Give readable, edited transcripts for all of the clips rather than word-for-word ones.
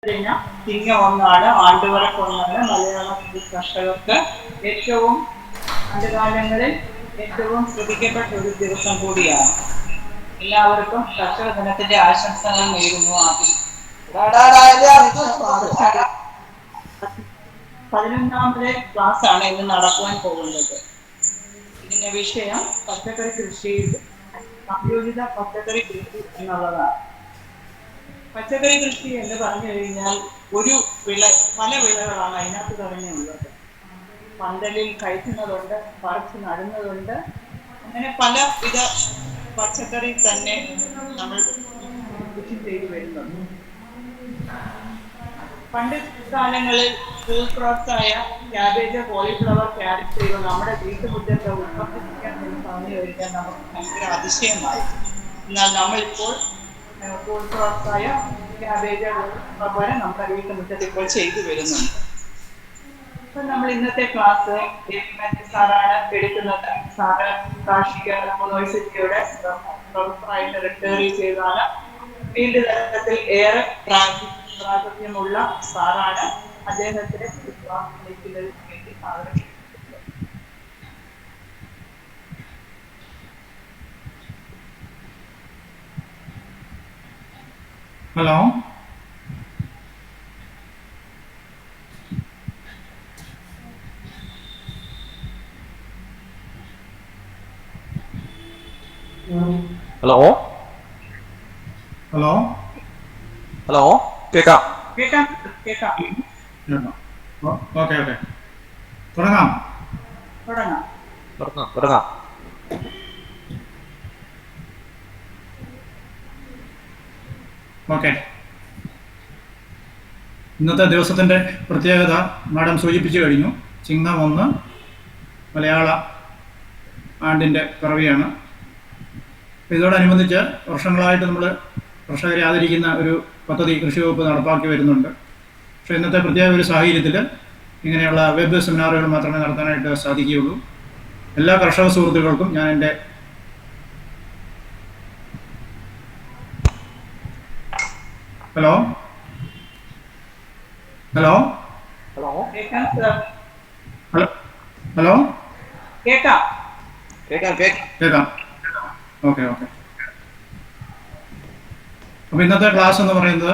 ചിങ്ങമൊന്നാണ്, ആണ്ടുവറക്കൊന്നാണ് മലയാള കർഷകർക്ക് ഏറ്റവും ആണ്ടുകാലങ്ങളിൽ ഏറ്റവും ശ്രദ്ധിക്കപ്പെട്ട ഒരു ദിവസം കൂടിയാണ്. എല്ലാവർക്കും കർഷക ദിനത്തിന്റെ ആശംസകൾ നേരുന്നു. 11ാമത്തെ ക്ലാസ് ആണ് ഇന്ന് നടക്കുവാൻ പോകുന്നത്. ഇതിന്റെ വിഷയം പച്ചക്കറി കൃഷി, സംയോജിത പച്ചക്കറി കൃഷി എന്നുള്ളതാണ്. പച്ചക്കറി കൃഷി എന്ന് പറഞ്ഞു കഴിഞ്ഞാൽ ഒരു പല വിളകളാണ് അതിനകത്ത് തന്നെ ഉള്ളത്. പന്തലിൽ കഴിക്കുന്നതുണ്ട്, പറിച്ച് നടുന്നതുണ്ട്, അങ്ങനെ പലവിധ പച്ചക്കറി തന്നെ നമ്മൾ കൃഷി ചെയ്തു വരുന്നുണ്ട്. പണ്ട് കാലങ്ങളിൽ ഫുൾ ക്രോപ്സ് ആയ ക്യാബേജ്, കോളിഫ്ലവർ, ക്യാരറ്റ് ഇവ നമ്മുടെ വീട്ടുമുറ്റത്ത് ഉത്പാദിപ്പിക്കാൻ പറഞ്ഞു കഴിഞ്ഞാൽ നമുക്ക് ഭയങ്കര അതിശയമായി. എന്നാൽ നമ്മളിപ്പോൾ ഫുൾ ക്രോപ്സ് ആയ ക്യാബേജ് പോലെ നമ്മുടെ വീട്ടുമുറ്റത്ത് ഇപ്പോൾ ചെയ്തു വരുന്നുണ്ട്. അപ്പൊ നമ്മൾ ഇന്നത്തെ ക്ലാസ് സാറാണ് എടുക്കുന്നത്. സാറ് കാർഷിക യൂണിവേഴ്സിറ്റിയുടെ പ്രൊഫസറായിട്ട് റിട്ടയർ ചെയ്താണ്. ഫീൽഡ് തലത്തിൽ ഏറെ പ്രാധാന്യമുള്ള സാറാണ്. അദ്ദേഹത്തിന് ക്ലാസ് നയിക്കുന്നതിന് വേണ്ടി sir hello hello hello hello കേക്കാം കേൾക്കാം കേൾക്കാം. ഓക്കെ ഓക്കെ തുടങ്ങാം. തുടങ്ങാം. തുടങ്ങാം. ഓക്കെ, ഇന്നത്തെ ദിവസത്തിൻ്റെ പ്രത്യേകത മാഡം സൂചിപ്പിച്ചു കഴിഞ്ഞു. ചിങ്ങം 1 മലയാള ആണ്ടിൻ്റെ പിറവിയാണ്. ഇതോടനുബന്ധിച്ച് വർഷങ്ങളായിട്ട് നമ്മൾ കർഷകരെ ആദരിക്കുന്ന ഒരു പദ്ധതി കൃഷി വകുപ്പ് നടപ്പാക്കി വരുന്നുണ്ട്. പക്ഷേ ഇന്നത്തെ പ്രത്യേക ഒരു സാഹചര്യത്തിൽ ഇങ്ങനെയുള്ള വെബ് സെമിനാറുകൾ മാത്രമേ നടത്താനായിട്ട് സാധിക്കുകയുള്ളൂ. എല്ലാ കർഷക സുഹൃത്തുക്കൾക്കും ഞാൻ എൻ്റെ ഹലോ ഹലോ ഹലോ കേൾക്കാം സാർ. ഹലോ ഹലോ കേൾക്കാം. കേക്കാം കേൾക്കാം. Okay okay. അപ്പോൾ ഇന്നത്തെ ക്ലാസ് എന്ന് പറയുന്നത്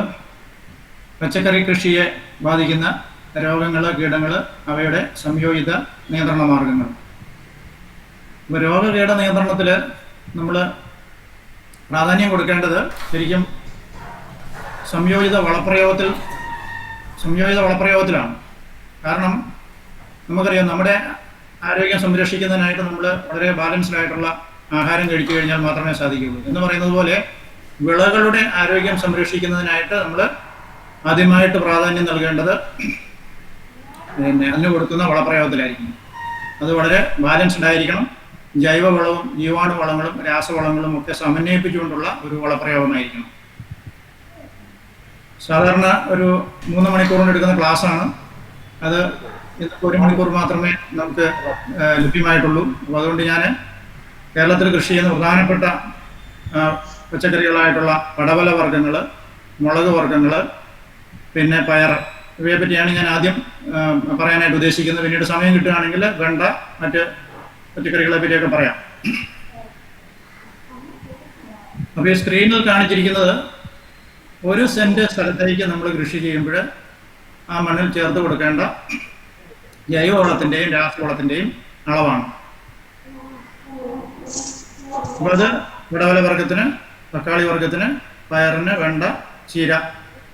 പച്ചക്കറി കൃഷിയെ ബാധിക്കുന്ന രോഗങ്ങൾ, കീടങ്ങൾ, അവയുടെ സംയോജിത നിയന്ത്രണ മാർഗങ്ങൾ. അപ്പോൾ രോഗകീട നിയന്ത്രണത്തിൽ നമ്മൾ പ്രാധാന്യം കൊടുക്കേണ്ടത് ശരിക്കും സംയോജിത വളപ്രയോഗത്തിലാണ്. കാരണം നമുക്കറിയാം, നമ്മുടെ ആരോഗ്യം സംരക്ഷിക്കുന്നതിനായിട്ട് നമ്മൾ വളരെ ബാലൻസ്ഡ് ആയിട്ടുള്ള ആഹാരം കഴിച്ചു കഴിഞ്ഞാൽ മാത്രമേ സാധിക്കുകയുള്ളൂ. എന്ന് പറയുന്നത് പോലെ വിളകളുടെ ആരോഗ്യം സംരക്ഷിക്കുന്നതിനായിട്ട് നമ്മൾ ആദ്യമായിട്ട് പ്രാധാന്യം നൽകേണ്ടത് അതിന് കൊടുക്കുന്ന വളപ്രയോഗത്തിലായിരിക്കും. അത് വളരെ ബാലൻസ്ഡ് ആയിരിക്കണം. ജൈവവളവും ജീവാണുവളങ്ങളും രാസവളങ്ങളും ഒക്കെ സമന്വയിപ്പിച്ചുകൊണ്ടുള്ള ഒരു വളപ്രയോഗമായിരിക്കണം. സാധാരണ ഒരു 3 മണിക്കൂറിന് എടുക്കുന്ന ക്ലാസ്സാണ്. അത് 1 മണിക്കൂർ മാത്രമേ നമുക്ക് ലഭ്യമായിട്ടുള്ളൂ. അപ്പോൾ അതുകൊണ്ട് ഞാൻ കേരളത്തിൽ കൃഷി ചെയ്യുന്ന പ്രധാനപ്പെട്ട പച്ചക്കറികളായിട്ടുള്ള പടവല വർഗ്ഗങ്ങൾ, മുളക് വർഗ്ഗങ്ങൾ, പിന്നെ പയർ, ഇവയെ പറ്റിയാണ് ഞാൻ ആദ്യം പറയാനായിട്ട് ഉദ്ദേശിക്കുന്നത്. പിന്നീട് സമയം കിട്ടുകയാണെങ്കിൽ വെണ്ട, മറ്റ് പച്ചക്കറികളെ പറ്റിയൊക്കെ പറയാം. അപ്പോൾ ഈ സ്ക്രീനിൽ കാണിച്ചിരിക്കുന്നത് 1 സെൻറ്റ് സ്ഥലത്തേക്ക് നമ്മൾ കൃഷി ചെയ്യുമ്പോൾ ആ മണ്ണിൽ ചേർത്ത് കൊടുക്കേണ്ട ജൈവവളത്തിൻ്റെയും രാസവളത്തിൻ്റെയും അളവാണ്. അപ്പോൾ അത് പടവല വർഗ്ഗത്തിന്, തക്കാളി വർഗ്ഗത്തിന്, പയറിന്, വെണ്ട, ചീര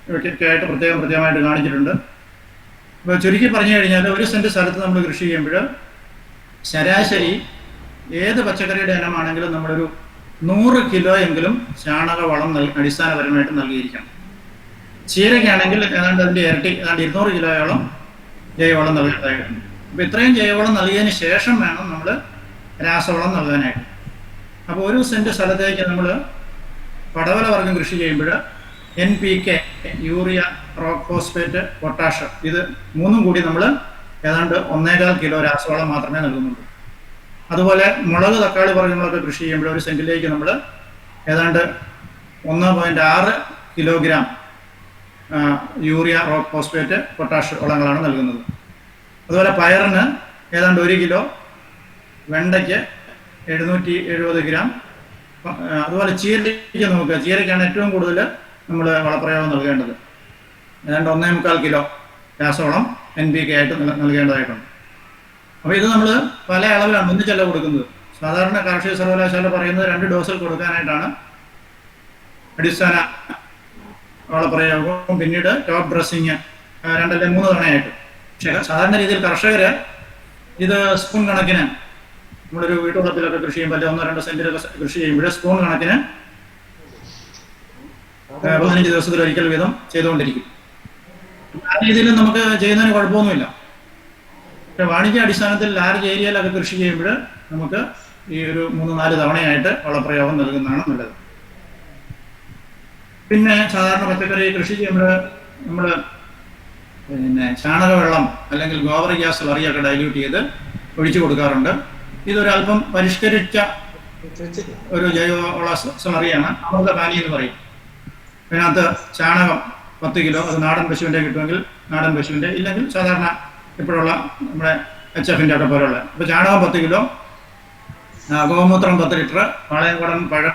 ഇവയ്ക്കൊക്കെ ആയിട്ട് പ്രത്യേകമായിട്ട് കാണിച്ചിട്ടുണ്ട്. അപ്പോൾ ചുരുക്കി പറഞ്ഞു കഴിഞ്ഞാൽ 1 സെൻറ്റ് സ്ഥലത്ത് നമ്മൾ കൃഷി ചെയ്യുമ്പോൾ ശരാശരി ഏത് പച്ചക്കറിയുടെ ഇനമാണെങ്കിലും നമ്മളൊരു 100 കിലോ എങ്കിലും ചാണകവളം അടിസ്ഥാനപരമായിട്ട് നൽകിയിരിക്കണം. ചീരയ്ക്കാണെങ്കിൽ ഏതാണ്ട് അതിൻ്റെ ഇരട്ടി, ഏതാണ്ട് 200 കിലോയോളം ജൈവവളം നൽകേണ്ടതായിട്ടുണ്ട്. അപ്പോൾ ഇത്രയും ജൈവവളം നൽകിയതിന് ശേഷം വേണം നമ്മൾ രാസവളം നൽകാനായിട്ട്. അപ്പോൾ 1 സെൻറ്റ് സ്ഥലത്തേക്ക് നമ്മൾ പടവല വർഗ്ഗം കൃഷി ചെയ്യുമ്പോൾ NPK, urea, rock phosphate, potash, ഇത് 3ഉം കൂടി നമ്മൾ ഏതാണ്ട് 1.25 കിലോ രാസവളം മാത്രമേ നൽകുന്നുള്ളൂ. അതുപോലെ മുളക്, തക്കാളി വർഗ്ഗങ്ങളൊക്കെ കൃഷി ചെയ്യുമ്പോൾ 1 സെൻറ്റിലേക്ക് നമ്മൾ ഏതാണ്ട് 1.6 kilogram urea, rock phosphate, potash വളങ്ങളാണ് നൽകുന്നത്. അതുപോലെ പയറിന് ഏതാണ്ട് 1 കിലോ, വെണ്ടയ്ക്ക് 770 ഗ്രാം. അതുപോലെ ചീരയ്ക്ക് നോക്കുക, ചീരയ്ക്കാണ് ഏറ്റവും കൂടുതൽ നമ്മൾ വളപ്രയോഗം നൽകേണ്ടത്. ഏതാണ്ട് 1.25 കിലോ രാസവളം NPK ആയിട്ട് നൽകേണ്ടതായിട്ടുണ്ട്. അപ്പോൾ ഇത് നമ്മൾ പല അളവിലാണ് ഒന്നിച്ചല്ല കൊടുക്കുന്നത്. സാധാരണ കാർഷിക സർവകലാശാല പറയുന്നത് 2 ഡോസിൽ കൊടുക്കാനായിട്ടാണ്. അടിസ്ഥാന വളപ്രയോഗവും പിന്നീട് ടോപ്പ് ഡ്രസ്സിങ് 2 അല്ലെങ്കിൽ 3 തവണയായിട്ട്. പക്ഷേ സാധാരണ രീതിയിൽ കർഷകർ ഇത് സ്പൂൺ കണക്കിന്, നമ്മളൊരു വീട്ടുവളപ്പിലൊക്കെ കൃഷി ചെയ്യുമ്പോൾ 1-2 സെന്റിലൊക്കെ കൃഷി ചെയ്യുമ്പോൾ സ്പൂൺ കണക്കിന് 15 ദിവസത്തിലൊരിക്കൽ വീതം ചെയ്തുകൊണ്ടിരിക്കും. ആ രീതിയിൽ നമുക്ക് ചെയ്യുന്നതിന് കുഴപ്പമൊന്നുമില്ല. പക്ഷെ വാണിജ്യ അടിസ്ഥാനത്തിൽ ലാർജ് ഏരിയയിലൊക്കെ കൃഷി ചെയ്യുമ്പോൾ നമുക്ക് ഈ ഒരു 3-4 തവണയായിട്ട് വളപ്രയോഗം നൽകുന്നതാണ് നല്ലത്. പിന്നെ സാധാരണ പച്ചക്കറി കൃഷി ചെയ്യുമ്പോൾ നമ്മൾ ചാണകവെള്ളം അല്ലെങ്കിൽ ഗോബർ ഗ്യാസ് സ്ലറിയൊക്കെ ഡൈല്യൂട്ട് ചെയ്ത് ഒഴിച്ചു കൊടുക്കാറുണ്ട്. ഇതൊരല്പം പരിഷ്കരിച്ച ഒരു ജൈവവള സ്ലറിയാണ്, അമൃതപാനി എന്ന് പറയും. അതിനകത്ത് ചാണകം 10 കിലോ, അത് നാടൻ പശുവിൻ്റെ കിട്ടുമെങ്കിൽ നാടൻ പശുവിൻ്റെ, ഇല്ലെങ്കിൽ സാധാരണ ഇപ്പോഴുള്ള നമ്മുടെ HF-ൻ്റെ ഒക്കെ പോലുള്ള. അപ്പോൾ ചാണകം 10 കിലോ, ഗോമൂത്രം 10 ലിറ്റർ, പാളയംകുടൻ പഴം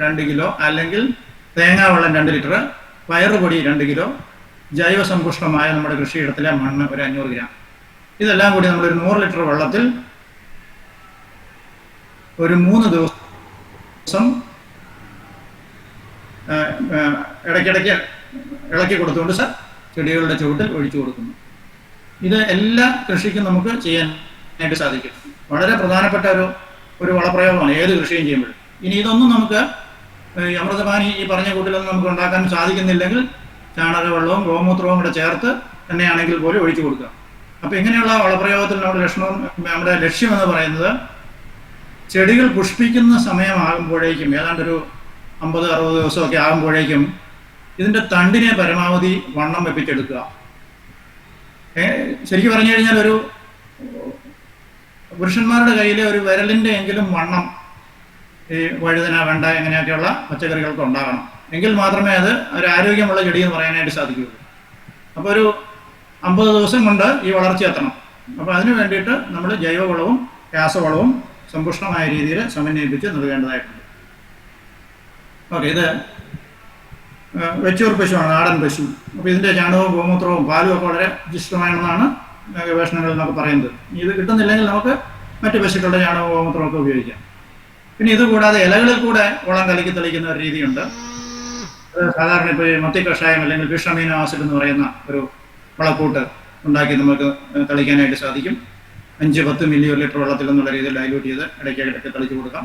2 കിലോ, അല്ലെങ്കിൽ തേങ്ങാവെള്ളം 2 ലിറ്റർ, പയറുപൊടി 2 കിലോ, ജൈവ സമ്പുഷ്ടമായ നമ്മുടെ കൃഷിയിടത്തിലെ മണ്ണ് ഒരു 500 ഗ്രാം. ഇതെല്ലാം കൂടി നമ്മളൊരു 100 ലിറ്റർ വെള്ളത്തിൽ ഒരു 3 ദിവസം ഇടയ്ക്കിടയ്ക്ക് ഇളക്കി കൊടുത്തുകൊണ്ട് ചെടികളുടെ ചുവട്ടിൽ ഒഴിച്ചു കൊടുക്കുന്നു. ഇത് എല്ലാ കൃഷിക്കും നമുക്ക് ചെയ്യാനായിട്ട് സാധിക്കും. വളരെ പ്രധാനപ്പെട്ട ഒരു വളപ്രയോഗമാണ് ഏത് കൃഷിയും ചെയ്യുമ്പോൾ. ഇനി ഇതൊന്നും നമുക്ക് അമൃതപാനി ഈ പറഞ്ഞ കൂട്ടിലൊന്നും നമുക്ക് ഉണ്ടാക്കാൻ സാധിക്കുന്നില്ലെങ്കിൽ ചാണകവെള്ളവും ഗോമൂത്രവും കൂടെ ചേർത്ത് തന്നെയാണെങ്കിൽ പോലും ഒഴിച്ചു കൊടുക്കുക. അപ്പോൾ ഇങ്ങനെയുള്ള വളപ്രയോഗത്തിൽ നമ്മുടെ ലക്ഷ്യം എന്ന് പറയുന്നത് ചെടികൾ പുഷ്പിക്കുന്ന സമയമാകുമ്പോഴേക്കും, ഏതാണ്ടൊരു 50-60 ദിവസമൊക്കെ ആകുമ്പോഴേക്കും ഇതിൻ്റെ തണ്ടിനെ പരമാവധി വണ്ണം വെപ്പിച്ചെടുക്കുക. ശരിക്കും പറഞ്ഞു കഴിഞ്ഞാൽ ഒരു പുരുഷന്മാരുടെ കയ്യിൽ ഒരു വിരലിൻ്റെ എങ്കിലും വണ്ണം ഈ വഴുതന, വെണ്ട ഇങ്ങനെയൊക്കെയുള്ള പച്ചക്കറികൾക്ക് ഉണ്ടാകണം. എങ്കിൽ മാത്രമേ അത് ഒരു ആരോഗ്യമുള്ള ചെടി എന്ന് പറയാനായിട്ട് സാധിക്കുകയുള്ളൂ. അപ്പോൾ ഒരു 50 ദിവസം കൊണ്ട് ഈ വളർച്ച എത്തണം. അപ്പോൾ അതിന് വേണ്ടിയിട്ട് നമ്മൾ ജൈവവളവും രാസവളവും സമ്പുഷ്ടമായ രീതിയിൽ സമന്വയിപ്പിച്ച് നൽകേണ്ടതായിട്ടുണ്ട്. ഓക്കെ, ഇത് വെച്ചൂർ പശുവാണ്, നാടൻ പശു. അപ്പോൾ ഇതിൻ്റെ ചാണകവും ഗോമൂത്രവും പാലും ഒക്കെ വളരെ വിശിഷ്ടമാണെന്നാണ് ഗവേഷണങ്ങളിൽ നമുക്ക് പറയുന്നത്. ഇത് കിട്ടുന്നില്ലെങ്കിൽ നമുക്ക് മറ്റ് പശുക്കളുടെ ചാണകവും ഗോമൂത്രവും ഒക്കെ ഉപയോഗിക്കാം. പിന്നെ ഇതുകൂടാതെ ഇലകളിൽ കൂടെ വളം കലക്കി തെളിക്കുന്ന ഒരു രീതിയുണ്ട്. സാധാരണ ഇപ്പോൾ ഈ മത്തി കഷായം അല്ലെങ്കിൽ ഫിഷ് അമീനോ ആസിഡ് എന്ന് പറയുന്ന ഒരു വളക്കൂട്ട് ഉണ്ടാക്കി നമുക്ക് തെളിക്കാനായിട്ട് സാധിക്കും. 5-10 മില്ലി ഒരു ലിറ്റർ വെള്ളത്തിൽ എന്നുള്ള രീതിയിൽ ഡൈല്യൂട്ട് ചെയ്ത് ഇടയ്ക്കിടയ്ക്ക് തെളിച്ച് കൊടുക്കാം.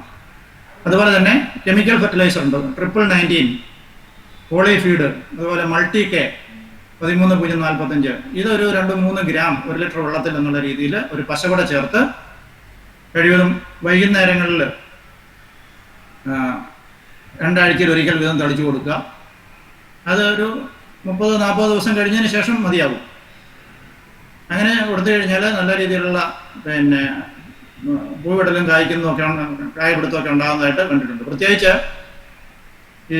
അതുപോലെ തന്നെ കെമിക്കൽ ഫെർട്ടിലൈസർ ഉണ്ട്, 19 പോളിഫീഡ്, അതുപോലെ മൾട്ടി കെ 13.045. ഇതൊരു 2-3 ഗ്രാം 1 ലിറ്റർ വെള്ളത്തിൽ എന്നുള്ള രീതിയിൽ ഒരു പശകൂടെ ചേർത്ത് കഴിവതും വൈകുന്നേരങ്ങളിൽ 2 ആഴ്ചയിൽ ഒരിക്കൽ വീതം തളിച്ചു കൊടുക്കുക. അതൊരു 30-40 ദിവസം കഴിഞ്ഞതിന് ശേഷം മതിയാകും. അങ്ങനെ കൊടുത്തു കഴിഞ്ഞാൽ നല്ല രീതിയിലുള്ള പൂവിടലും കായ്പിടുത്തമൊക്കെ ഉണ്ടാകുന്നതായിട്ട് കണ്ടിട്ടുണ്ട്. പ്രത്യേകിച്ച് ഈ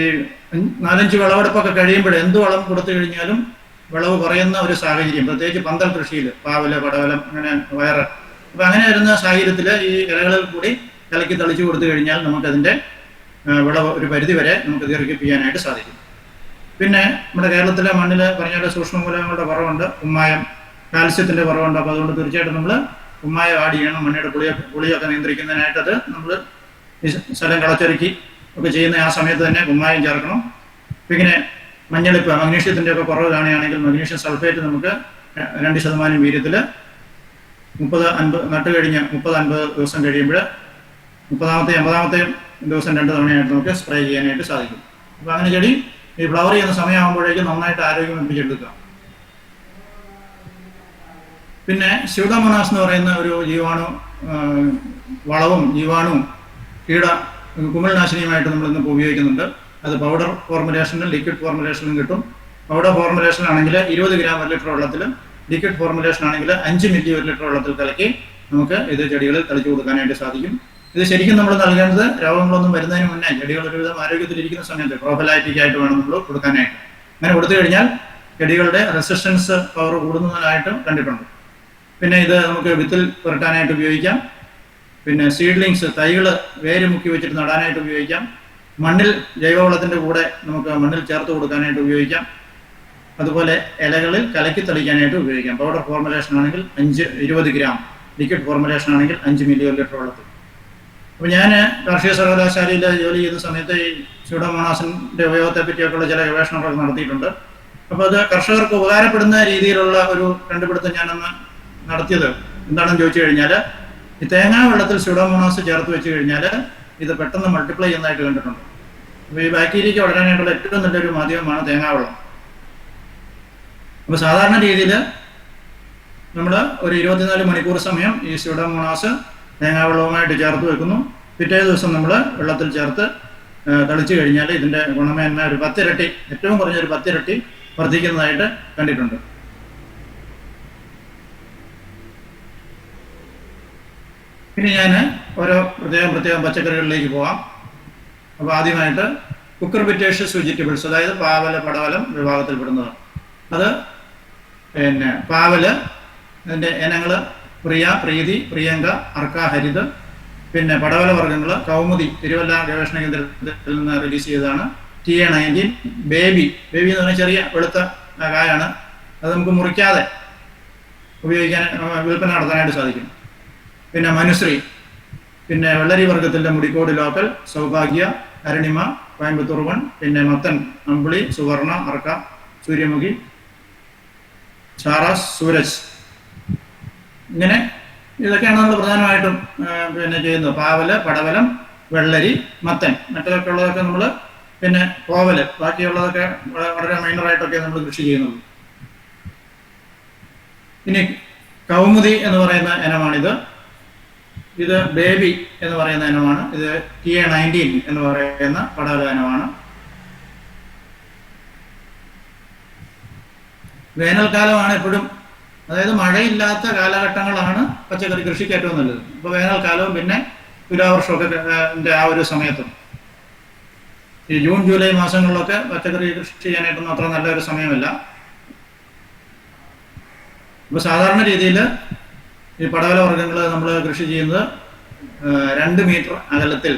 4-5 വിളവെടുപ്പൊക്കെ കഴിയുമ്പോൾ എന്ത് വളം കൊടുത്തു കഴിഞ്ഞാലും വിളവ് കുറയുന്ന ഒരു സാഹചര്യം, പ്രത്യേകിച്ച് പന്തൽ കൃഷിയിൽ പാവല്, പടവലം, അങ്ങനെ വയറ്, അപ്പോൾ അങ്ങനെ വരുന്ന സാഹചര്യത്തിൽ ഈ ഇലകളിൽ കൂടി കലക്കി തളിച്ചു കൊടുത്തു കഴിഞ്ഞാൽ നമുക്കതിൻ്റെ വിളവ് ഒരു പരിധിവരെ നമുക്ക് ദീർഘിപ്പിക്കാനായിട്ട് സാധിക്കും. പിന്നെ നമ്മുടെ കേരളത്തിലെ മണ്ണിൽ പറഞ്ഞാൽ സൂക്ഷ്മമൂലകങ്ങളുടെ കുറവുണ്ട്, കുമ്മായം, കാൽസ്യത്തിൻ്റെ കുറവുണ്ട്. അപ്പോൾ അതുകൊണ്ട് തീർച്ചയായിട്ടും നമ്മൾ കുമ്മായം ആഡ് ചെയ്യണം. മണ്ണിയുടെ പുളിയൊക്കെ നിയന്ത്രിക്കുന്നതിനായിട്ടത് നമ്മൾ സ്ഥലം കളച്ചൊരുക്കി ഒക്കെ ചെയ്യുന്ന ആ സമയത്ത് തന്നെ കുമ്മായം ചേർക്കണം. പിന്നെ മഞ്ഞളിപ്പ്, മഗ്നീഷ്യത്തിൻ്റെ ഒക്കെ കുറവ് കാണുകയാണെങ്കിൽ മഗ്നീഷ്യം സൾഫേറ്റ് നമുക്ക് 2% വീര്യത്തിൽ 30-50 നട്ട് കഴിഞ്ഞ് 30-50 ദിവസം കഴിയുമ്പോൾ 30-50 ദിവസം 2 തവണയായിട്ട് നമുക്ക് സ്പ്രേ ചെയ്യാനായിട്ട് സാധിക്കും. അപ്പോൾ അങ്ങനെ ചെടി ഈ ഫ്ലവർ ചെയ്യുന്ന സമയമാകുമ്പോഴേക്കും നന്നായിട്ട് ആരോഗ്യം ലഭിച്ചെടുക്കുക. പിന്നെ സ്യൂഡോമോണാസ് എന്ന് പറയുന്ന ഒരു ജീവാണു വളവും ജീവാണുവും കുമിൾനാശിനിയുമായിട്ട് നമ്മൾ ഇന്നിപ്പോൾ ഉപയോഗിക്കുന്നുണ്ട്. അത് പൗഡർ ഫോർമുലേഷനിലും ലിക്വിഡ് ഫോർമുലേഷനിലും കിട്ടും. പൗഡർ ഫോർമുലേഷനാണെങ്കിൽ 20 ഗ്രാം 1 ലിറ്റർ വെള്ളത്തിലും, ലിക്വിഡ് ഫോർമുലേഷൻ ആണെങ്കിൽ 5 മില്ലി 1 ലിറ്റർ വെള്ളത്തിൽ കലക്കി നമുക്ക് ഇത് ചെടികളിൽ തളിച്ചു കൊടുക്കാനായിട്ട് സാധിക്കും. ഇത് ശരിക്കും നമ്മൾ നൽകേണ്ടത് രോഗങ്ങളൊന്നും വരുന്നതിന് മുന്നേ ചെടികൾ ഒരുവിധം ആരോഗ്യത്തിലിരിക്കുന്ന സമയത്ത് പ്രോഫിലാക്റ്റിക് ആയിട്ട് വേണം നമ്മൾ കൊടുക്കാനായിട്ട്. അങ്ങനെ കൊടുത്തു കഴിഞ്ഞാൽ ചെടികളുടെ റെസിസ്റ്റൻസ് പവർ കൂടുന്നതായിട്ട് കണ്ടിട്ടുണ്ട്. പിന്നെ ഇത് നമുക്ക് വിത്തിൽ പുരട്ടാനായിട്ട് ഉപയോഗിക്കാം. പിന്നെ സീഡ്ലിങ്സ് തൈകൾ വേര് മുക്കി വെച്ചിട്ട് നടാനായിട്ട് ഉപയോഗിക്കാം. മണ്ണിൽ ജൈവവളത്തിൻ്റെ കൂടെ നമുക്ക് മണ്ണിൽ ചേർത്ത് കൊടുക്കാനായിട്ട് ഉപയോഗിക്കാം. അതുപോലെ ഇലകളിൽ കലക്കി തളിക്കാനായിട്ട് ഉപയോഗിക്കാം. പൗഡർ ഫോർമുലേഷൻ ആണെങ്കിൽ 20 ഗ്രാം, ലിക്വിഡ് ഫോർമുലേഷൻ ആണെങ്കിൽ 5 മില്ലി ലിറ്റർ വെള്ളത്തിൽ. അപ്പോൾ ഞാൻ കാർഷിക സർവകലാശാലയിൽ ജോലി ചെയ്യുന്ന സമയത്ത് ഈ സ്യൂഡോമോണാസിൻ്റെ ഉപയോഗത്തെ പറ്റിയൊക്കെയുള്ള ചില ഗവേഷണങ്ങളൊക്കെ നടത്തിയിട്ടുണ്ട്. അപ്പോൾ അത് കർഷകർക്ക് ഉപകാരപ്പെടുന്ന രീതിയിലുള്ള ഒരു കണ്ടുപിടുത്തം ഞാനന്ന് നടത്തിയത് എന്താണെന്ന് ചോദിച്ചു കഴിഞ്ഞാൽ, ഈ തേങ്ങാ വെള്ളത്തിൽ സ്യൂഡോമോണാസ് ചേർത്ത് വെച്ച് കഴിഞ്ഞാൽ ഇത് പെട്ടെന്ന് മൾട്ടിപ്ലൈ ചെയ്യുന്നതായിട്ട് കണ്ടിട്ടുണ്ട്. അപ്പോൾ ഈ ബാക്ടീരിയയ്ക്ക് വളരാനായിട്ടുള്ള ഏറ്റവും നല്ലൊരു മാധ്യമമാണ് തേങ്ങാവെള്ളം. അപ്പോൾ സാധാരണ രീതിയിൽ നമ്മൾ ഒരു 24 മണിക്കൂർ സമയം ഈ സ്യൂഡോമോണാസ് തേങ്ങാവെള്ളവുമായിട്ട് ചേർത്ത് വെക്കുന്നു. പിറ്റേ ദിവസം നമ്മൾ വെള്ളത്തിൽ ചേർത്ത് തളിച്ചു കഴിഞ്ഞാൽ ഇതിൻ്റെ ഗുണമേന്മ ഒരു 10 ഇരട്ടി, ഏറ്റവും കുറഞ്ഞൊരു 10 ഇരട്ടി വർദ്ധിക്കുന്നതായിട്ട് കണ്ടിട്ടുണ്ട്. ഇനി ഞാൻ ഓരോ പ്രത്യേകം പച്ചക്കറികളിലേക്ക് പോകാം. അപ്പോൾ ആദ്യമായിട്ട് കുക്കുർബിറ്റേഷ്യസ് വെജിറ്റബിൾസ്, അതായത് പാവൽ, പടവലം വിഭാഗത്തിൽപ്പെടുന്നതാണ്. അത് പിന്നെ പാവല്, അതിൻ്റെ ഇനങ്ങൾ പ്രിയ, പ്രീതി, പ്രിയങ്ക, അർക്ക, ഹരിത്. പിന്നെ പടവല വർഗ്ഗങ്ങൾ കൗമുദി തിരുവല്ല ഗവേഷണ കേന്ദ്രത്തിൽ നിന്ന് റിലീസ് ചെയ്തതാണ്. TA-19. ബേബി എന്ന് പറഞ്ഞാൽ ചെറിയ വെളുത്ത കായാണ്. അത് നമുക്ക് മുറിക്കാതെ ഉപയോഗിക്കാൻ വിൽപ്പന നടത്താനായിട്ട് സാധിക്കും. പിന്നെ മനുശ്രീ, പിന്നെ വെള്ളരി വർഗ്ഗത്തിൻ്റെ മുടിക്കോട് ലോക്കൽ, സൗഭാഗ്യ, അരുണിമ, കോയമ്പത്തൂർ 1, പിന്നെ മത്തൻ, അമ്പിളി, സുവർണ, അർക്ക, സൂര്യമുഖി, ചാറാസ്, സൂരജ്. ഇങ്ങനെ ഇതൊക്കെയാണ് നമ്മൾ പ്രധാനമായിട്ടും പിന്നെ ചെയ്യുന്നത്. പാവല്, പടവലം, വെള്ളരി, മത്തൻ. മറ്റൊക്കെ ഉള്ളതൊക്കെ നമ്മൾ പിന്നെ കോവല്, ബാക്കിയുള്ളതൊക്കെ വളരെ മൈനറായിട്ടൊക്കെ നമ്മൾ കൃഷി ചെയ്യുന്നത്. ഇനി കൗമുദി എന്ന് പറയുന്ന ഇനമാണിത്. ഇത് ബേബി എന്ന് പറയുന്ന ഇനമാണ്. ഇത് TA-19 എന്ന് പറയുന്ന പടവല ഇനമാണ്. വേനൽക്കാലമാണ് എപ്പോഴും, അതായത് മഴയില്ലാത്ത കാലഘട്ടങ്ങളാണ് പച്ചക്കറി കൃഷിക്ക് ഏറ്റവും നല്ലത്. ഇപ്പോൾ വേനൽക്കാലവും പിന്നെ തുലാവർഷമൊക്കെ ആ ഒരു സമയത്തും ഈ ജൂൺ ജൂലൈ മാസങ്ങളിലൊക്കെ പച്ചക്കറി കൃഷി ചെയ്യാനായിട്ടൊന്നും അത്ര നല്ലൊരു സമയമല്ല. ഇപ്പോൾ സാധാരണ രീതിയിൽ ഈ പടവല വർഗ്ഗങ്ങൾ നമ്മൾ കൃഷി ചെയ്യുന്നത് 2 മീറ്റർ അകലത്തിൽ,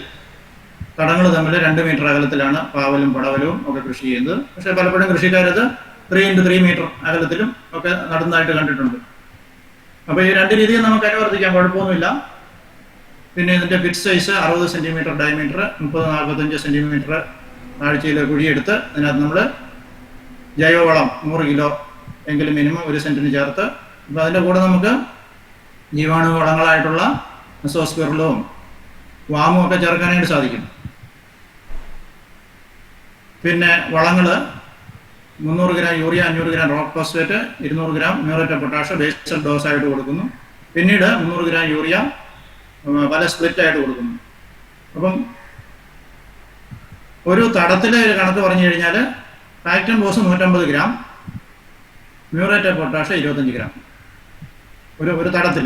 തടങ്ങൾ തമ്മിൽ 2 മീറ്റർ അകലത്തിലാണ് പാവലും പടവലവും ഒക്കെ കൃഷി ചെയ്യുന്നത്. പക്ഷേ പലപ്പോഴും കൃഷിക്കാരത് 3x3 മീറ്റർ അകലത്തിലും ഒക്കെ നടുന്നതായിട്ട് കണ്ടിട്ടുണ്ട്. അപ്പോൾ ഈ 2 രീതിയിൽ നമുക്ക് അനുവർത്തിക്കാം, കുഴപ്പമൊന്നുമില്ല. പിന്നെ ഇതിൻ്റെ pit size 60 centimetre diameter, 30-45 centimetre താഴ്ചയിൽ കുഴിയെടുത്ത് അതിനകത്ത് നമ്മൾ ജൈവവളം 100 കിലോ എങ്കിലും മിനിമം 1 സെൻറ്റിന് ചേർത്ത്, അപ്പോൾ അതിൻ്റെ കൂടെ നമുക്ക് ജീവാണു വളങ്ങളായിട്ടുള്ള അസോസ്പെർലവും വാമും ഒക്കെ ചേർക്കാനായിട്ട് സാധിക്കും. പിന്നെ വളങ്ങൾ 300 gram urea, 500 gram rock phosphate, 200 gram muriate of potash basal ഡോസായിട്ട് കൊടുക്കുന്നു. പിന്നീട് 300 ഗ്രാം യൂറിയ പല സ്പ്ലിറ്റായിട്ട് കൊടുക്കുന്നു. അപ്പം ഒരു തടത്തിൽ ഒരു കണക്ക് പറഞ്ഞു കഴിഞ്ഞാൽ Factamfos 150 gram, muriate of potash 25 gram ഒരു തടത്തിൽ.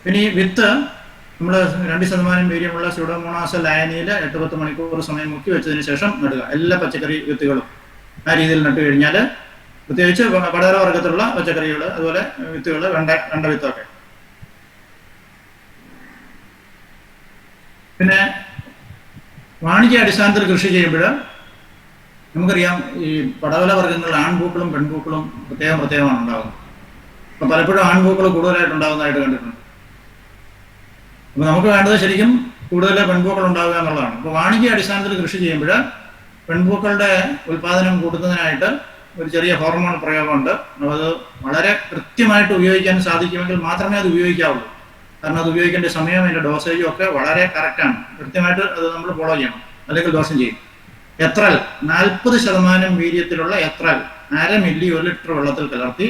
പിന്നെ ഈ വിത്ത് നമ്മൾ 2% വീര്യമുള്ള സ്യൂഡോമോണാസ് ലായനിയിൽ 8-10 മണിക്കൂർ സമയം മുക്കി വെച്ചതിന് ശേഷം നടുക. എല്ലാ പച്ചക്കറി വിത്തുകളും ആ രീതിയിൽ നട്ടു കഴിഞ്ഞാൽ, പ്രത്യേകിച്ച് പടവല വർഗ്ഗത്തിലുള്ള പച്ചക്കറികൾ, അതുപോലെ വിത്തുകൾ, വെണ്ട വിത്തൊക്കെ. പിന്നെ വാണിജ്യ അടിസ്ഥാനത്തിൽ കൃഷി ചെയ്യുമ്പോൾ നമുക്കറിയാം ഈ പടവല വർഗ്ഗങ്ങളിൽ ആൺപൂക്കളും പെൺപൂക്കളും പ്രത്യേകമാണ് ഉണ്ടാകുന്നത്. അപ്പം പലപ്പോഴും ആൺപൂക്കൾ കൂടുതലായിട്ട് ഉണ്ടാകുന്നതായിട്ട് കണ്ടിട്ടുണ്ട്. അപ്പോൾ നമുക്ക് വേണ്ടത് ശരിക്കും കൂടുതൽ പെൺപൂക്കൾ ഉണ്ടാവുക എന്നുള്ളതാണ്. അപ്പോൾ വാണിജ്യ അടിസ്ഥാനത്തിൽ കൃഷി ചെയ്യുമ്പോൾ പെൺപൂക്കളുടെ ഉൽപ്പാദനം കൂട്ടുന്നതിനായിട്ട് ഒരു ചെറിയ ഹോർമോൺ പ്രയോഗമുണ്ട്. അത് വളരെ കൃത്യമായിട്ട് ഉപയോഗിക്കാൻ സാധിക്കുമെങ്കിൽ മാത്രമേ അത് ഉപയോഗിക്കാവുള്ളൂ. കാരണം അത് ഉപയോഗിക്കേണ്ട സമയം, അതിൻ്റെ ഡോസേജും ഒക്കെ വളരെ കറക്റ്റാണ്. കൃത്യമായിട്ട് അത് നമ്മൾ ഫോളോ ചെയ്യണം, അല്ലെങ്കിൽ ദോഷം ചെയ്യും. എത്രൽ 40% വീര്യത്തിലുള്ള എത്രൽ 1/2 മില്ലി 1 ലിറ്റർ വെള്ളത്തിൽ കലർത്തി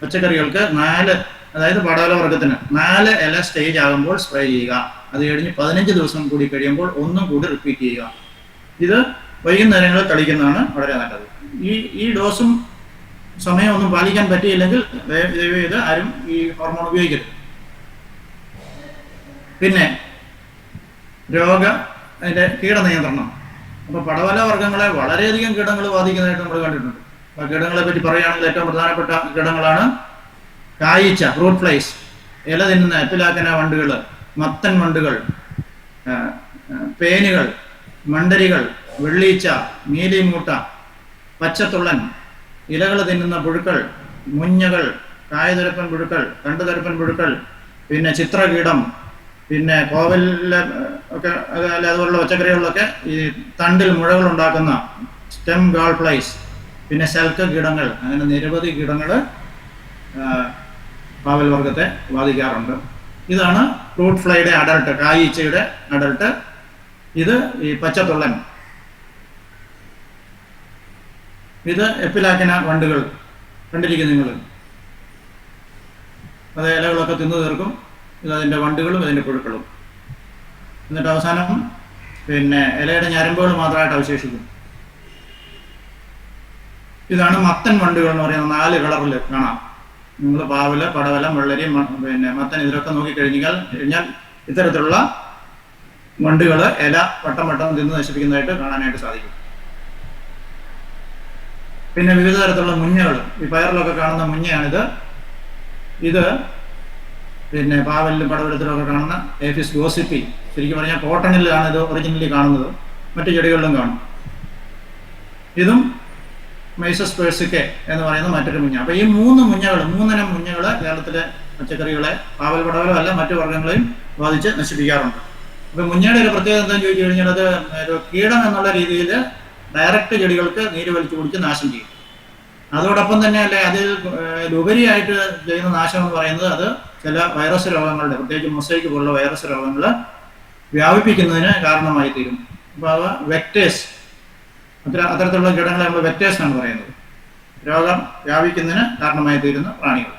പച്ചക്കറികൾക്ക് 4, അതായത് പടവല വർഗ്ഗത്തിന് 4 ഇല സ്റ്റേജ് ആകുമ്പോൾ സ്പ്രേ ചെയ്യുക. അത് കഴിഞ്ഞ് 15 ദിവസം കൂടി കഴിയുമ്പോൾ ഒന്നും കൂടി റിപ്പീറ്റ് ചെയ്യുക. ഇത് വൈകുന്നേരങ്ങളിൽ കളിക്കുന്നതാണ് വളരെ നല്ലത്. ഈ ഡോസും സമയമൊന്നും പാലിക്കാൻ പറ്റിയില്ലെങ്കിൽ ദയവ് ചെയ്ത് ആരും ഈ ഹോർമോൺ ഉപയോഗിക്കരുത്. പിന്നെ അതിൻ്റെ കീടനിയന്ത്രണം. അപ്പോൾ പടവല വർഗ്ഗങ്ങളെ വളരെയധികം കീടങ്ങൾ ബാധിക്കുന്നതായിട്ട് നമ്മൾ കണ്ടിട്ടുണ്ട്. അപ്പോൾ കീടങ്ങളെ പറ്റി പറയുകയാണെങ്കിൽ ഏറ്റവും പ്രധാനപ്പെട്ട കീടങ്ങളാണ് കായീച്ച, ഫ്രൂട്ട് ഫ്ലൈസ്, ഇല തിന്നുന്ന എപ്പിലാക്കന വണ്ടുകൾ, മത്തൻ വണ്ടുകൾ, പേനുകൾ, മണ്ടരികൾ, വെള്ളീച്ച, മീലിമൂട്ട, പച്ചത്തുള്ളൻ, ഇലകൾ തിന്നുന്ന പുഴുക്കൾ, മുഞ്ഞകൾ, കായതുരപ്പൻ പുഴുക്കൾ, തണ്ടുതുരപ്പൻ പുഴുക്കൾ, പിന്നെ ചിത്രകീടം, പിന്നെ കോവലിലെ ഒക്കെ അതുപോലുള്ള പച്ചക്കറികളിലൊക്കെ ഈ തണ്ടിൽ മുഴകൾ ഉണ്ടാക്കുന്ന സ്റ്റെം ഗാൾ ഫ്ലൈസ്, പിന്നെ ശൽക്ക കീടങ്ങൾ, അങ്ങനെ നിരവധി കീടങ്ങൾ പാവൽ വർഗത്തെ ബാധിക്കാറുണ്ട്. ഇതാണ് ഫ്രൂട്ട് ഫ്ലൈയുടെ അഡൾട്ട്, കായീച്ചയുടെ അഡൾട്ട്. ഇത് ഈ പച്ചത്തുള്ളൻ, ഇത് എപ്പിലാക്കന വണ്ടുകൾ കണ്ടിരിക്കും നിങ്ങൾ. അത് ഇലകളൊക്കെ തിന്നു തീർക്കും. ഇതതിൻ്റെ വണ്ടുകളും ഇതിൻ്റെ പുഴുക്കളും. എന്നിട്ട് അവസാനം പിന്നെ ഇലയുടെ ഞരമ്പുകൾ മാത്രമായിട്ട് അവശേഷിക്കും. ഇതാണ് മത്തൻ വണ്ടുകൾ എന്ന് പറയുന്ന 4 കളറിൽ കാണാം. നിങ്ങൾ പാവല്, പടവലം, വെള്ളരി, പിന്നെ മത്തൻ ഇതിലൊക്കെ നോക്കിക്കഴിഞ്ഞാൽ ഇത്തരത്തിലുള്ള വണ്ടുകൾ ഇല വട്ടം തിന്ന് നശിപ്പിക്കുന്നതായിട്ട് കാണാനായിട്ട് സാധിക്കും. പിന്നെ വിവിധ തരത്തിലുള്ള മുഞ്ഞകൾ, ഈ പയറിലൊക്കെ കാണുന്ന മുഞ്ഞയാണിത്. ഇത് പിന്നെ പാവലിലും പടവലത്തിലൊക്കെ കാണുന്ന ഏഫിസ് ഗോസിപ്പി. ശരിക്കും പറഞ്ഞാൽ കോട്ടണിലാണ് ഇത് ഒറിജിനലി കാണുന്നത്, മറ്റു ചെടികളിലും കാണും. ഇതും മൈസസ് പേഴ്സിക്കെ എന്ന് പറയുന്ന മറ്റൊരു മുഞ്ഞ. അപ്പോൾ ഈ 3 മുഞ്ഞകൾ, 3 മുഞ്ഞകൾ കേരളത്തിലെ പച്ചക്കറികളെ, പാവൽ പടവലം അല്ല മറ്റു വർഗ്ഗങ്ങളെയും ബാധിച്ച് നശിപ്പിക്കാറുണ്ട്. അപ്പോൾ മുഞ്ഞയുടെ ഒരു പ്രത്യേകത എന്താണെന്ന് ചോദിച്ചു കഴിഞ്ഞാൽ അത് ഒരു കീടം എന്നുള്ള രീതിയിൽ ഡയറക്റ്റ് ചെടികൾക്ക് നീര് വലിച്ചു കുടിച്ച് നാശം ചെയ്യും. അതോടൊപ്പം തന്നെ അതിൽ ഉപരിയായിട്ട് ചെയ്യുന്ന നാശം എന്ന് പറയുന്നത് അത് ചില വൈറസ് രോഗങ്ങളുടെ, പ്രത്യേകിച്ച് മൊസൈക്ക് പോലുള്ള വൈറസ് രോഗങ്ങൾ വ്യാപിപ്പിക്കുന്നതിന് കാരണമായി തീരും. അപ്പോൾ അവ വെക്ടേഴ്സ്, അത്തരത്തിലുള്ള കീടങ്ങളെ നമ്മൾ വെക്ടേഴ്സ് ആണ് പറയുന്നത്. രോഗം വ്യാപിക്കുന്നതിന് കാരണമായി തീരുന്ന പ്രാണികൾ.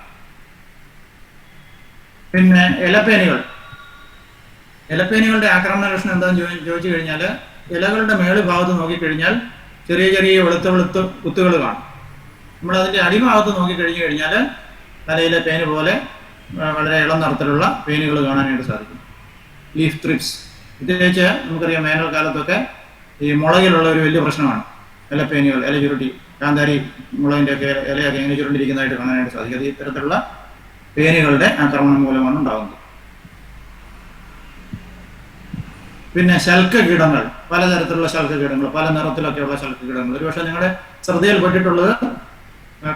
പിന്നെ ഇലപ്പേനുകളുടെ ആക്രമണ ലക്ഷണം എന്താണെന്ന് ചോദിച്ചു കഴിഞ്ഞാൽ ഇലകളുടെ മേളുഭാഗത്ത് നോക്കിക്കഴിഞ്ഞാൽ ചെറിയ വെളുത്ത കുത്തുകൾ കാണും. നമ്മളതിൻ്റെ അടിഭാഗത്ത് നോക്കിക്കഴിഞ്ഞു കഴിഞ്ഞാൽ തലയിലെ പേന് പോലെ വളരെ ഇളം നിറത്തിലുള്ള പേനുകൾ കാണാനായിട്ട് സാധിക്കും. ലീഫ് ത്രിപ്സ്, പ്രത്യേകിച്ച് നമുക്കറിയാം വേനൽക്കാലത്തൊക്കെ ഈ മുളകിലുള്ള ഒരു വലിയ പ്രശ്നമാണ് ഇലപ്പേനുകൾ. ഇല ചുരുട്ടി, കാന്താരി മുളകിൻ്റെ ഒക്കെ ഇലയൊക്കെ ഇങ്ങനെ ചുരുണ്ടിരിക്കുന്നതായിട്ട് കാണാനായിട്ട് സാധിക്കും. അത് ഇത്തരത്തിലുള്ള പേനുകളുടെ ആക്രമണം മൂലമാണ് ഉണ്ടാകുന്നത്. പിന്നെ ശൽക്ക കീടങ്ങൾ, പലതരത്തിലുള്ള ശൽക്ക കീടങ്ങൾ, പല നിറത്തിലൊക്കെയുള്ള ശൽക്ക കീടങ്ങൾ. ഒരുപക്ഷെ നിങ്ങളുടെ ശ്രദ്ധയിൽപ്പെട്ടിട്ടുള്ളത്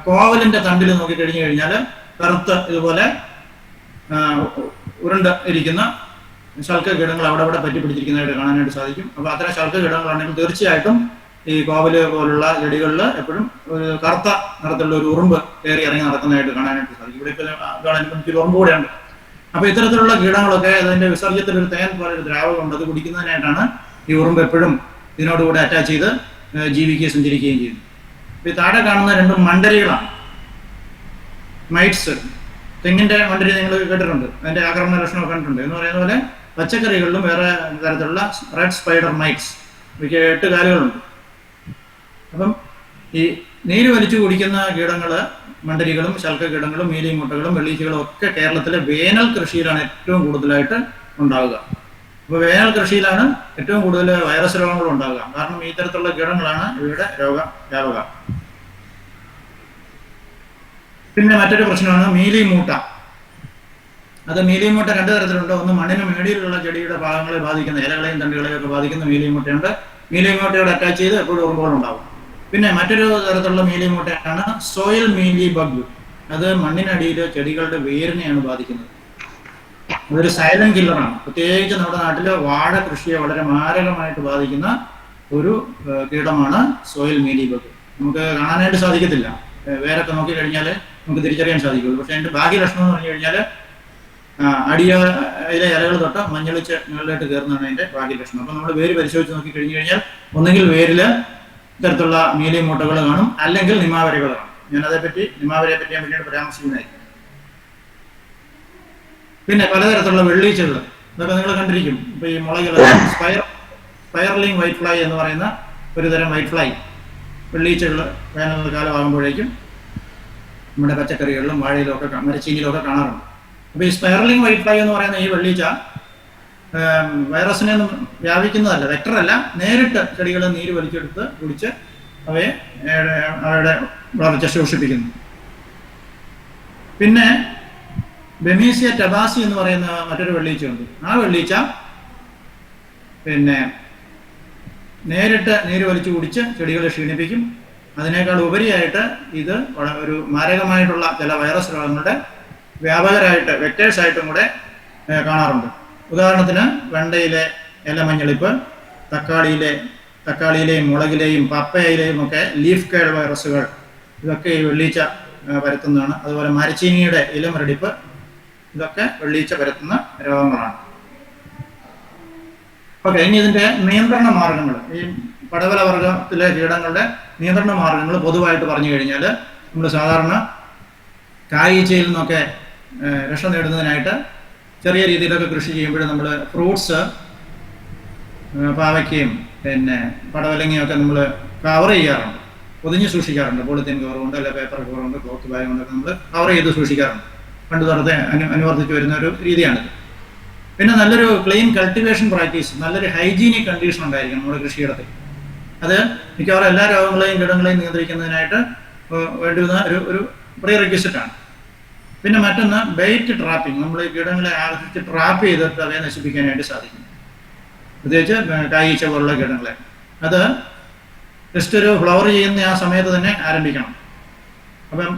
കോവലിൻ്റെ തണ്ടിൽ നോക്കിക്കഴിഞ്ഞു കഴിഞ്ഞാൽ കറുത്ത് ഇതുപോലെ ഉരുണ്ട ഇരിക്കുന്ന ശൽക്ക കീടങ്ങൾ അവിടെ പറ്റി പിടിച്ചിരിക്കുന്നതായിട്ട് കാണാനായിട്ട് സാധിക്കും. അപ്പോൾ അത്തരം ശൽക്ക കീടങ്ങളാണെങ്കിൽ തീർച്ചയായിട്ടും ഈ കോവല് പോലുള്ള ചെടികളിൽ എപ്പോഴും ഒരു കറുത്ത നിറത്തിലുള്ള ഒരു ഉറുമ്പ് കയറി ഇറങ്ങി നടക്കുന്നതായിട്ട് കാണാനായിട്ട് സാധിക്കും. ഇവിടെ ഇപ്പോൾ ഉറുമ്പ് കൂടെയുണ്ട്. അപ്പോൾ ഇത്തരത്തിലുള്ള കീടങ്ങളൊക്കെ അതിൻ്റെ വിസർജ്യത്തിൽ ഒരു തേൻ പോലെ ഒരു ദ്രാവകമുണ്ട്. അത് കുടിക്കുന്നതിനായിട്ടാണ് ഈ ഉറുമ്പ് എപ്പോഴും ഇതിനോടുകൂടെ അറ്റാച്ച് ചെയ്ത് ജീവിക്കുകയും സഞ്ചരിക്കുകയും ചെയ്യുന്നത്. അപ്പോൾ ഈ താഴെ കാണുന്ന 2 മണ്ടരികളാണ്, മൈറ്റ്സ്. തെങ്ങിൻ്റെ മണ്ടരി നിങ്ങൾ കേട്ടിട്ടുണ്ട്, അതിൻ്റെ ആക്രമണ ലക്ഷണമൊക്കെ കണ്ടിട്ടുണ്ട്. എന്ന് പറയുന്ന പോലെ പച്ചക്കറികളിലും വേറെ തരത്തിലുള്ള റെഡ് സ്പൈഡർ മൈറ്റ്സ്. ഇവയ്ക്ക് 8 കാലുകളുണ്ട്. അപ്പം ഈ നീര് വലിച്ചു കുടിക്കുന്ന കീടങ്ങൾ, മണ്ടരികളും ശൽക്ക കീടങ്ങളും മീലിമുട്ടകളും വെള്ളീച്ചകളും ഒക്കെ കേരളത്തിലെ വേനൽ കൃഷിയിലാണ് ഏറ്റവും കൂടുതലായിട്ട് ഉണ്ടാവുക. അപ്പോൾ വേനൽ കൃഷിയിലാണ് ഏറ്റവും കൂടുതൽ വൈറസ് രോഗങ്ങൾ ഉണ്ടാവുക. കാരണം ഈ തരത്തിലുള്ള കീടങ്ങളാണ് ഇവയുടെ രോഗവ്യാപക. പിന്നെ മറ്റൊരു പ്രശ്നമാണ് മീലിമൂട്ട. അത് മീലിമൂട്ട 2 തരത്തിലുണ്ട്. ഒന്ന് മണ്ണിന് മേടിയിലുള്ള ചെടിയുടെ ഭാഗങ്ങളെ ബാധിക്കുന്ന, ഇലകളെയും തണ്ടുകളെയും ഒക്കെ ബാധിക്കുന്ന മീലിമൂട്ടയുണ്ട്. മീലിമൂട്ടയോട് അറ്റാച്ച് ചെയ്ത് എപ്പോഴും ഉറുമ്പുകളുണ്ടാവും. പിന്നെ മറ്റൊരു തരത്തിലുള്ള മീലിമൂട്ടയാണ് സോയിൽ മീലി ബഗ്. അത് മണ്ണിനടിയിൽ ചെടികളുടെ വേരിനെയാണ് ബാധിക്കുന്നത്. അതൊരു സൈലന്റ് കില്ലറാണ്. പ്രത്യേകിച്ച് നമ്മുടെ നാട്ടിൽ വാഴ കൃഷിയെ വളരെ മാരകമായിട്ട് ബാധിക്കുന്ന ഒരു കീടമാണ് സോയിൽ മീലി ബഗ്. നമുക്ക് കാണാനായിട്ട് സാധിക്കത്തില്ല, വേരൊക്കെ നോക്കിക്കഴിഞ്ഞാൽ നമുക്ക് തിരിച്ചറിയാൻ സാധിക്കുള്ളൂ. പക്ഷേ അതിൻ്റെ ഭാഗ്യലക്ഷണം എന്ന് പറഞ്ഞു കഴിഞ്ഞാൽ അടിയിലെ ഇലകൾ തൊട്ട് മഞ്ഞളിച്ച് മുകളിലോട്ട് കയറുന്നതാണ് അതിൻ്റെ ഭാഗ്യലക്ഷണം. അപ്പോൾ നമ്മൾ വേര് പരിശോധിച്ച് നോക്കിക്കഴിഞ്ഞു കഴിഞ്ഞാൽ ഒന്നെങ്കിൽ വേരിൽ ഇത്തരത്തിലുള്ള മീലിമൂട്ടകൾ കാണും, അല്ലെങ്കിൽ നിമാവരകൾ കാണും. ഞാനതേപ്പറ്റി നിമാവരയെ പറ്റി ഞാൻ പിന്നീട് പരാമർശിക്കുന്നതായിരിക്കും. പിന്നെ പലതരത്തിലുള്ള വെള്ളീച്ചകൾ, ഇതൊക്കെ നിങ്ങൾ കണ്ടിരിക്കും. ഇപ്പോൾ ഈ മുളകൾ, സ്പൈറലിംഗ് വൈറ്റ് ഫ്ലൈ എന്ന് പറയുന്ന ഒരു തരം വൈറ്റ് ഫ്ലൈ വെള്ളീച്ചകൾ വേനൽക്കാലം ആകുമ്പോഴേക്കും നമ്മുടെ പച്ചക്കറികളിലും വാഴയിലും ഒക്കെ മരച്ചീനിയിലും ഒക്കെ കാണാറുണ്ട്. അപ്പോൾ ഈ സ്പൈറലിംഗ് വൈറ്റ് ഫ്ലൈ എന്ന് പറയുന്ന ഈ വെള്ളീച്ച വൈറസിനെ ഒന്നും വ്യാപിക്കുന്നതല്ല, വെക്ടറല്ല, നേരിട്ട് ചെടികൾ നീര് വലിച്ചെടുത്ത് കുടിച്ച് അവയെ അവയുടെ വളർച്ച ശോഷിപ്പിക്കുന്നു. പിന്നെ ബെമീസിയ ടബാസി എന്ന് പറയുന്ന മറ്റൊരു വെള്ളീച്ചയുണ്ട്. ആ വെള്ളീച്ച പിന്നെ നേരിട്ട് നീര് വലിച്ചു കുടിച്ച് ചെടികളെ ക്ഷീണിപ്പിക്കും. അതിനേക്കാൾ ഉപരിയായിട്ട് ഇത് ഒരു മാരകമായിട്ടുള്ള ചില വൈറസ് രോഗങ്ങളുടെ വ്യാപകരായിട്ട് വെക്ടേഴ്സായിട്ടും കൂടെ കാണാറുണ്ട്. ഉദാഹരണത്തിന് വെണ്ടയിലെ ഇലമഞ്ഞളിപ്പ്, തക്കാളിയിലെയും മുളകിലെയും പപ്പയയിലെയും ഒക്കെ ലീഫ് കേട് വൈറസുകൾ, ഇതൊക്കെ ഈ വെള്ളീച്ച പരത്തുന്നതാണ്. അതുപോലെ മരച്ചീനിയുടെ ഇലമുരടിപ്പ്, ഇതൊക്കെ വെള്ളീച്ച പരത്തുന്ന രോഗങ്ങളാണ്. ഓക്കെ, ഇനി ഇതിന്റെ നിയന്ത്രണ മാർഗങ്ങൾ, ഈ പടവല വർഗത്തിലെ കീടങ്ങളുടെ നിയന്ത്രണ മാർഗങ്ങൾ പൊതുവായിട്ട് പറഞ്ഞു കഴിഞ്ഞാൽ, നമ്മൾ സാധാരണ കായീച്ചയിൽ നിന്നൊക്കെ രക്ഷ നേടുന്നതിനായിട്ട് ചെറിയ രീതിയിലൊക്കെ കൃഷി ചെയ്യുമ്പോൾ നമ്മൾ ഫ്രൂട്ട്സ്, പാവയ്ക്കയും പിന്നെ പടവലങ്ങയും ഒക്കെ നമ്മൾ കവർ ചെയ്യാറുണ്ട്, പൊതിഞ്ഞ് സൂക്ഷിക്കാറുണ്ട്. പോളിത്തീൻ കവർ കൊണ്ട്, അല്ല പേപ്പർ കവർ കൊണ്ട്, ക്ലോത്ത് ബാഗ് കൊണ്ടൊക്കെ നമ്മൾ കവർ ചെയ്ത് സൂക്ഷിക്കാറുണ്ട്. പണ്ട് തൊട്ടത്തെ അനുവർത്തിച്ച് വരുന്ന ഒരു രീതിയാണിത്. പിന്നെ നല്ലൊരു ക്ലീൻ കൾട്ടിവേഷൻ പ്രാക്ടീസ്, നല്ലൊരു ഹൈജീനിക് കണ്ടീഷൻ ഉണ്ടായിരിക്കണം നമ്മുടെ കൃഷിയിടത്തിൽ. അത് മിക്കവാറും എല്ലാ രോഗങ്ങളെയും കീടങ്ങളെയും നിയന്ത്രിക്കുന്നതിനായിട്ട് വേണ്ടുന്ന ഒരു പ്രീ റെക്വിസിറ്റാണ്. പിന്നെ മറ്റൊന്ന് ബെയ്റ്റ് ട്രാപ്പിംഗ്, നമ്മൾ ഈ കീടങ്ങളെ ആകർഷിച്ച് ട്രാപ്പ് ചെയ്തിട്ട് അവയെ നശിപ്പിക്കാനായിട്ട് സാധിക്കും. പ്രത്യേകിച്ച് കായീച്ച പോലുള്ള കീടങ്ങളെ. അത് ജസ്റ്റ് ഒരു ഫ്ലവർ ചെയ്യുന്ന ആ സമയത്ത് തന്നെ ആരംഭിക്കണം. അപ്പം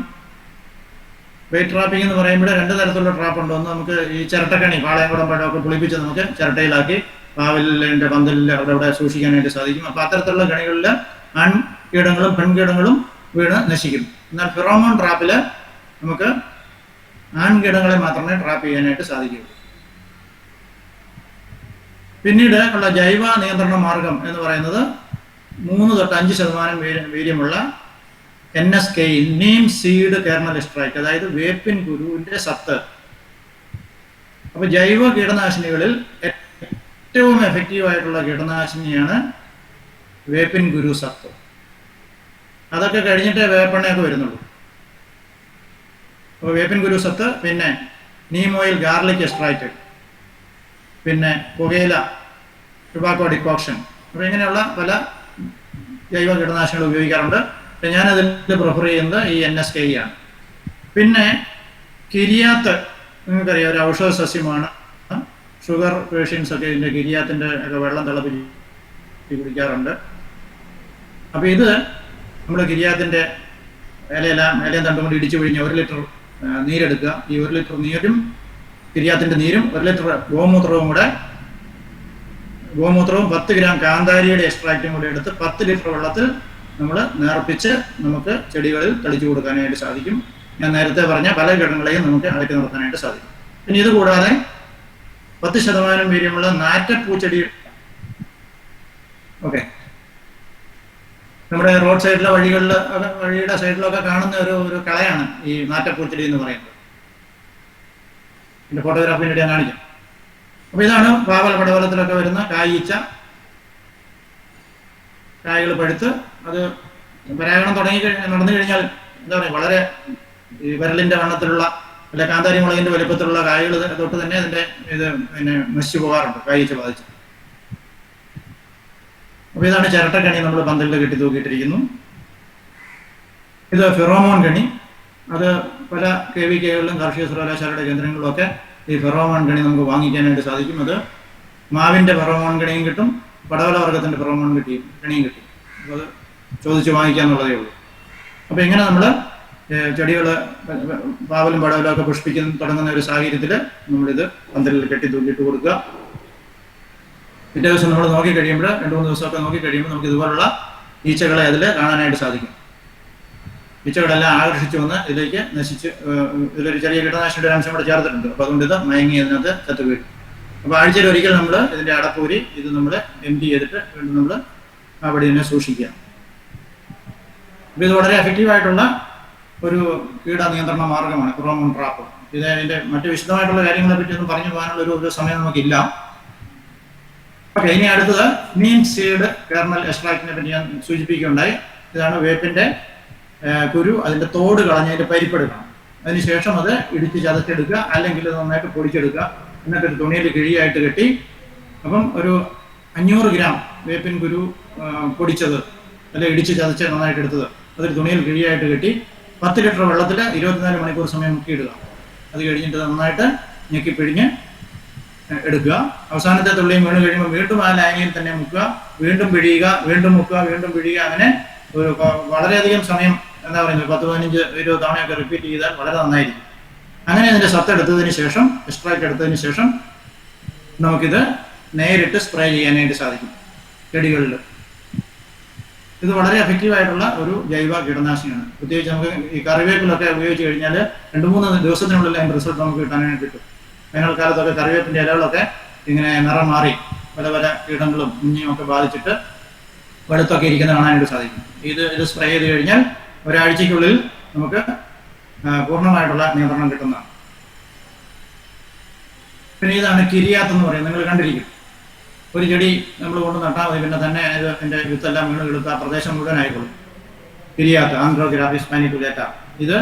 ബെയ്റ്റ് ട്രാപ്പിംഗ് എന്ന് പറയുമ്പോൾ രണ്ട് തരത്തിലുള്ള ട്രാപ്പ് ഉണ്ട്. ഒന്ന് നമുക്ക് ഈ ചിരട്ടക്കണി, പാളയംകുടം പഴമൊക്കെ പുളിപ്പിച്ച് നമുക്ക് ചിരട്ടയിലാക്കി പാവലിൻ്റെ പന്തലിൽ അവിടെ സൂക്ഷിക്കാനായിട്ട് സാധിക്കും. അപ്പോൾ അത്തരത്തിലുള്ള കണികളിൽ ആൺകീടങ്ങളും പെൺകീടങ്ങളും വീണ് നശിക്കും. എന്നാൽ ഫിറോമോൺ ട്രാപ്പിൽ നമുക്ക് ആൺകീടങ്ങളെ മാത്രമേ ട്രാപ്പ് ചെയ്യാനായിട്ട് സാധിക്കുകയുള്ളൂ. പിന്നീട് ഉള്ള ജൈവ നിയന്ത്രണ മാർഗം എന്ന് പറയുന്നത് 3 തൊട്ട് 5% വീര്യമുള്ള NSK, Neem seed kernel extract, അതായത് വേപ്പിൻ കുരുവിൻ്റെ സത്ത്. അപ്പോൾ ജൈവ കീടനാശിനികളിൽ ഏറ്റവും എഫക്റ്റീവായിട്ടുള്ള കീടനാശിനിയാണ് വേപ്പിൻ കുരു സത്ത്. അതൊക്കെ കഴിഞ്ഞിട്ടേ വേപ്പെണ്ണയൊക്കെ വരുന്നുള്ളൂ. അപ്പോൾ വേപ്പിൻ കുരു സത്ത്, പിന്നെ നീം ഓയിൽ ഗാർലിക് എക്സ്ട്രാക്ട്, പിന്നെ പുകയില ടുബാക്കോ ഡിക്കോക്ഷൻ, അപ്പോൾ ഇങ്ങനെയുള്ള പല ജൈവ കീടനാശിനികൾ ഉപയോഗിക്കാറുണ്ട്. ഞാനതിൽ പ്രിഫർ ചെയ്യുന്നത് ഈ NSK ആണ്. പിന്നെ കിരിയാത്ത്, നിങ്ങൾക്കറിയാം, ഒരു ഔഷധ സസ്യമാണ്. ഷുഗർ പേഷ്യൻസ് ഒക്കെ ഇതിൻ്റെ കിരിയാത്തിൻ്റെ ഒക്കെ വെള്ളം തിളപ്പിച്ച് കുടിക്കാറുണ്ട്. അപ്പോൾ ഇത് നമ്മൾ കിരിയാത്തിൻ്റെ ഇലയും തണ്ടും കൊണ്ട് ഇടിച്ചു പിഴിഞ്ഞ് 1 ലിറ്റർ നീരെടുക്കുക. ഈ 1 ലിറ്റർ നീരും കിരിയാത്തിൻ്റെ നീരും 1 ലിറ്റർ ഗോമൂത്രവും 10 ഗ്രാം കാന്താരിയുടെ എക്സ്ട്രാക്റ്റും കൂടെ എടുത്ത് 10 ലിറ്റർ വെള്ളത്തിൽ നമ്മൾ നേർപ്പിച്ച് നമുക്ക് ചെടികളിൽ തളിച്ചു കൊടുക്കാനായിട്ട് സാധിക്കും. ഞാൻ നേരത്തെ പറഞ്ഞ പല കീടങ്ങളെയും നമുക്ക് അകറ്റി നിർത്താനായിട്ട് സാധിക്കും. പിന്നെ ഇത് കൂടാതെ 10% വീര്യമുള്ള നാറ്റപ്പൂച്ചെടി, ഓക്കെ, നമ്മുടെ റോഡ് സൈഡിലെ വഴിയുടെ സൈഡിലൊക്കെ കാണുന്ന ഒരു കളയാണ് ഈ നാറ്റപ്പൂച്ചെടി എന്ന് പറയുന്നത്. എൻ്റെ ഫോട്ടോഗ്രാഫി വേണ്ടി ഞാൻ കാണിക്കാം. അപ്പോൾ ഇതാണ് പാവൽ പടവലത്തിലൊക്കെ വരുന്ന കായീച്ച. കായകൾ പഴുത്ത് അത് പരാഗണം നടന്നു കഴിഞ്ഞാൽ എന്താ പറയുക, വളരെ ഈ വിരലിൻ്റെ വണ്ണത്തിലുള്ള അല്ലെ കാന്താരി മുളകിൻ്റെ വലുപ്പത്തിലുള്ള കായകൾ തൊട്ട് തന്നെ അതിൻ്റെ ഇത് പിന്നെ നശിച്ചു പോകാറുണ്ട് കായീച്ച ബാധിച്ച്. അപ്പോൾ ഇതാണ് ചിരട്ടക്കണി നമ്മൾ പന്തലിൽ കെട്ടി തൂക്കിയിട്ടിരിക്കുന്നു. ഇത് ഫെറോമോൺ കണി. അത് പല KVKകളിലും കാർഷിക സർവകലാശാലയുടെ കേന്ദ്രങ്ങളിലൊക്കെ ഈ ഫെറോമോൺ കണി നമുക്ക് വാങ്ങിക്കാനായിട്ട് സാധിക്കും. അത് മാവിൻ്റെ ഫെറോമോൺ കണിയും കിട്ടും, പടവല വർഗത്തിൻ്റെ ഫെറോമോൺ കണിയും കിട്ടും. അപ്പോൾ അത് ചോദിച്ച് വാങ്ങിക്കാന്നുള്ളതേ ഉള്ളൂ. അപ്പോൾ ഇങ്ങനെ നമ്മൾ ചെടികൾ പാവലും പടവലും ഒക്കെ തുടങ്ങുന്ന ഒരു സാഹചര്യത്തിൽ നമ്മളിത് പന്തലിൽ കെട്ടി തൂക്കിയിട്ട് കൊടുക്കുക. പിറ്റേ ദിവസം നമ്മൾ നോക്കിക്കഴിയുമ്പോൾ 2-3 ദിവസമൊക്കെ നോക്കിക്കഴിയുമ്പോൾ നമുക്ക് ഇതുപോലുള്ള ഈച്ചകളെ അതിൽ കാണാനായിട്ട് സാധിക്കും. ഈച്ചകളെല്ലാം ആകർഷിച്ചു വന്ന് ഇതിലേക്ക് നശിച്ച്, ഇതിലൊരു ചെറിയ കീടനാശിനിയുടെ അംശം കൂടെ ചേർത്തിട്ടുണ്ട്. അപ്പോൾ അതുകൊണ്ട് ഇത് മയങ്ങി അതിനകത്ത് ചത്തു വീഴും. അപ്പോൾ ആഴ്ചയിൽ ഒരിക്കൽ നമ്മൾ ഇതിൻ്റെ അടപ്പൂരി ഇത് നമ്മൾ എംപ്റ്റി ചെയ്തിട്ട് വീണ്ടും നമ്മൾ അവിടെ തന്നെ സൂക്ഷിക്കുക. അപ്പോൾ ഇത് വളരെ എഫക്റ്റീവായിട്ടുള്ള ഒരു കീട നിയന്ത്രണ മാർഗമാണ് ഫെറോമോൺ ട്രാപ്പ്. ഇതിൻ്റെ മറ്റ് വിശദമായിട്ടുള്ള കാര്യങ്ങളെ പറ്റി ഒന്നും പറഞ്ഞു പോകാനുള്ള ഒരു സമയം നമുക്കില്ല. ഓക്കെ, ഇനി അടുത്തത് നീം സീഡ് കേർണൽ എക്സ്ട്രാക്റ്റിനെ പറ്റി ഞാൻ സൂചിപ്പിക്കുകയുണ്ടായി. ഇതാണ് വേപ്പിൻ്റെ കുരു, അതിൻ്റെ തോട് കളഞ്ഞതിൻ്റെ പരിപ്പെടുക്കണം. അതിനുശേഷം അത് ഇടിച്ച് ചതച്ചെടുക്കുക, അല്ലെങ്കിൽ നന്നായിട്ട് പൊടിച്ചെടുക്കുക. എന്നിട്ട് ഒരു തുണിയിൽ കിഴിയായിട്ട് കെട്ടി അപ്പം ഒരു 500 ഗ്രാം വേപ്പിൻ കുരു പൊടിച്ചത് അല്ലെ ഇടിച്ച് ചതച്ച് നന്നായിട്ട് എടുത്തത് അതൊരു തുണിയിൽ കിഴിയായിട്ട് കെട്ടി 10 ലിറ്റർ വെള്ളത്തിൽ 24 മണിക്കൂർ സമയം മുക്കിയിടുക. അത് കഴിഞ്ഞിട്ട് നന്നായിട്ട് ഞെക്കി പിഴിഞ്ഞ് എടുക്കുക. അവസാനത്തെ തുള്ളിയും വീണ് കഴിയുമ്പോൾ വീണ്ടും ആ ലായനിയിൽ തന്നെ മുക്കുക, വീണ്ടും പിഴിയുക, വീണ്ടും മുക്കുക, വീണ്ടും പിഴിയുക. അങ്ങനെ ഒരു വളരെയധികം സമയം എന്താ പറയുന്നത് 10, 15, 20 തവണയൊക്കെ റിപ്പീറ്റ് ചെയ്താൽ വളരെ നന്നായിരിക്കും. അങ്ങനെ അതിൻ്റെ സത്ത് എടുത്തതിന് ശേഷം, എക്സ്ട്രാക്ട് എടുത്തതിന് ശേഷം നമുക്കിത് നേരിട്ട് സ്പ്രേ ചെയ്യാനായിട്ട് സാധിക്കും ചെടികളിൽ. ഇത് വളരെ എഫക്റ്റീവായിട്ടുള്ള ഒരു ജൈവ കീടനാശിനിയാണ്. പ്രത്യേകിച്ച് നമുക്ക് ഈ കറിവേപ്പിലൊക്കെ ഉപയോഗിച്ച് കഴിഞ്ഞാൽ 2-3 ദിവസത്തിനുള്ളിൽ അതിൻ്റെ റിസൾട്ട് നമുക്ക് കിട്ടാനായിട്ട് കിട്ടും. വേനൽക്കാലത്തൊക്കെ കറിവേപ്പിൻ്റെ ഇലകളൊക്കെ ഇങ്ങനെ നിറം മാറി പല പല കീടങ്ങളും മുഞ്ഞിയും ഒക്കെ ബാധിച്ചിട്ട് വെളുത്തൊക്കെ ഇരിക്കുന്നത് കാണാനായിട്ട് സാധിക്കും. ഇത് സ്പ്രേ ചെയ്ത് കഴിഞ്ഞാൽ ഒരാഴ്ചയ്ക്കുള്ളിൽ നമുക്ക് പൂർണ്ണമായിട്ടുള്ള നിയന്ത്രണം കിട്ടുന്നതാണ്. പിന്നെ ഇതാണ് കിരിയാത്ത് എന്ന് പറയുന്നത്. നിങ്ങൾ കണ്ടിരിക്കും, ഒരു ചെടി നമ്മൾ കൊണ്ട് നട്ടാൽ മതി, പിന്നെ തന്നെ അതിൻ്റെ വിത്തെല്ലാം വീണ് കിടക്കുക, ആ പ്രദേശം മുഴുവനായിക്കോളും. കിരിയാത്ത്, ആന്ത്രോഗ്രാഫിസ് പാനിക്കുലേറ്റ. ഇത്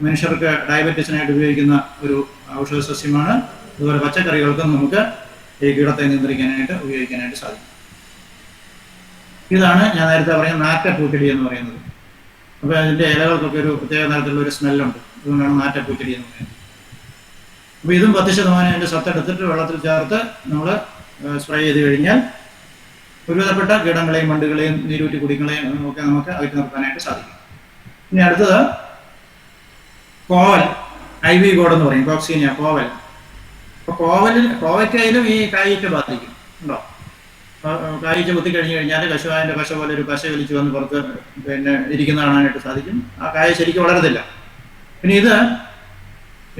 മനുഷ്യർക്ക് ഡയബറ്റീസിനായിട്ട് ഉപയോഗിക്കുന്ന ഒരു ഔഷധ സസ്യമാണ്. അതുപോലെ പച്ചക്കറികൾക്കും നമുക്ക് ഈ കീടത്തെ നിയന്ത്രിക്കാനായിട്ട് ഉപയോഗിക്കാനായിട്ട് സാധിക്കും. ഇതാണ് ഞാൻ നേരത്തെ പറഞ്ഞ നാറ്റപ്പൂച്ചെടി എന്ന് പറയുന്നത്. അപ്പോൾ അതിൻ്റെ ഇലകൾക്കൊക്കെ ഒരു പ്രത്യേക തരത്തിലുള്ള ഒരു സ്മെല്ലുണ്ട്. അതുകൊണ്ടാണ് നാറ്റപ്പൂച്ചെടി എന്ന് പറയുന്നത്. അപ്പോൾ ഇതും 10% അതിൻ്റെ സത്തെടുത്തിട്ട് വെള്ളത്തിൽ ചേർത്ത് നമ്മൾ സ്പ്രേ ചെയ്ത് കഴിഞ്ഞാൽ ഒരുവിധപ്പെട്ട കീടങ്ങളെയും വണ്ടുകളെയും നീരൂറ്റി കുടികളെയും ഒക്കെ നമുക്ക് അകറ്റി നിർത്താനായിട്ട് സാധിക്കും. ഇനി അടുത്തത് കോവൽ, ഐവി ഗോഡ് എന്ന് പറയും, കോക്സീനിയ, കോവൽ. അപ്പോൾ കോവയ്ക്കയിലും ഈ കായ്ക്ക് ബാധിക്കും ഉണ്ടോ. കായ്ക്ക് കുത്തി കഴിഞ്ഞ് കഴിഞ്ഞാൽ കശുവായൻ്റെ പശ പോലെ ഒരു പശ വലിച്ചു വന്ന് പുറത്ത് പിന്നെ ഇരിക്കുന്ന കാണാനായിട്ട് സാധിക്കും. ആ കായ ശരിക്കും വളരത്തില്ല. പിന്നെ ഇത്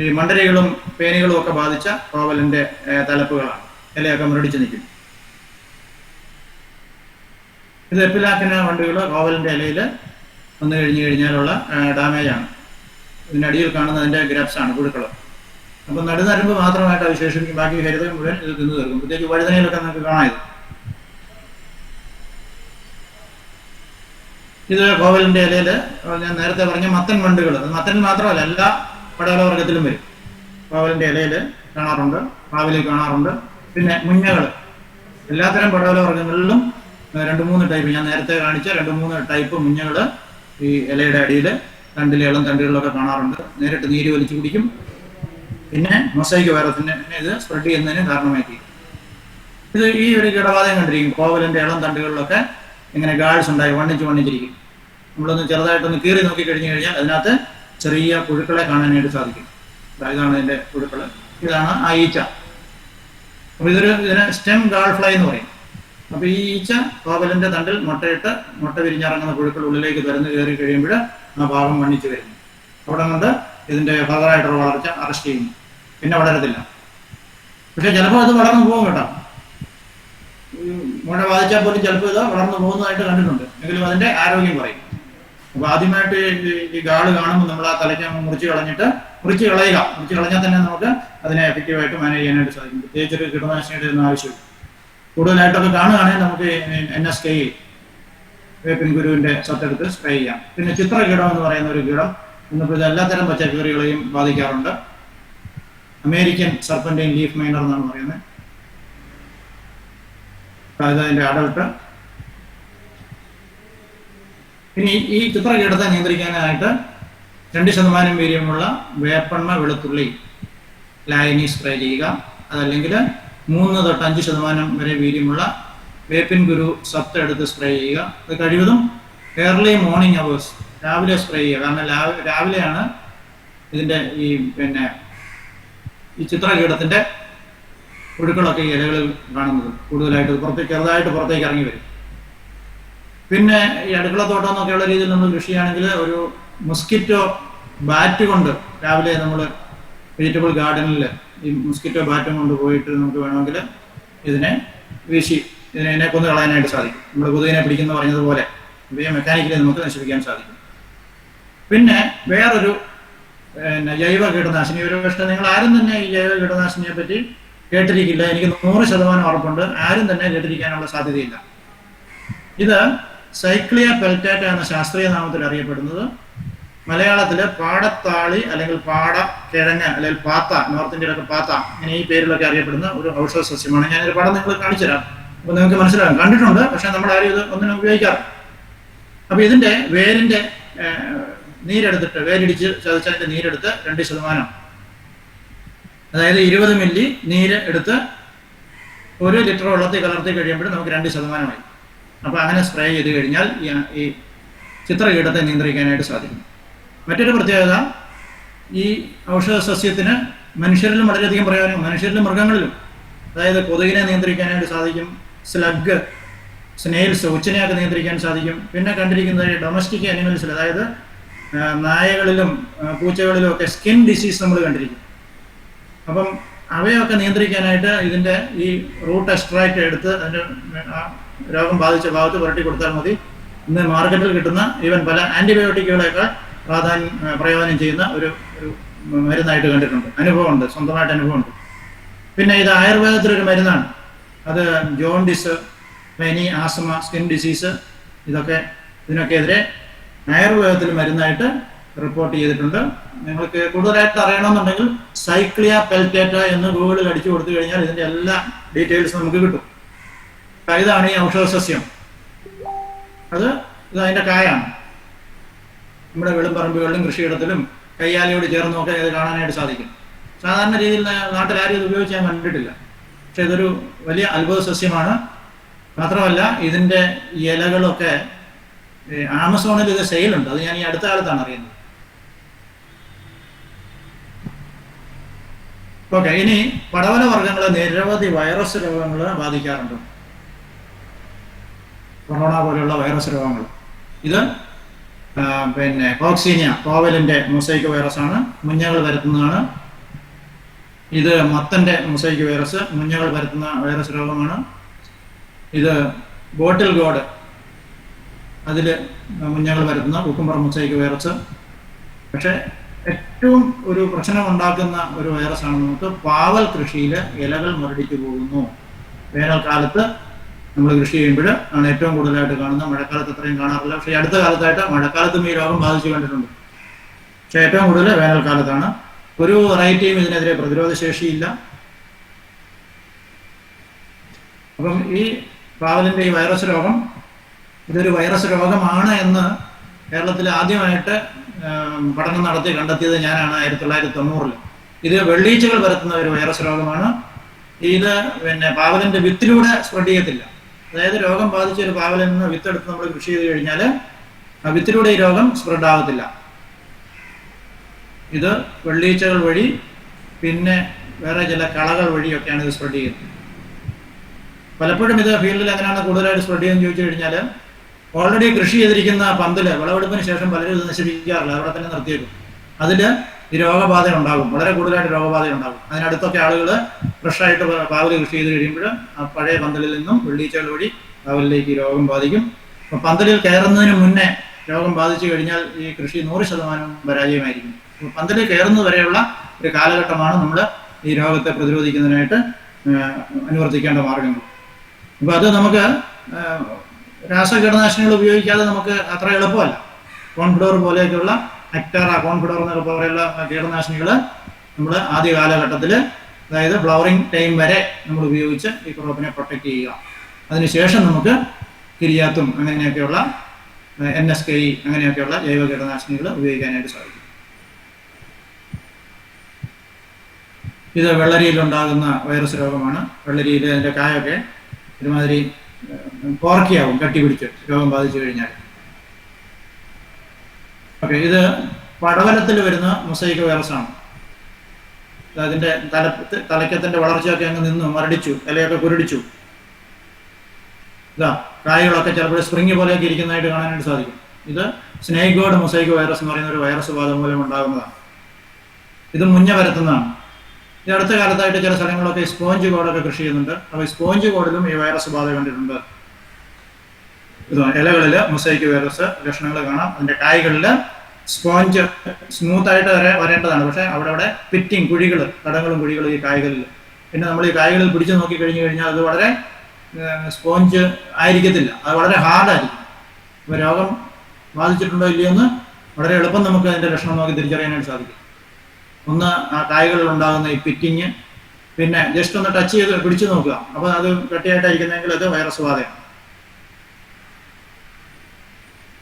ഈ മണ്ടരികളും പേനുകളും ഒക്കെ ബാധിച്ച കോവലിൻ്റെ തലപ്പുകളാണ്. ഇലയൊക്കെ മുരടിച്ച് നിൽക്കും. ഇത് എപ്പിലാക്കിന വണ്ടുകൾ കോവലിൻ്റെ ഇലയിൽ വന്നു കഴിഞ്ഞാലുള്ള ഡാമേജാണ്. ഇതിനടിയിൽ കാണുന്നതിൻ്റെ ഗ്രബ്സാണ്, പുഴുക്കൾ. അപ്പം നടുനരമ്പ് മാത്രമായിട്ട് വിശേഷിപ്പിക്കും, ബാക്കി ഹരിതകം മുഴുവൻ ഇത് തിന്നു തീർക്കും. പ്രത്യേകിച്ച് വഴുതനയിലൊക്കെ നമുക്ക് കാണാം. ഇത് കോവലിൻ്റെ ഇലയിൽ ഞാൻ നേരത്തെ പറഞ്ഞ മത്തൻ വണ്ടുകൾ, അത് മത്തനിൽ മാത്രമല്ല എല്ലാ പടവലവർഗത്തിലും വരും. കോവലിൻ്റെ ഇലയിൽ കാണാറുണ്ട്, പാവലിൽ കാണാറുണ്ട്. പിന്നെ മുഞ്ഞകൾ, എല്ലാത്തരം പടവലവർഗങ്ങളിലും 2-3 ടൈപ്പ്, ഞാൻ നേരത്തെ കാണിച്ച 2-3 ടൈപ്പ് മുഞ്ഞകൾ ഈ ഇലയുടെ അടിയിൽ തണ്ടിലും തണ്ടുകളിലൊക്കെ കാണാറുണ്ട്. നേരിട്ട് നീര് വലിച്ചു കുടിക്കും. പിന്നെ മൊസൈക്ക് വൈറസിനെ ഇത് സ്പ്രെഡ് ചെയ്യുന്നതിന് കാരണമാക്കി. ഇത് ഈ ഒരു കീടബാധയും കണ്ടിരിക്കും. കോവലിൻ്റെ ഇളം തണ്ടുകളിലൊക്കെ ഇങ്ങനെ ഗാഡ്സ് ഉണ്ടായി വണ്ണിച്ചിരിക്കും. നമ്മളൊന്ന് ചെറുതായിട്ടൊന്ന് കീറി നോക്കി കഴിഞ്ഞു കഴിഞ്ഞാൽ അതിനകത്ത് ചെറിയ പുഴുക്കളെ കാണാനായിട്ട് സാധിക്കും. ഇതാണ് അതിൻ്റെ പുഴുക്കൾ. ഇതാണ് ആ ഈച്ച. അപ്പോൾ ഇതിന് സ്റ്റെം ഗാൾ ഫ്ലൈ എന്ന് പറയും. അപ്പോൾ ഈ ഈച്ച കോവലിൻ്റെ തണ്ടിൽ മുട്ടയിട്ട് മുട്ട വിരിഞ്ഞിറങ്ങുന്ന പുഴുക്കൾ ഉള്ളിലേക്ക് തുരന്ന് കയറി കഴിയുമ്പോൾ ആ ഭാഗം വണ്ണിച്ച് വരുന്നു. അവിടെ കൊണ്ട് ഇതിൻ്റെ ഫർദറായിട്ടുള്ള വളർച്ച അറസ്റ്റ് ചെയ്യുന്നു. പിന്നെ വളരത്തില്ല. പക്ഷെ ചിലപ്പോൾ അത് വളർന്നു പോകും കേട്ടോ. മുഴ ബാധിച്ചാൽ പോലും ചിലപ്പോൾ ഇത് വളർന്നു പോകുന്നതായിട്ട് കണ്ടിട്ടുണ്ട്. എങ്കിലും അതിൻ്റെ ആരോഗ്യം പറയും. അപ്പോൾ ആദ്യമായിട്ട് ഈ ഗാള് കാണുമ്പോൾ നമ്മൾ ആ തലയ്ക്ക് മുറിച്ച് കളയുക. മുറിച്ച് കളഞ്ഞാൽ തന്നെ നമുക്ക് അതിനെ എഫക്റ്റീവായിട്ട് മാനേജ് ചെയ്യാനായിട്ട് സാധിക്കും. പ്രത്യേകിച്ചൊരു കീടനാശിനിയുടെ ഒന്നും ആവശ്യമില്ല. കൂടുതലായിട്ടൊക്കെ കാണുകയാണെങ്കിൽ നമുക്ക് NSK വേപ്പിൻ കുരുവിൻ്റെ സത്തെടുത്ത് സ്പ്രേ ചെയ്യാം. പിന്നെ ചിത്രകീടം എന്ന് പറയുന്ന ഒരു കീടം ഇന്നിപ്പോൾ ഇത് എല്ലാത്തരം പച്ചക്കറികളെയും ബാധിക്കാറുണ്ട്. അമേരിക്കൻ സർപ്പന്റൈൻ ലീഫ് മൈനർ എന്നാണ് പറയുന്നത്. അതായത് അതിൻ്റെ അഡൾട്ട്. ഇനി ഈ ചിത്രകീടത്തെ നിയന്ത്രിക്കാനായിട്ട് 2% വീര്യമുള്ള വേപ്പെണ്ണ വെളുത്തുള്ളി ലായനി സ്പ്രേ ചെയ്യുക. അതല്ലെങ്കിൽ 3 തൊട്ട് 5% വരെ വീര്യമുള്ള വേപ്പിൻ കുരു സത്ത് എടുത്ത് സ്പ്രേ ചെയ്യുക. അത് കഴിവതും ഏർലി മോർണിംഗ് അവേഴ്സ്, രാവിലെ സ്പ്രേ ചെയ്യുക. കാരണം രാവിലെയാണ് ഇതിൻ്റെ ഈ ചിത്രകീടത്തിൻ്റെ പുഴുക്കളൊക്കെ ഈ ഇലകളിൽ കാണുന്നത്. കൂടുതലായിട്ട് ചെറുതായിട്ട് പുറത്തേക്ക് ഇറങ്ങി വരും. പിന്നെ ഈ അടുക്കളത്തോട്ടം എന്നൊക്കെയുള്ള രീതിയിൽ നമ്മൾ കൃഷിയാണെങ്കിൽ ഒരു മൊസ്കിറ്റോ ബാറ്റ് കൊണ്ട് രാവിലെ നമ്മൾ വെജിറ്റബിൾ ഗാർഡനിൽ ഈ മൊസ്കിറ്റോ ബാറ്റും കൊണ്ട് പോയിട്ട് നമുക്ക് വേണമെങ്കിൽ ഇതിനെ വീശി ഇതിനെ കൊന്നു കളയാനായിട്ട് സാധിക്കും. നമ്മൾ കൊതുകിനെ പിടിക്കുന്ന പറഞ്ഞതുപോലെ ഇവയെ മെക്കാനിക്കലി നമുക്ക് നശിപ്പിക്കാൻ സാധിക്കും. പിന്നെ വേറൊരു ജൈവ കീടനാശിനി, ഒരു പക്ഷേ നിങ്ങൾ ആരും തന്നെ ഈ ജൈവ കീടനാശിനിയെ പറ്റി കേട്ടിരിക്കില്ല. എനിക്ക് 100% ഉറപ്പുണ്ട്, ആരും തന്നെ കേട്ടിരിക്കാനുള്ള സാധ്യതയില്ല. ഇത് സൈക്ലിയ പെൽറ്റാറ്റ എന്ന ശാസ്ത്രീയ നാമത്തിൽ അറിയപ്പെടുന്നത് മലയാളത്തിൽ പാടത്താളി അല്ലെങ്കിൽ പാട കിഴങ്ങ് അല്ലെങ്കിൽ പാത്ത, നോർത്ത് ഇന്ത്യയിലൊക്കെ പാത്ത, ഇങ്ങനെ ഈ പേരിലൊക്കെ അറിയപ്പെടുന്ന ഒരു ഔഷധ സസ്യമാണ്. ഞാനൊരു പടം നിങ്ങൾ കാണിച്ചു തരാം, അപ്പോൾ നിങ്ങൾക്ക് മനസ്സിലാകും. കണ്ടിട്ടുണ്ട്, പക്ഷെ നമ്മുടെ ആരും ഇത് ഒന്നിനും ഉപയോഗിക്കാറില്ല. അപ്പോൾ ഇതിൻ്റെ വേരിൻ്റെ നീരെടുത്തിട്ട്, വേരിടിച്ച് ചതച്ചതിൻ്റെ നീരെടുത്ത് 2%, അതായത് 20 മില്ലി നീര് എടുത്ത് 1 ലിറ്റർ വെള്ളത്തിൽ കലർത്തി കഴിയുമ്പോൾ നമുക്ക് 2%. അപ്പോൾ അങ്ങനെ സ്പ്രേ ചെയ്ത് കഴിഞ്ഞാൽ ഈ ചിത്രകീടത്തെ നിയന്ത്രിക്കാനായിട്ട് സാധിക്കും. മറ്റൊരു പ്രത്യേകത, ഈ ഔഷധ സസ്യത്തിന് മനുഷ്യരിലും വളരെയധികം പ്രയോജനം, മനുഷ്യരിലും മൃഗങ്ങളിലും. അതായത് കൊതുകിനെ നിയന്ത്രിക്കാനായിട്ട് സാധിക്കും, സ്ലഗ്, സ്നെയിൽസ്, ഉച്ചനെയൊക്കെ നിയന്ത്രിക്കാൻ സാധിക്കും. പിന്നെ കണ്ടിരിക്കുന്നത് ഡൊമസ്റ്റിക് അനിമൽസിൽ, അതായത് നായകളിലും പൂച്ചകളിലും ഒക്കെ സ്കിൻ ഡിസീസ് നമ്മൾ കണ്ടിരിക്കും. അപ്പം അവയൊക്കെ നിയന്ത്രിക്കാനായിട്ട് ഇതിൻ്റെ ഈ റൂട്ട് എക്സ്ട്രാക്റ്റ് എടുത്ത് അതിൻ്റെ രോഗം ബാധിച്ച ഭാഗത്ത് പുരട്ടി കൊടുത്താൽ മതി. ഇന്ന് മാർക്കറ്റിൽ കിട്ടുന്ന ഈവൻ പല ആൻറ്റിബയോട്ടിക്കുകളെയൊക്കെ പ്രയോജനം ചെയ്യുന്ന ഒരു മരുന്നായിട്ട് കണ്ടിട്ടുണ്ട്. അനുഭവമുണ്ട്, സ്വന്തമായിട്ട് അനുഭവമുണ്ട്. പിന്നെ ഇത് ആയുർവേദത്തിലൊരു മരുന്നാണ്. അത് ജോണ്ടിസ്, പനി, ആസ്മ, സ്കിൻ ഡിസീസ്, ഇതിനൊക്കെതിരെ ആയുർവേദത്തിൽ മരുന്നായിട്ട് റിപ്പോർട്ട് ചെയ്തിട്ടുണ്ട്. നിങ്ങൾക്ക് കൂടുതലായിട്ട് അറിയണമെന്നുണ്ടെങ്കിൽ സൈക്ലിയ പെൽറ്റേറ്റ എന്ന് ഗൂഗിളിൽ അടിച്ചു കൊടുത്തു കഴിഞ്ഞാൽ ഇതിൻ്റെ എല്ലാ ഡീറ്റെയിൽസും നമുക്ക് കിട്ടും. ഇതാണ് ഈ ഔഷധ സസ്യം. ഇത് അതിൻ്റെ കായാണ്. നമ്മുടെ വെളുംപറമ്പുകളിലും കൃഷിയിടത്തിലും കയ്യാലയോട് ചേർന്ന് നോക്കാൻ ഇത് കാണാനായിട്ട് സാധിക്കും. സാധാരണ രീതിയിൽ നാട്ടിൽ ആരും ഇത് ഉപയോഗിച്ച് ഞാൻ കണ്ടിട്ടില്ല. പക്ഷെ ഇതൊരു വലിയ അത്ഭുത സസ്യമാണ്. മാത്രമല്ല ഇതിൻ്റെ ഇലകളൊക്കെ ആമസോണിൽ ഇത് സെയിലുണ്ട്. അത് ഞാൻ ഈ അടുത്ത കാലത്താണ് അറിയുന്നത്. ഓക്കെ, ഇനി പടവല വർഗ്ഗങ്ങളെ നിരവധി വൈറസ് രോഗങ്ങൾ ബാധിക്കാറുണ്ട്. കൊറോണ പോലെയുള്ള വൈറസ് രോഗങ്ങൾ. ഇത് പിന്നെ കോക്സീനിയ, കോവലിൻ്റെ മൊസൈക്ക് വൈറസാണ്, മുഞ്ഞകൾ പരത്തുന്നതാണ്. ഇത് മത്തൻ്റെ മൊസൈക്ക് വൈറസ്, മുഞ്ഞകൾ പരത്തുന്ന വൈറസ് രോഗമാണ്. ഇത് ബോട്ടിൽ ഗോഡ്, അതിൽ മുഞ്ഞകൾ പരത്തുന്ന കുക്കുംബർ മൊസൈക്ക് വൈറസ്. പക്ഷേ ഏറ്റവും ഒരു പ്രശ്നം ഉണ്ടാക്കുന്ന ഒരു വൈറസാണ് നമുക്ക് പാവൽ കൃഷിയിൽ ഇലകൾ മുരടിച്ചു പോകുന്നു. വേനൽക്കാലത്ത് നമ്മൾ കൃഷി ചെയ്യുമ്പോൾ ആണ് ഏറ്റവും കൂടുതലായിട്ട് കാണുന്നത്. മഴക്കാലത്ത് അത്രയും കാണാറില്ല. പക്ഷേ അടുത്ത കാലത്തായിട്ട് മഴക്കാലത്തും ഈ രോഗം ബാധിച്ചു കണ്ടിട്ടുണ്ട്. പക്ഷേ ഏറ്റവും കൂടുതൽ വേനൽക്കാലത്താണ്. ഒരു വെറൈറ്റിയും ഇതിനെതിരെ പ്രതിരോധ ശേഷിയില്ല. അപ്പം ഈ പാവലിൻ്റെ ഈ വൈറസ് രോഗം, ഇതൊരു വൈറസ് രോഗമാണ് എന്ന് കേരളത്തിൽ ആദ്യമായിട്ട് പഠനം നടത്തി കണ്ടെത്തിയത് ഞാനാണ് 1990. ഇത് വെള്ളീച്ചകൾ പരത്തുന്ന ഒരു വൈറസ് രോഗമാണ്. ഇത് പിന്നെ പാവലിൻ്റെ വിത്തിലൂടെ സ്പ്രെഡ് ചെയ്യത്തില്ല. അതായത് രോഗം ബാധിച്ച ഒരു പാവലിൽ നിന്ന് വിത്തെടുത്ത് നമ്മൾ കൃഷി ചെയ്ത് കഴിഞ്ഞാൽ ആ വിത്തിലൂടെ ഈ രോഗം സ്പ്രെഡ് ആകത്തില്ല. ഇത് വെള്ളീച്ചകൾ വഴി, പിന്നെ വേറെ ചില കളകൾ വഴിയൊക്കെയാണ് ഇത് സ്പ്രെഡ് ചെയ്യുന്നത്. പലപ്പോഴും ഇത് ഫീൽഡിൽ എങ്ങനെയാണ് കൂടുതലായിട്ട് സ്പ്രെഡ് ചെയ്യുന്നത് ചോദിച്ചു കഴിഞ്ഞാൽ, ഓൾറെഡി കൃഷി ചെയ്തിരിക്കുന്ന പന്തല് വിളവെടുപ്പിന് ശേഷം പലരും ഇത് നശിപ്പിക്കാറില്ല, അവിടെ തന്നെ നിർത്തിയേക്കും. അതിൽ ഈ രോഗബാധ ഉണ്ടാകും, വളരെ കൂടുതലായിട്ട് രോഗബാധ ഉണ്ടാകും. അതിനടുത്തൊക്കെ ആളുകൾ ഫ്രഷായിട്ട് പാവൽ കൃഷി ചെയ്ത് കഴിയുമ്പോൾ ആ പഴയ പന്തലിൽ നിന്നും വെള്ളീച്ചകൾ വഴി പാവലിലേക്ക് ഈ രോഗം ബാധിക്കും. അപ്പോൾ പന്തലിൽ കയറുന്നതിന് മുന്നേ രോഗം ബാധിച്ചു കഴിഞ്ഞാൽ ഈ കൃഷി 100% പരാജയമായിരിക്കും. അപ്പോൾ പന്തലിൽ കയറുന്നത് വരെയുള്ള ഒരു കാലഘട്ടമാണ് നമ്മൾ ഈ രോഗത്തെ പ്രതിരോധിക്കുന്നതിനായിട്ട് അനുവർത്തിക്കേണ്ട മാർഗങ്ങൾ. അപ്പോൾ അത് നമുക്ക് രാസകീടനാശിനികൾ ഉപയോഗിക്കാതെ നമുക്ക് അത്ര എളുപ്പമല്ല. കോൺഫിഡോർ പോലെയൊക്കെയുള്ള ഹെക്ടറ, കോൺഫിഡോർ എന്നൊക്കെ പോലെയുള്ള കീടനാശിനികൾ നമ്മൾ ആദ്യ കാലഘട്ടത്തിൽ, അതായത് ഫ്ലവറിങ് ടൈം വരെ നമ്മൾ ഉപയോഗിച്ച് ഈ ക്രോപ്പിനെ പ്രൊട്ടക്റ്റ് ചെയ്യുക. അതിനുശേഷം നമുക്ക് കിരിയാത്തും അങ്ങനെയൊക്കെയുള്ള NSKE അങ്ങനെയൊക്കെയുള്ള ജൈവ കീടനാശിനികൾ ഉപയോഗിക്കാനായിട്ട് സാധിക്കും. ഇത് വെള്ളരിയിലുണ്ടാകുന്ന വൈറസ് രോഗമാണ്. വെള്ളരിയിൽ അതിൻ്റെ കായൊക്കെ ഒരുമാതിരി പോർക്കിയാവും, കട്ടിപിടിച്ച് രോഗം ബാധിച്ചു കഴിഞ്ഞാൽ. ഓക്കെ, ഇത് പടവലത്തിൽ വരുന്ന മൊസൈക്ക് വൈറസാണ്. അതിൻ്റെ തലയ്ക്കത്തിൻ്റെ വളർച്ചയൊക്കെ അങ്ങ് നിന്ന് മരടിച്ചു, ഇലയൊക്കെ കുരുടിച്ചു. കായകളൊക്കെ ചിലപ്പോൾ സ്പ്രിങ് പോലെയൊക്കെ ഇരിക്കുന്നതായിട്ട് കാണാനായിട്ട് സാധിക്കും. ഇത് സ്നേക്ക് ഗോഡ് മൊസൈക്ക് വൈറസ് എന്ന് പറയുന്ന ഒരു വൈറസ് ബാധ മൂലം ഉണ്ടാകുന്നതാണ്. ഇത് മുഞ്ഞ പരത്തുന്നതാണ്. ഈ അടുത്ത കാലത്തായിട്ട് ചില സ്ഥലങ്ങളിലൊക്കെ സ്പോഞ്ച് കോഡൊക്കെ കൃഷി ചെയ്യുന്നുണ്ട്. അപ്പോൾ സ്പോഞ്ച് കോഡിലും ഈ വൈറസ് ബാധ കണ്ടിട്ടുണ്ട്. ഇലകളിൽ മൊസൈക്ക് വൈറസ് ലക്ഷണങ്ങൾ കാണാം. അതിൻ്റെ കായ്കളിൽ സ്പോഞ്ച് സ്മൂത്തായിട്ട് വരേണ്ടതാണ്. പക്ഷേ അവിടെ പിറ്റിങ്, കുഴികൾ, തടങ്ങളും കുഴികളും ഈ കായ്കളിൽ. പിന്നെ നമ്മൾ ഈ കായ്കളിൽ പിടിച്ചു നോക്കി കഴിഞ്ഞാൽ അത് വളരെ സ്പോഞ്ച് ആയിരിക്കത്തില്ല, അത് വളരെ ഹാർഡായിരിക്കും. അപ്പോൾ രോഗം ബാധിച്ചിട്ടുണ്ടോ ഇല്ലയോ എന്ന് വളരെ എളുപ്പം നമുക്ക് അതിൻ്റെ ലക്ഷണം നോക്കി തിരിച്ചറിയാനായിട്ട് സാധിക്കും. ഒന്ന്, ആ കായകളിൽ ഉണ്ടാകുന്ന ഈ പിറ്റിങ്, പിന്നെ ജസ്റ്റ് ഒന്ന് ടച്ച് ചെയ്ത് പിടിച്ചു നോക്കുക. അപ്പോൾ അത് കട്ടിയായിട്ടായിരിക്കുന്നെങ്കിൽ അത് വൈറസ് ബാധയാണ്.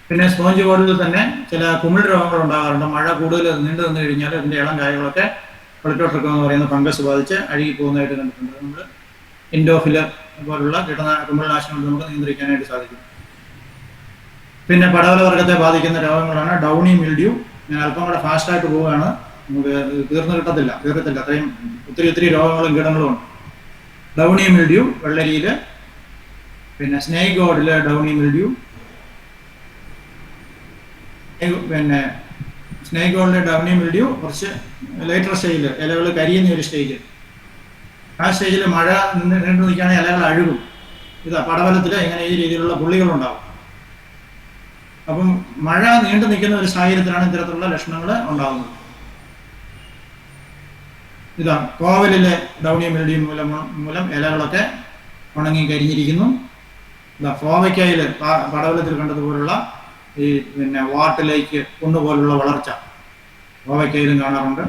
പിന്നെ സ്പോഞ്ച് ബോർഡിൽ തന്നെ ചില കുമിൾ രോഗങ്ങൾ ഉണ്ടാകാറുണ്ട്. മഴ കൂടുതൽ നീണ്ടു നിന്ന് കഴിഞ്ഞാൽ അതിൻ്റെ ഇളം കായകളൊക്കെ പൊളിറ്റോട്രിക്കം എന്ന് പറയുന്ന ഫംഗസ് ബാധിച്ച് അഴുകി പോകുന്നതായിട്ട് കണ്ടിട്ടുണ്ട്. നമ്മൾ ഇൻഡോഫിലർ പോലുള്ള കുമിൾനാശിനികൾ നമുക്ക് നിയന്ത്രിക്കാനായിട്ട് സാധിക്കും. പിന്നെ പടവല വർഗ്ഗത്തെ ബാധിക്കുന്ന രോഗങ്ങളാണ് ഡൗണി മിൽഡ്യൂ. ഞാൻ അല്പം കൂടെ ഫാസ്റ്റായിട്ട് പോവുകയാണ്, നമുക്ക് തീർക്കത്തില്ല. അത്രയും ഒത്തിരി രോഗങ്ങളും കീടങ്ങളും ഉണ്ട്. ഡൗണി മിൽഡ്യൂ വെള്ളരിയിൽ, പിന്നെ സ്നേക്ക് ഗോഡിൽ ഡൗണി മിൽഡ്യൂ, പിന്നെ സ്നേക്ക് ഗോഡിലെ ഡൗണി മിൽഡ്യൂ കുറച്ച് ലേറ്റർ സ്റ്റേജിൽ, ഇലകൾ കരിയുന്ന ഒരു സ്റ്റേജ്. ആ സ്റ്റേജിൽ മഴ നീണ്ടു നിൽക്കുകയാണെങ്കിൽ ഇലകൾ അഴുകും. പടവലത്തിൽ ഇങ്ങനെ ഈ രീതിയിലുള്ള പുള്ളികളുണ്ടാവും. അപ്പം മഴ നീണ്ടു നിൽക്കുന്ന ഒരു സാഹചര്യത്തിലാണ് ഇത്തരത്തിലുള്ള ലക്ഷണങ്ങൾ ഉണ്ടാകുന്നത്. കോവലിലെ ഡൗണി മിൽഡ്യൂ മൂലം ഇലകളൊക്കെ ഉണങ്ങി കരിഞ്ഞിരിക്കുന്നു. കോവയ്ക്കയിൽ പടവലത്തിൽ കണ്ടതുപോലുള്ള ഈ പിന്നെ വാട്ടിലേക്ക് കൊണ്ടുപോലുള്ള വളർച്ച കോവയ്ക്കയിലും കാണാറുണ്ട്.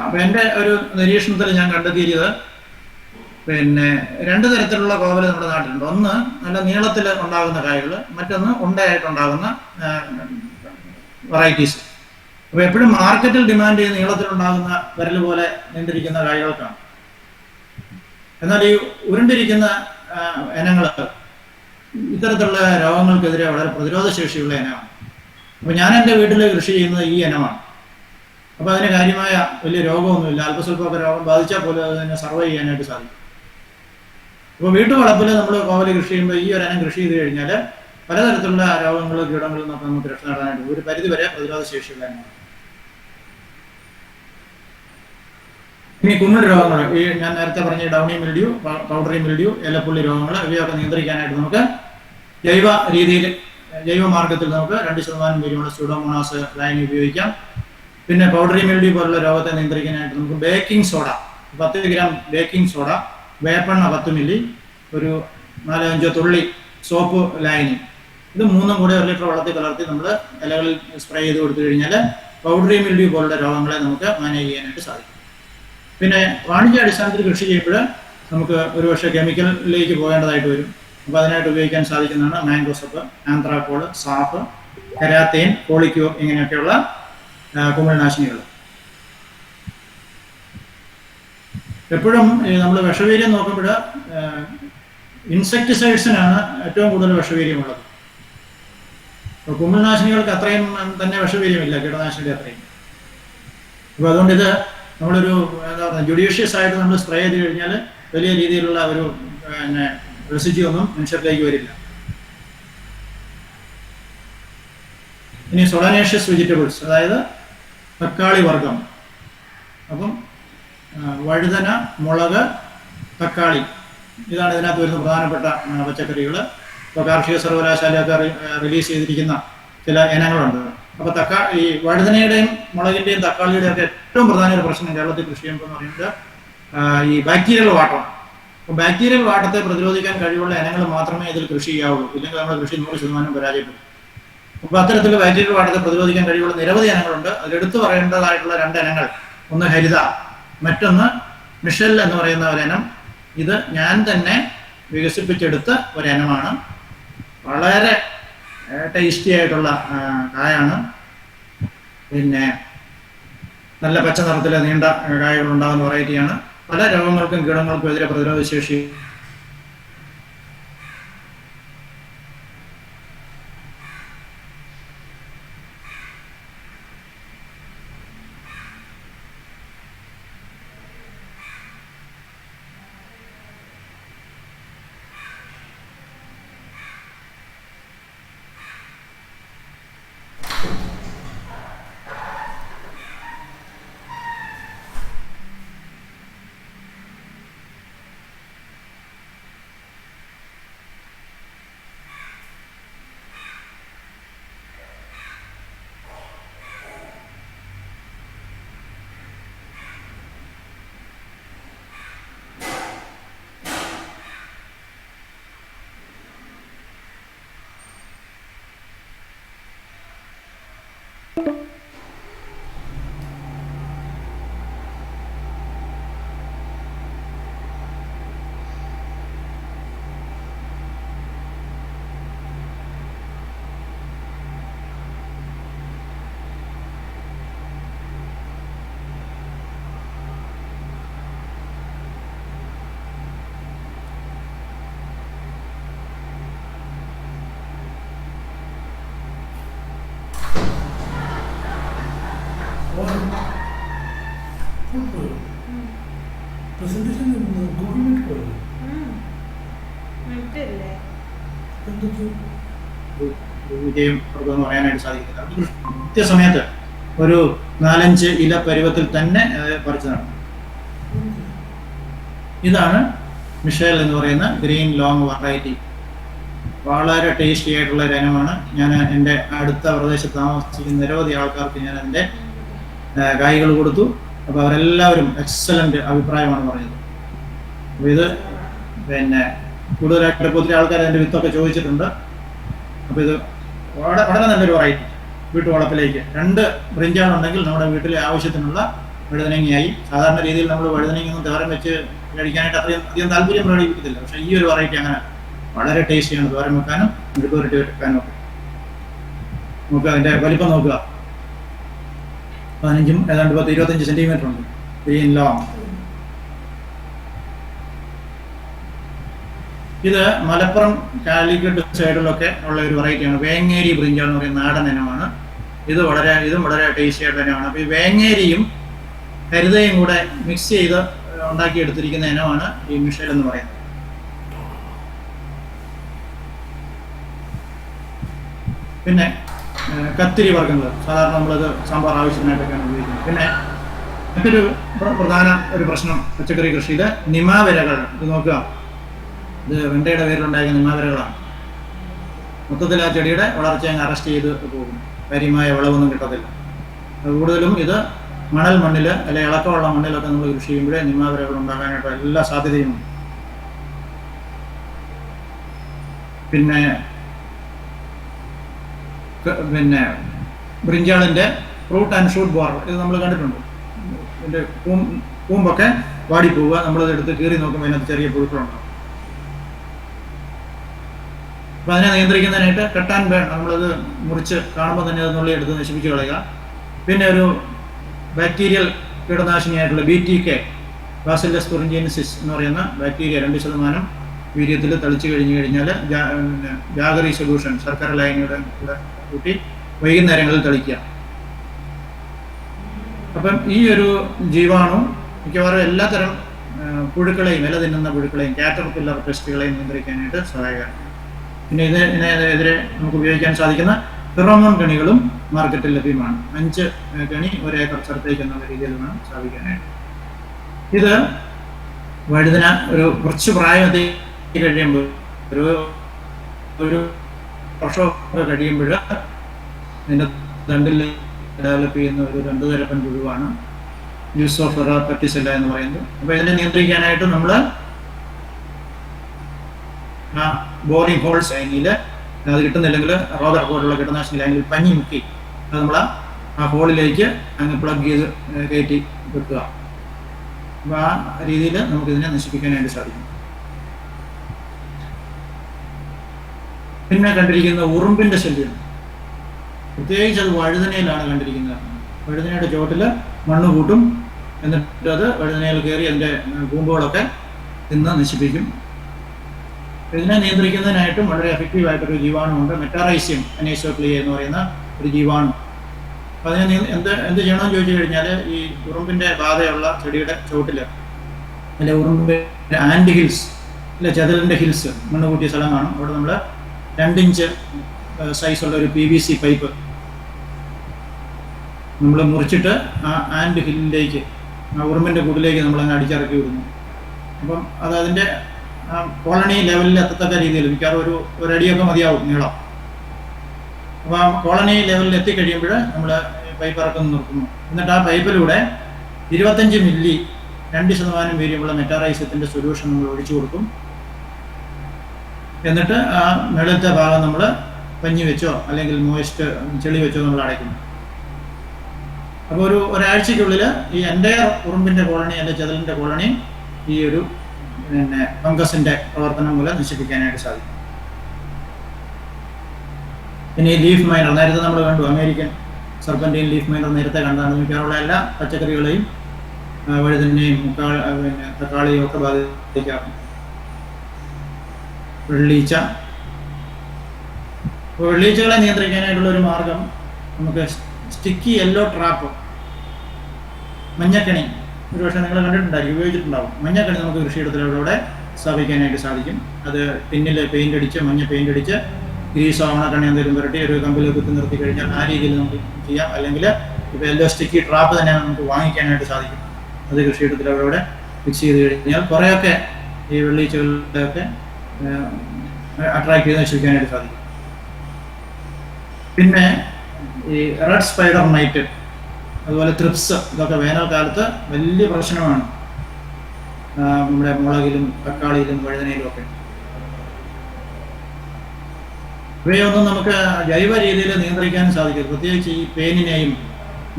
അപ്പം എൻ്റെ ഒരു നിരീക്ഷണത്തിൽ ഞാൻ കണ്ടെത്തിയത് പിന്നെ 2 തരത്തിലുള്ള കോവൽ നമ്മുടെ നാട്ടിലുണ്ട്. ഒന്ന് നല്ല നീളത്തിൽ ഉണ്ടാകുന്ന കായകൾ, മറ്റൊന്ന് ഉണ്ടയായിട്ടുണ്ടാകുന്ന വെറൈറ്റീസ്. അപ്പോൾ എപ്പോഴും മാർക്കറ്റിൽ ഡിമാൻഡ് ചെയ്ത് നീളത്തിലുണ്ടാകുന്ന വിരൽ പോലെ നീണ്ടിരിക്കുന്ന കായകൾക്കാണ്. എന്നാൽ ഈ ഉരുണ്ടിരിക്കുന്ന ഇനങ്ങൾ ഇത്തരത്തിലുള്ള രോഗങ്ങൾക്കെതിരെ വളരെ പ്രതിരോധ ശേഷിയുള്ള ഇനമാണ്. അപ്പോൾ ഞാൻ എൻ്റെ വീട്ടിൽ കൃഷി ചെയ്യുന്നത് ഈ ഇനമാണ്. അപ്പോൾ അതിന് കാര്യമായ വലിയ രോഗമൊന്നുമില്ല. അല്പസ്വല്പമൊക്കെ രോഗം ബാധിച്ചാൽ പോലും അതിനെ സർവൈവ് ചെയ്യാനായിട്ട് സാധിക്കും. അപ്പോൾ വീട്ടുവളപ്പിൽ നമ്മൾ കോവൽ കൃഷി ചെയ്യുമ്പോൾ ഈ ഒരു ഇനം കൃഷി ചെയ്ത് കഴിഞ്ഞാൽ പലതരത്തിലുള്ള രോഗങ്ങളും കീടങ്ങളിൽ നിന്നൊക്കെ നമുക്ക് രക്ഷ നേടാനായിട്ട് ഒരു പരിധിവരെ പ്രതിരോധ ശേഷിയുള്ള ഇനമാണ്. ഇനി കുമിൾ രോഗങ്ങൾ, ഈ ഞാൻ നേരത്തെ പറഞ്ഞ ഡൗണി മിൽഡ്യൂ, പൗഡറി മിൽഡ്യൂ, ഇലപ്പുള്ളി രോഗങ്ങൾ, ഇവയൊക്കെ നിയന്ത്രിക്കാനായിട്ട് നമുക്ക് ജൈവ മാർഗത്തിൽ നമുക്ക് 2% വീര്യമുള്ള സ്യൂഡോമോണാസ് ലൈൻ ഉപയോഗിക്കാം. പിന്നെ പൗഡറി മിൽഡ്യൂ പോലുള്ള രോഗത്തെ നിയന്ത്രിക്കാനായിട്ട് നമുക്ക് baking soda, 10 gram baking soda, വേപ്പെണ്ണ 10 മില്ലി, ഒരു 4-5 തുള്ളി സോപ്പ് ലൈനി, ഇത് 3 കൂടെ 1 ലിറ്റർ വെള്ളത്തിൽ കലർത്തി നമ്മൾ ഇലകളിൽ സ്പ്രേ ചെയ്ത് കൊടുത്തു കഴിഞ്ഞാൽ പൗഡറി മിൽഡ്യൂ പോലുള്ള രോഗങ്ങളെ നമുക്ക് മാനേജ് ചെയ്യാനായിട്ട് സാധിക്കും. പിന്നെ വാണിജ്യ അടിസ്ഥാനത്തിൽ കൃഷി ചെയ്യുമ്പോൾ നമുക്ക് ഒരുപക്ഷെ കെമിക്കലിലേക്ക് പോകേണ്ടതായിട്ട് വരും. അപ്പോൾ അതിനായിട്ട് ഉപയോഗിക്കാൻ സാധിക്കുന്നതാണ് മാംഗോസപ്പ്, ആന്ത്രാക്കോൾ, സാഫ്, കരാത്തേൻ, പോളിക്യൂർ, ഇങ്ങനെയൊക്കെയുള്ള കുമിൾനാശിനികൾ. എപ്പോഴും നമ്മൾ വിഷവീര്യം നോക്കുമ്പോൾ ഇൻസെക്ടിസൈഡ്സിനാണ് ഏറ്റവും കൂടുതൽ വിഷവീര്യമുള്ളത്. അപ്പോൾ കുമിൾനാശിനികൾക്ക് അത്രയും തന്നെ വിഷവീര്യമില്ല കീടനാശിനിയുടെ അത്രയും. അപ്പോൾ അതുകൊണ്ട് ഇത് നമ്മളൊരു എന്താ പറയുക ജുഡീഷ്യസ് ആയിട്ട് നമ്മൾ സ്പ്രേ ചെയ്ത് കഴിഞ്ഞാൽ വലിയ രീതിയിലുള്ള ഒരു പിന്നെ റെസിഡ്യൂ ഒന്നും മനുഷ്യരിലേക്ക് വരില്ല. ഇനി സൊളനേഷ്യസ് വെജിറ്റബിൾസ്, അതായത് തക്കാളി വർഗം. അപ്പം വഴുതന, മുളക്, തക്കാളി, ഇതാണ് ഇതിനകത്ത് വരുന്ന പ്രധാനപ്പെട്ട പച്ചക്കറികൾ. ഇപ്പോൾ കാർഷിക സർവകലാശാലയൊക്കെ റിലീസ് ചെയ്തിരിക്കുന്ന ചില ഇനങ്ങളുണ്ട്. അപ്പോൾ ഈ വഴുതനയുടെയും മുളകിൻ്റെയും തക്കാളിയുടെയും ഒക്കെ ഏറ്റവും പ്രധാന ഒരു പ്രശ്നം കേരളത്തിൽ കൃഷി ചെയ്യുമ്പോൾ എന്ന് പറയുന്നത് ഈ ബാക്ടീരിയൽ വാട്ടമാണ്. അപ്പോൾ ബാക്ടീരിയൽ വാട്ടത്തെ പ്രതിരോധിക്കാൻ കഴിവുള്ള ഇനങ്ങൾ മാത്രമേ ഇതിൽ കൃഷി ചെയ്യാവുള്ളൂ. ഇല്ലെങ്കിൽ നമ്മുടെ കൃഷി 100% പരാജയപ്പെടും. അപ്പോൾ അത്തരത്തിൽ ബാക്ടീരിയൽ വാട്ടത്തെ പ്രതിരോധിക്കാൻ കഴിവുള്ള നിരവധി ഇനങ്ങളുണ്ട്. അതിലെടുത്ത് പറയേണ്ടതായിട്ടുള്ള 2 ഇനങ്ങൾ, ഒന്ന് ഹരിത, മറ്റൊന്ന് മിഷൽ എന്ന് പറയുന്ന ഒരിനം. ഇത് ഞാൻ തന്നെ വികസിപ്പിച്ചെടുത്ത ഒരിനമാണ്. വളരെ ടേസ്റ്റി ആയിട്ടുള്ള കായാണ്. പിന്നെ നല്ല പച്ച നിറത്തിലെ നീണ്ട കായകൾ ഉണ്ടാകുന്ന വെറൈറ്റിയാണ്. പല രോഗങ്ങൾക്കും കീടങ്ങൾക്കും എതിരെ പ്രതിരോധ ശേഷി പ്രസന്റേഷൻ ഗൂഗിൾ മീറ്റ് പോയത് മിനിറ്റല്ലേ എന്തൊക്കെ വിജയം അവർക്കൊന്നും പറയാനായിട്ട് സാധിക്കില്ല. അത് കൃത്യസമയത്ത് ഒരു 4-5 ഇല പരുവത്തിൽ തന്നെ പറിച്ചു നടന്നു. ഇതാണ് മിഷേൽ എന്ന് പറയുന്ന ഗ്രീൻ ലോങ് വെറൈറ്റി. വളരെ ടേസ്റ്റി ആയിട്ടുള്ള ഒരു ഇനമാണ്. ഞാൻ എൻ്റെ അടുത്ത പ്രദേശത്ത് താമസിക്കുന്ന നിരവധി ആൾക്കാർക്ക് ഞാൻ അതിൻ്റെ കായ്കൾ കൊടുത്തു. അപ്പോൾ അവരെല്ലാവരും എക്സലൻ്റ് അഭിപ്രായമാണ് പറഞ്ഞത്. അപ്പോൾ ഇത് പിന്നെ കൂടുതലായിട്ട് ഒത്തിരി ആൾക്കാർ അതിൻ്റെ വിത്തൊക്കെ ചോദിച്ചിട്ടുണ്ട്. അപ്പോൾ ഇത് വളരെ നല്ലൊരു വെറൈറ്റി. വീട്ടുവളപ്പിലേക്ക് 2 ബ്രിഞ്ചാളുണ്ടെങ്കിൽ നമ്മുടെ വീട്ടിലെ ആവശ്യത്തിനുള്ള വഴുതനങ്ങയായി. സാധാരണ രീതിയിൽ നമ്മൾ വഴുതനങ്ങയൊന്നും തോരൻ വെച്ച് കഴിക്കാനായിട്ട് അധികം താല്പര്യം പ്രകടിപ്പിക്കത്തില്ല. പക്ഷേ ഈ ഒരു വെറൈറ്റി അങ്ങനെ വളരെ ടേസ്റ്റിയാണ്. തോരൻ വെക്കാനും മെഴുക്കുവരട്ടി വെക്കാനും ഒക്കെ. നമുക്ക് അതിൻ്റെ വലിപ്പം നോക്കുക. 15 ഏതാണ്ട് 10-25 സെൻറ്റിമീറ്റർ ഉണ്ട്. Green long. ഇത് മലപ്പുറം കാലിക്കറ്റ് സൈഡിലൊക്കെ ഉള്ള ഒരു വെറൈറ്റിയാണ്. വേങ്ങേരി ബ്രിഞ്ചാൾ എന്ന് പറയുന്ന നാടൻ ഇനമാണ്. ഇതും വളരെ ടേസ്റ്റി ആയിട്ട് തന്നെയാണ്. അപ്പോൾ ഈ വേങ്ങേരിയും ഹരിതയും കൂടെ മിക്സ് ചെയ്ത് ഉണ്ടാക്കിയെടുത്തിരിക്കുന്ന ഇനമാണ് ഈ മിഷേൽ എന്ന് പറയുന്നത്. പിന്നെ കത്തിരി വർഗ്ഗങ്ങൾ സാധാരണ നമ്മളത് സാമ്പാർ ആവശ്യത്തിനായിട്ടൊക്കെയാണ് ഉപയോഗിക്കുന്നത്. പിന്നെ മറ്റൊരു പ്രധാന ഒരു പ്രശ്നം പച്ചക്കറി കൃഷിയിൽ നിമാവിരകൾ. ഇത് നോക്കുക, ഇത് വെണ്ടയുടെ പേരിലുണ്ടായിരുന്ന നിമാവിരകളാണ്. മൊത്തത്തിൽ ആ ചെടിയുടെ വളർച്ച അങ്ങ് അറസ്റ്റ് ചെയ്ത് പോകും. കാര്യമായ വിളവൊന്നും കിട്ടത്തില്ല. കൂടുതലും ഇത് മണൽ മണ്ണിൽ അല്ലെങ്കിൽ ഇളക്കമുള്ള മണ്ണിലൊക്കെ നമ്മൾ കൃഷി ചെയ്യുമ്പോഴേ നിമാവിരകൾ ഉണ്ടാകാനായിട്ട് എല്ലാ സാധ്യതയുമുണ്ട്. പിന്നെ ബ്രിഞ്ചാളിൻ്റെ ഫ്രൂട്ട് ആൻഡ് ഷൂട്ട് ബോർഡർ ഇത് നമ്മൾ കണ്ടിട്ടുണ്ട്. ഇതിൻ്റെ കൂമ്പൊക്കെ വാടിപ്പോവുക. നമ്മളത് എടുത്ത് കീറി നോക്കുമ്പോൾ അതിനകത്ത് ചെറിയ പുഴുക്കളുണ്ടാവും. അപ്പോൾ അതിനെ നിയന്ത്രിക്കുന്നതിനായിട്ട് കട്ട് ആൻഡ് ബേൺ, നമ്മളത് മുറിച്ച് കാണുമ്പോൾ തന്നെ അത് നുള്ളി എടുത്ത് നശിപ്പിച്ച് കളയുക. പിന്നെ ഒരു ബാക്ടീരിയൽ കീടനാശിനിയായിട്ടുള്ള BTK ബാസിലസ് തുറിഞ്ചിയൻസിസ് എന്ന് പറയുന്ന ബാക്ടീരിയ 2% വീര്യത്തിൽ തളിച്ചു കഴിഞ്ഞാൽ ജാഗറി സൊല്യൂഷൻ ശർക്കര ലായനിയുടെ കൂടെ കൂട്ടി വൈകുന്നേരങ്ങളിൽ തളിക്കുക. അപ്പം ഈ ഒരു ജീവാണു മിക്കവാറും എല്ലാത്തരം പുഴുക്കളെയും ഇല തിന്നുന്ന പുഴുക്കളെയും കാറ്റർപില്ലർ പെസ്റ്റുകളെയും നിയന്ത്രിക്കാനായിട്ട് സഹായകമാണ്. പിന്നെ ഇതിനെതിരെ നമുക്ക് ഉപയോഗിക്കാൻ സാധിക്കുന്ന ഫെറോമോൺ കണികളും മാർക്കറ്റിൽ ലഭ്യമാണ്. 5 കണി 1 ഏക്കർ സ്ഥലത്തേക്ക് എന്നുള്ള രീതിയിൽ വേണം സ്ഥാപിക്കാനായിട്ട്. ഇത് വഴുതന ഒരു കുറച്ച് പ്രായത്തിൽ കഴിയുമ്പോൾ ഒരു വർഷമൊക്കെ കഴിയുമ്പോൾ ഇതിൻ്റെ തണ്ടിൽ ഡെവലപ്പ് ചെയ്യുന്ന ഒരു 2 തരപ്പൻ പുഴുവാണ് യൂസോഫെറ പെപ്റ്റിസെല്ല എന്ന് പറയുന്നത്. അപ്പോൾ ഇതിനെ നിയന്ത്രിക്കാനായിട്ട് നമ്മൾ ആ ബോറിംഗ് ഹോൾസ് ലൈനിൽ അത് കിട്ടുന്നില്ലെങ്കിൽ റോദർ പോലുള്ള കീടനാശിനി ലൈനിൽ പഞ്ഞി മുക്കി അത് നമ്മൾ ആ ഹോളിലേക്ക് അങ്ങ് പ്ലഗ് ചെയ്ത് കയറ്റി വെക്കുക. അപ്പോൾ ആ രീതിയിൽ നമുക്കിതിനെ നശിപ്പിക്കാനായിട്ട് സാധിക്കും. പിന്നെ കണ്ടിരിക്കുന്ന ഉറുമ്പിൻ്റെ ശല്യം, പ്രത്യേകിച്ച് അത് വഴുതനയിലാണ് കണ്ടിരിക്കുന്നത്. വഴുതനയുടെ ചുവട്ടിൽ മണ്ണ് കൂട്ടും, എന്നിട്ട് അത് വഴുതനയിൽ കയറി അതിൻ്റെ കൂമ്പുകളൊക്കെ തിന്ന് നശിപ്പിക്കും. ഇതിനെ നിയന്ത്രിക്കുന്നതിനായിട്ടും വളരെ എഫക്റ്റീവായിട്ടൊരു ജീവാണുണ്ട്, മെറ്റാറൈസിയം അനേസോക്ലിയ എന്ന് പറയുന്ന ഒരു ജീവാണു. അപ്പോൾ അതിനെ എന്ത് ചെയ്യണമെന്ന് ചോദിച്ചു കഴിഞ്ഞാൽ, ഈ ഉറുമ്പിൻ്റെ ബാധയുള്ള ചെടിയുടെ ചുവട്ടിൽ അല്ലെ ഉറുമ്പിൻ്റെ ആൻഡ് ഹിൽസ് അല്ലെ ചെതലിൻ്റെ ഹിൽസ് മണ്ണ് കൂട്ടിയ സ്ഥലം കാണും. അവിടെ നമ്മൾ 2 ഇഞ്ച് സൈസുള്ള ഒരു PVC പൈപ്പ് നമ്മൾ മുറിച്ചിട്ട് ആ ആൻഡ് ഹില്ലിലേക്ക് ആ ഉറുമ്പിൻ്റെ കൂട്ടിലേക്ക് നമ്മളങ്ങ് അടിച്ചിറക്കി വിടുന്നു. അപ്പം അത് അതിൻ്റെ കോളനി ലെവലിൽ എത്തത്തക്ക രീതിയിൽ മിക്കവാറും ഒരു അടിയൊക്കെ മതിയാവും നീളം. അപ്പോൾ ആ കോളനി ലെവലിൽ എത്തിക്കഴിയുമ്പോൾ നമ്മൾ പൈപ്പ് ഇറക്കുന്നു നിർത്തുന്നു. എന്നിട്ട് ആ പൈപ്പിലൂടെ 25 മില്ലി 2% വീര്യമുള്ള മെറ്റാറൈസത്തിൻ്റെ സൊല്യൂഷൻ നമ്മൾ ഒഴിച്ചു കൊടുക്കും. എന്നിട്ട് ആ മേളത്തെ ഭാഗം നമ്മൾ പഞ്ഞി വെച്ചോ അല്ലെങ്കിൽ മോയിസ്റ്റ് ചെളി വെച്ചോ നമ്മൾ അടയ്ക്കുന്നു. അപ്പോൾ ഒരാഴ്ചയ്ക്കുള്ളിൽ ഈ എൻ്റയർ ഉറുമ്പിൻ്റെ കോളനി അല്ലെങ്കിൽ ചെതലിൻ്റെ കോളനി ഈ ഒരു ഫംഗസിൻ്റെ പ്രവർത്തനം മൂലം നശിപ്പിക്കാനായിട്ട് സാധിക്കും. പിന്നെ ഈ ലീഫ് മൈനർ നേരത്തെ നമ്മൾ കണ്ടു, അമേരിക്കൻ സർപ്പൻറ്റൈൻ ലീഫ് മൈനർ നേരത്തെ കണ്ടാണ്. മിക്കവാറുള്ള എല്ലാ പച്ചക്കറികളെയും വഴുതനയും തക്കാളിയും ഒക്കെ ബാധിക്കാറുണ്ട്. വെള്ളീച്ചകളെ നിയന്ത്രിക്കാനായിട്ടുള്ള ഒരു മാർഗം നമുക്ക് സ്റ്റിക്കി യെല്ലോ ട്രാപ്പ്, മഞ്ഞക്കണി ഒരുപക്ഷെ നിങ്ങൾ കണ്ടിട്ടുണ്ടായിരിക്കും, ഉപയോഗിച്ചിട്ടുണ്ടാവും. മഞ്ഞക്കണി നമുക്ക് കൃഷിയിടത്തിലൂടെ സ്ഥാപിക്കാനായിട്ട് സാധിക്കും. അത് ടിന്നിൽ പെയിൻ്റ് അടിച്ച്, മഞ്ഞ പെയിൻ്റ് അടിച്ച്, ഗ്രീസോ ആവണക്കണ്ണി എന്തെങ്കിലും പുരട്ടി ഒരു കമ്പിൽ കുത്തി നിർത്തി കഴിഞ്ഞാൽ ആ രീതിയിൽ നമുക്ക് ചെയ്യാം. അല്ലെങ്കിൽ ഇപ്പോൾ എല്ലോ സ്റ്റിക്കി ട്രാപ്പ് തന്നെ നമുക്ക് വാങ്ങിക്കാനായിട്ട് സാധിക്കും. അത് കൃഷിയിടത്തിലൂടെ ഫിക്സ് ചെയ്ത് കഴിഞ്ഞാൽ കുറേയൊക്കെ ഈ വെള്ളീച്ചകളുടെയൊക്കെ അട്രാക്ട് ചെയ്ത് നശിപ്പിക്കാനായിട്ട് സാധിക്കും. പിന്നെ ഈ റെഡ് സ്പൈഡർ നൈറ്റ്, അതുപോലെ ത്രിപ്സ്, ഇതൊക്കെ വേനൽക്കാലത്ത് വലിയ പ്രശ്നമാണ് നമ്മുടെ മുളകിലും തക്കാളിയിലും വഴുതനയിലും ഒക്കെ. ഇവയൊന്നും നമുക്ക് ജൈവ രീതിയിൽ നിയന്ത്രിക്കാൻ സാധിക്കും. പ്രത്യേകിച്ച് ഈ പേനിനെയും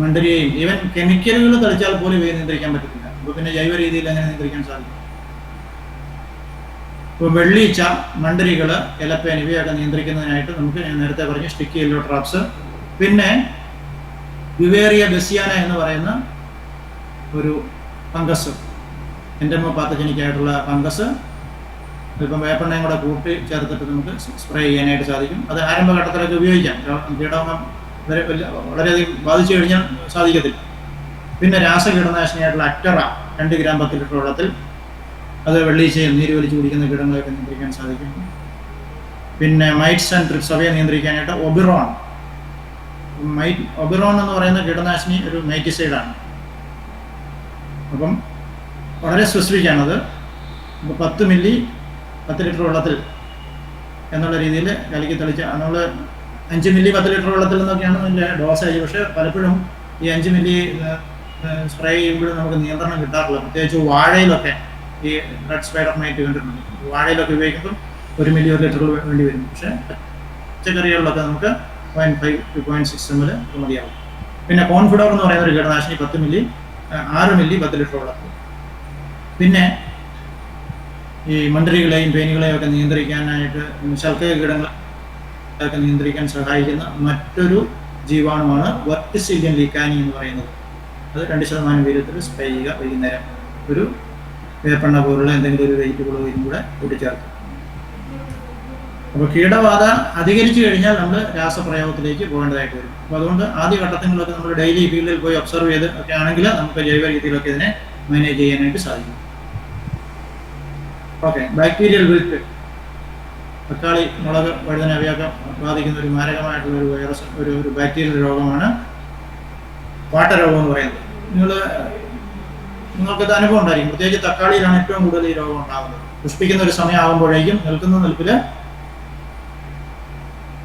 മണ്ടരിയെയും ഈവൻ കെമിക്കലുകൾ തളിച്ചാൽ പോലും ഇവയെ നിയന്ത്രിക്കാൻ പറ്റത്തില്ല. അപ്പോൾ പിന്നെ ജൈവ രീതിയിൽ എങ്ങനെ നിയന്ത്രിക്കാൻ സാധിക്കും? ഇപ്പോൾ വെള്ളീച്ച, മണ്ടരികൾ, ഇലപ്പേൻ ഇവയൊക്കെ നിയന്ത്രിക്കുന്നതിനായിട്ട് നമുക്ക് ഞാൻ നേരത്തെ പറഞ്ഞു സ്റ്റിക്കി യെല്ലോ ട്രാപ്സ്, പിന്നെ വിവേറിയ ബെസിയാന എന്ന് പറയുന്ന ഒരു ഫംഗസ്, എൻഡമോപാത്തജനിക് ആയിട്ടുള്ള ഫംഗസ്, ഇപ്പം വേപ്പെണ്ണയും കൂടെ കൂട്ടി ചേർത്തിട്ട് നമുക്ക് സ്പ്രേ ചെയ്യാനായിട്ട് സാധിക്കും. അത് ആരംഭഘട്ടത്തിലൊക്കെ ഉപയോഗിക്കാം. കീടരോഗം വളരെയധികം ബാധിച്ചു കഴിഞ്ഞാൽ സാധിക്കത്തില്ല. പിന്നെ രാസകീടനാശിനിയായിട്ടുള്ള അക്ടറ 2 ഗ്രാം 10 ലിറ്റർ വെള്ളത്തിൽ, അത് വെള്ളീച്ചയും നീര് വലിച്ചു കുടിക്കുന്ന കീടങ്ങളെയൊക്കെ നിയന്ത്രിക്കാൻ സാധിക്കും. പിന്നെ മൈറ്റ്സ് ആൻഡ് ട്രിപ്സ് അവയെ നിയന്ത്രിക്കാനായിട്ട് ഒബിറോൺ എന്ന് പറയുന്ന കീടനാശിനി ഒരു മൈറ്റിസൈഡാണ്. അപ്പം വളരെ സ്പെസിഫിക്കാണത്. അപ്പോൾ 10 മില്ലി 10 ലിറ്റർ വെള്ളത്തിൽ എന്നുള്ള രീതിയിൽ കലക്കി തളിച്ച, നമ്മൾ 5 മില്ലി 10 ലിറ്റർ വെള്ളത്തിൽ നിന്നൊക്കെയാണ് അതിൻ്റെ ഡോസേജ്. പക്ഷേ പലപ്പോഴും ഈ 5 മില്ലി സ്പ്രേ ചെയ്യുമ്പോഴും നമുക്ക് നിയന്ത്രണം കിട്ടാറില്ല. പ്രത്യേകിച്ച് വാഴയിലൊക്കെ ഈ റെഡ് സ്പൈഡർ നൈറ്റ് കണ്ടിട്ടുണ്ട്. വാഴയിലൊക്കെ ഉപയോഗിക്കുമ്പോൾ 1 മില്ലി 1 ലിറ്റർ വേണ്ടി വരും. പക്ഷേ പച്ചക്കറികളിലൊക്കെ നമുക്ക് 0.5 to 0.6 ml മതിയാവും. പിന്നെ കോൺഫിഡോർ എന്ന് പറയുന്ന ഒരു കീടനാശിനി 6 മില്ലി 10 ലിറ്റർ വെള്ളത്തിൽ. പിന്നെ ഈ മണ്ടരികളെയും പേനുകളെയും ഒക്കെ നിയന്ത്രിക്കാനായിട്ട്, ശൽക്കയ കീടങ്ങളെയൊക്കെ നിയന്ത്രിക്കാൻ സഹായിക്കുന്ന മറ്റൊരു ജീവാണുമാണ് വെർട്ടിസിലിയം ലീക്കാനി എന്ന് പറയുന്നത്. അത് 2% വീര്യത്തിൽ സ്പ്രേ ചെയ്യുക വൈകുന്നേരം. ഒരു വേപ്പെണ്ണ പോലുള്ള എന്തെങ്കിലും ഒരു വെജിറ്റബിളോ ഇതും കൂടെ കൂട്ടിച്ചേർക്കും. അപ്പോൾ കീടബാധ അധികരിച്ചു കഴിഞ്ഞാൽ നമ്മൾ രാസപ്രയോഗത്തിലേക്ക് പോകേണ്ടതായിട്ട് വരും. അപ്പോൾ അതുകൊണ്ട് ആദ്യ ഘട്ടങ്ങളിലൊക്കെ നമ്മൾ ഡെയിലി ഫീൽഡിൽ പോയി ഒബ്സർവ് ചെയ്ത് ഒക്കെ ആണെങ്കിൽ നമുക്ക് ജൈവ രീതിയിലൊക്കെ ഇതിനെ മാനേജ് ചെയ്യാനായിട്ട് സാധിക്കും. ഓക്കെ, ബാക്ടീരിയൽ വിൽറ്റ്, തക്കാളി, മുളക്, വഴുതന അവയൊക്കെ ബാധിക്കുന്ന ഒരു മാരകമായിട്ടുള്ള ഒരു വൈറസ്, ഒരു ബാക്ടീരിയൽ രോഗമാണ് വാട്ടരോഗം എന്ന് പറയുന്നത്. നിങ്ങൾക്കത് അനുഭവം ഉണ്ടായിരിക്കും. പ്രത്യേകിച്ച് തക്കാളിയിലാണ് ഏറ്റവും കൂടുതൽ ഈ രോഗം ഉണ്ടാകുന്നത്. പുഷ്പിക്കുന്ന ഒരു സമയമാകുമ്പോഴേക്കും നിൽക്കുന്ന നിൽപ്പിൽ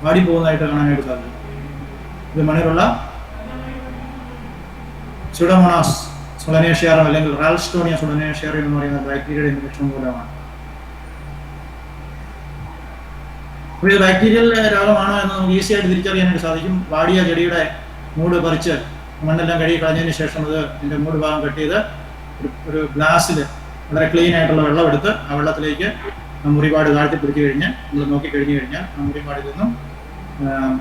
വാടിപ്പോകുന്നതായിട്ട് കാണാനായിട്ട് സാധിക്കും. ഇത് മണിറുള്ള സ്യൂഡോമോണാസ് സുഡനേഷ്യാറം അല്ലെങ്കിൽ റാൽസ്റ്റോണിയ സുഡനേഷ്യാറം എന്ന് പറയുന്ന ബാക്ടീരിയയുടെ ഇൻഫെക്ഷൻ മൂലമാണ്. അപ്പോൾ ഇത് ബാക്ടീരിയൽ രോഗമാണോ എന്ന് നമുക്ക് ഈസി ആയിട്ട് തിരിച്ചറിയാനായിട്ട് സാധിക്കും. വാടിയ ചെടിയുടെ മൂട് പറിച്ച് മണ്ണെല്ലാം കഴുകി കളഞ്ഞതിന് ശേഷം അത് അതിൻ്റെ മൂട് ഭാഗം കട്ട് ചെയ്ത് ഒരു ഗ്ലാസ്സിൽ വളരെ ക്ലീൻ ആയിട്ടുള്ള വെള്ളം എടുത്ത് ആ വെള്ളത്തിലേക്ക് മുറിപാട് താഴ്ത്തി പിടിച്ചു കഴിഞ്ഞാൽ നമ്മൾ നോക്കിക്കഴിഞ്ഞു കഴിഞ്ഞാൽ ആ മുറിപാടിൽ നിന്നും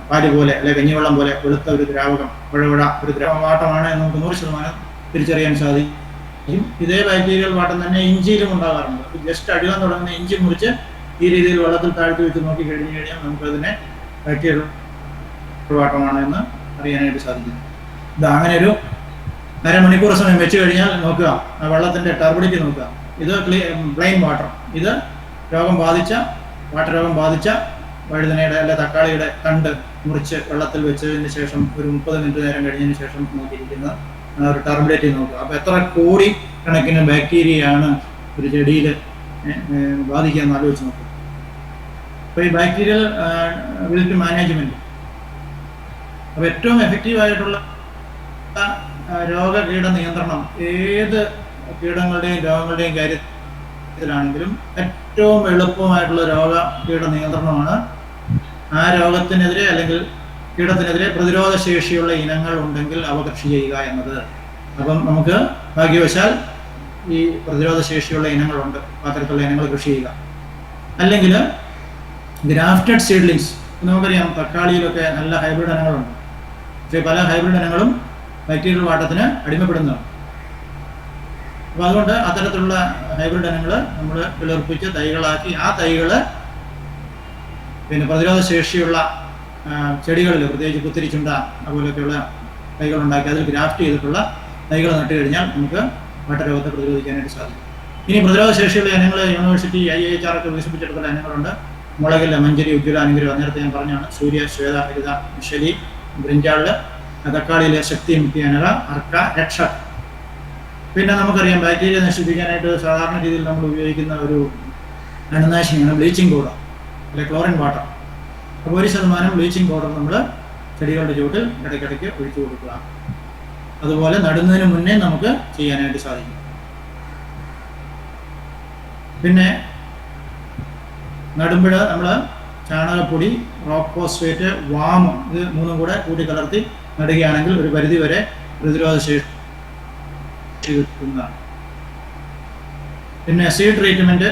പാല് പോലെ അല്ലെങ്കിൽ കഞ്ഞിവെള്ളം പോലെ വെളുത്ത ഒരു ദ്രാവകം, പുഴ ഒരു ദ്രാവവാട്ടമാണ് എന്ന് നമുക്ക് 100% തിരിച്ചറിയാൻ സാധിക്കും. ഇതേ ബാക്ടീരിയൽ വാട്ടം തന്നെ ഇഞ്ചിയിലും ഉണ്ടാകാറുണ്ട്. ജസ്റ്റ് അടിയാൻ തുടങ്ങുന്ന ഇഞ്ചി മുറിച്ച് ഈ രീതിയിൽ വെള്ളത്തിൽ താഴ്ത്തി വെച്ച് നോക്കി കഴിഞ്ഞു കഴിഞ്ഞാൽ നമുക്കതിനെ ബാക്ടീരിയൽ വാട്ടമാണ് എന്ന് അറിയാനായിട്ട് സാധിക്കും. ഇത് അങ്ങനെ ഒരു അരമണിക്കൂർ സമയം വെച്ച് കഴിഞ്ഞാൽ നോക്കുക, ആ വെള്ളത്തിൻ്റെ ടർബിഡിറ്റി നോക്കുക. ഇത് പ്ലെയിൻ വാട്ടർ. ഇത് രോഗം ബാധിച്ച വഴുതനയുടെ അല്ലെ തക്കാളിയുടെ തണ്ട് മുറിച്ച് വെള്ളത്തിൽ വെച്ചതിന് ശേഷം ഒരു 30 മിനിറ്റ് നേരം കഴിഞ്ഞതിന് ശേഷം നോക്കിയിരിക്കുന്ന ഒരു ടർബിഡിറ്റി നോക്കുക. അപ്പോൾ എത്ര കോടി കണക്കിന് ബാക്ടീരിയയാണ് ഒരു ചെടിയിൽ ബാധിക്കുക എന്ന് ആലോചിച്ച് നോക്കുക. അപ്പോൾ ഈ ബാക്ടീരിയൽ വിൽറ്റ് മാനേജ്മെൻറ്റ്, അപ്പോൾ ഏറ്റവും എഫക്റ്റീവായിട്ടുള്ള രോഗകീട നിയന്ത്രണം ഏത് കീടങ്ങളുടെയും രോഗങ്ങളുടെയും കാര്യത്തിലാണെങ്കിലും ഏറ്റവും എളുപ്പമായിട്ടുള്ള രോഗകീട നിയന്ത്രണമാണ് ആ രോഗത്തിനെതിരെ അല്ലെങ്കിൽ കീടത്തിനെതിരെ പ്രതിരോധ ശേഷിയുള്ള ഇനങ്ങൾ ഉണ്ടെങ്കിൽ അവ കൃഷി ചെയ്യുക എന്നത്. അപ്പം നമുക്ക് ഭാഗ്യവശാൽ ഈ പ്രതിരോധ ശേഷിയുള്ള ഇനങ്ങളുണ്ട്, അത്തരത്തിലുള്ള ഇനങ്ങൾ കൃഷി ചെയ്യുക. അല്ലെങ്കിൽ ഗ്രാഫ്റ്റഡ് സീഡ്ലിങ്സ്, നമുക്കറിയാം തക്കാളിയിലൊക്കെ നല്ല ഹൈബ്രിഡ് ഇനങ്ങളുണ്ട്. പക്ഷേ പല ഹൈബ്രിഡ് ഇനങ്ങളും ബാക്ടീരിയൽ വാട്ടത്തിന് അടിമപ്പെടുന്നതാണ്. അപ്പോൾ അതുകൊണ്ട് അത്തരത്തിലുള്ള ഹൈബ്രിഡ് ഇനങ്ങൾ നമ്മൾ കിളിർപ്പിച്ച് തൈകളാക്കി ആ തൈകൾ പിന്നെ പ്രതിരോധ ശേഷിയുള്ള ചെടികളിൽ, പ്രത്യേകിച്ച് കുത്തിരിച്ചുണ്ട അതുപോലെയൊക്കെയുള്ള തൈകളുണ്ടാക്കി അതിൽ ഗ്രാഫ്റ്റ് ചെയ്തിട്ടുള്ള തൈകൾ നട്ട് കഴിഞ്ഞാൽ നമുക്ക് വാട്ടരോഗത്തെ പ്രതിരോധിക്കാനായിട്ട് സാധിക്കും. ഇനി പ്രതിരോധ ശേഷിയുള്ള ഇനങ്ങൾ യൂണിവേഴ്സിറ്റി IIHR ഒക്കെ വികസിപ്പിച്ചെടുക്കുന്ന ഇനങ്ങളുണ്ട്. മുളകില്ല, മഞ്ചരി, ഉജ്ജ്വല, അനുഗ്രഹം നേരത്തെ ഞാൻ പറഞ്ഞാണ്. സൂര്യ, ശ്വേത, ഹരിത, മിഷലി, ബ്രിഞ്ചാള്, തക്കാളിയിലെ ശക്തി, മുക്തി, അനക, അർക്ക, രക്ഷ. പിന്നെ നമുക്കറിയാം ബാക്ടീരിയ നശിപ്പിക്കാനായിട്ട് സാധാരണ രീതിയിൽ നമ്മൾ ഉപയോഗിക്കുന്ന ഒരു അണുനാശിനിയാണ് ബ്ലീച്ചിങ് പൗഡർ അല്ലെ ക്ലോറിൻ വാട്ടർ. അപ്പോൾ 1% ബ്ലീച്ചിങ് പൗഡർ നമ്മൾ ചെടികളുടെ ചുവട്ടിൽ ഇടയ്ക്കിടയ്ക്ക് ഒഴിച്ചു കൊടുക്കുക. അതുപോലെ നടുന്നതിന് മുന്നേ നമുക്ക് ചെയ്യാനായിട്ട് സാധിക്കും. പിന്നെ നടുമ്പോൾ നമ്മൾ ചാണകപ്പൊടി, റോക്ക് ഫോസ്ഫേറ്റ്, വാം ഇത് 3 കൂടെ കൂട്ടിക്കലർത്തി നടുകയാണെങ്കിൽ ഒരു പരിധി വരെ പ്രതിരോധ ശേഷി കിട്ടുന്നതാണ്. പിന്നെ സീഡ് ട്രീറ്റ്മെൻറ്റ്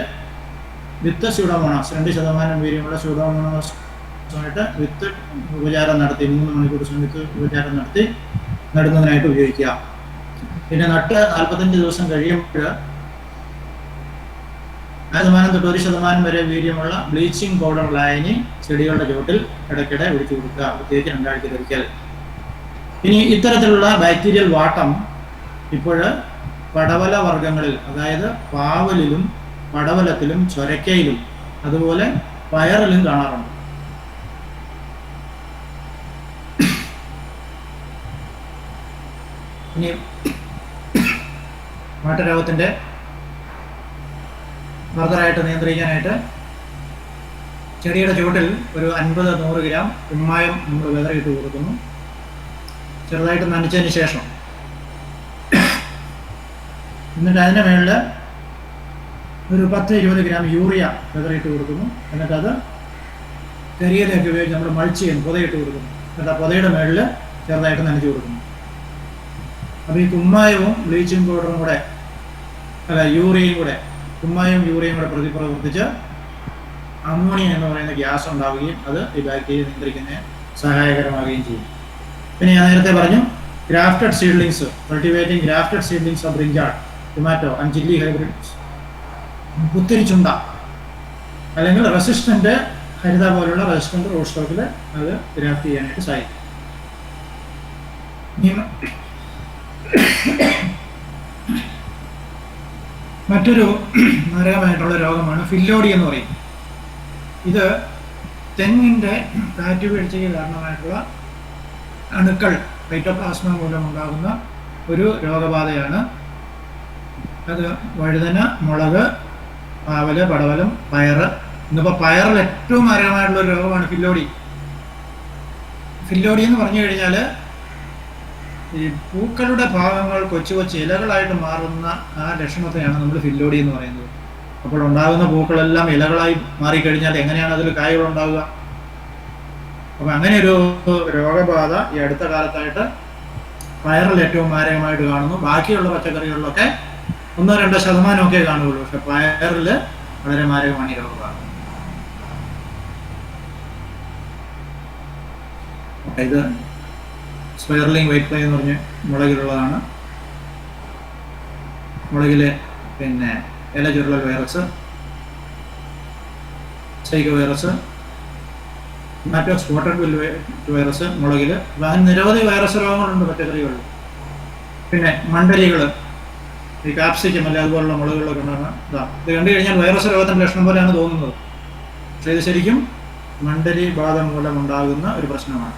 വിത്ത് സ്യൂഡോമോണാസ് 2% വീര്യമുള്ള സ്യൂഡോമോണാസുമായിട്ട് വിത്ത് ഉപചാരം നടത്തി 3 മണിക്കൂർ വിത്ത് ഉപചാരം നടത്തി നടുന്നതിനായിട്ട് ഉപയോഗിക്കുക. പിന്നെ നട്ട് 45 ദിവസം കഴിയുമ്പോൾ 1% തൊട്ട് 1% വരെ വീര്യമുള്ള ബ്ലീച്ചിങ് പൗഡർ ലായനി ചെടികളുടെ ചുവട്ടിൽ ഇടയ്ക്കിടെ ഒഴിച്ചു കൊടുക്കുക, പ്രത്യേകിച്ച് 2 ആഴ്ചയിലൊരിക്കൽ. ഇനി ഇത്തരത്തിലുള്ള ബാക്ടീരിയൽ വാട്ടം ഇപ്പോൾ പടവല വർഗ്ഗങ്ങളിൽ, അതായത് പാവലിലും പടവലത്തിലും ചൊരക്കയിലും അതുപോലെ പയറിലും കാണാറുണ്ട്. ഇനി വാട്ടരോഗത്തിൻ്റെ ഫർദറായിട്ട് നിയന്ത്രിക്കാനായിട്ട് ചെടിയുടെ ചുവട്ടിൽ ഒരു 50-100 ഗ്രാം കുമ്മായം നമ്മൾ വിതറിയിട്ട് കൊടുക്കുന്നു. ചെറുതായിട്ട് നനച്ചതിന് ശേഷം എന്നിട്ട് അതിൻ്റെ മേളിൽ ഒരു 10-20 ഗ്രാം യൂറിയ വിതറിയിട്ട് കൊടുക്കുന്നു. എന്നിട്ട് അത് കരിയിലൊക്കെ ഉപയോഗിച്ച് നമ്മൾ മൾച്ച് ചെയ്യുന്നു, പുതയിട്ട് കൊടുക്കുന്നു. എന്നിട്ട് ആ പുതയുടെ മേളിൽ ചെറുതായിട്ട് നനച്ചു കൊടുക്കുന്നു. അപ്പോൾ ഈ കുമ്മായവും ബ്ലീച്ചിങ് പൗഡറും കൂടെ യൂറിയയും കൂടെ കുമ്മായവും യൂറിയയും കൂടെ പ്രവർത്തിച്ച് അമോണിയ എന്ന് പറയുന്ന ഗ്യാസ് ഉണ്ടാവുകയും അത് ഈ ബാക്ടീരിയ നിയന്ത്രിക്കുന്നതിന് സഹായകരമാവുകയും ചെയ്യും. പിന്നെ ഞാൻ നേരത്തെ പറഞ്ഞു grafted seedlings, cultivating grafted seedlings of brinjal, tomato and chilli hybrids, പുത്തിരിച്ചുണ്ട അല്ലെങ്കിൽ റെസിസ്റ്റന്റ് ഹരിത പോലുള്ള റെസിസ്റ്റന്റ് റോഡ് സ്റ്റോക്കിൽ അത് ഗ്രാഫ്റ്റ് ചെയ്യാനായിട്ട് സാധിക്കും. മറ്റൊരു മാരകമായിട്ടുള്ള രോഗമാണ് ഫില്ലോഡി എന്ന് പറയും. ഇത് തെങ്ങിൻ്റെ കാറ്റുവീഴ്ചയ്ക്ക് കാരണമായിട്ടുള്ള അണുക്കൾ ഫൈറ്റോപ്ലാസ്മ മൂലമുണ്ടാകുന്ന ഒരു രോഗബാധയാണ്. അത് വഴുതന, മുളക്, പാവല്, പടവലം, പയറ്. ഇന്നിപ്പോൾ പയറിൽ ഏറ്റവും മാരകമായിട്ടുള്ള ഒരു രോഗമാണ് ഫില്ലോഡി. ഫില്ലോഡി എന്ന് പറഞ്ഞു കഴിഞ്ഞാൽ ഈ പൂക്കളുടെ ഭാഗങ്ങൾ കൊച്ചു കൊച്ചു ഇലകളായിട്ട് മാറുന്ന ആ ലക്ഷണത്തെയാണ് നമ്മൾ ഫില്ലോഡി എന്ന് പറയുന്നത്. അപ്പോൾ ഉണ്ടാകുന്ന പൂക്കളെല്ലാം ഇലകളായി മാറിക്കഴിഞ്ഞാൽ എങ്ങനെയാണ് അതിൽ കായകൾ ഉണ്ടാവുക? അപ്പോൾ അങ്ങനെ ഒരു രോഗബാധ ഈ അടുത്ത കാലത്തായിട്ട് പയറിൽ ഏറ്റവും മാരകമായിട്ട് കാണുന്നു. ബാക്കിയുള്ള പച്ചക്കറികളിലൊക്കെ 1-2% കാണുകയുള്ളൂ. പക്ഷെ പയറിൽ വളരെ മാരകമാണ് ഈ രോഗബാധ. ഇത് സ്പൈറലിംഗ് വൈറ്റ് ഫ്ലൈ എന്ന് പറഞ്ഞ് മുളകിലുള്ളതാണ്. മുളകിലെ പിന്നെ ഇല ചുരുളൽ വൈറസ്, സൈക്കോ virus, tomato spotted wilt virus മുളകിൽ. അങ്ങനെ നിരവധി വൈറസ് രോഗങ്ങളുണ്ട് പച്ചക്കറികളിൽ. പിന്നെ മണ്ടരികൾ, ഈ കാപ്സിക്കം അല്ലെ അതുപോലുള്ള മുളകുകളൊക്കെ ഉണ്ടാകുന്ന ഇത് കണ്ടു കഴിഞ്ഞാൽ വൈറസ് രോഗത്തിൻ്റെ ലക്ഷണം പോലെയാണ് തോന്നുന്നത്. പക്ഷേ ഇത് ശരിക്കും മണ്ടരി ബാധ മൂലമുണ്ടാകുന്ന ഒരു പ്രശ്നമാണ്.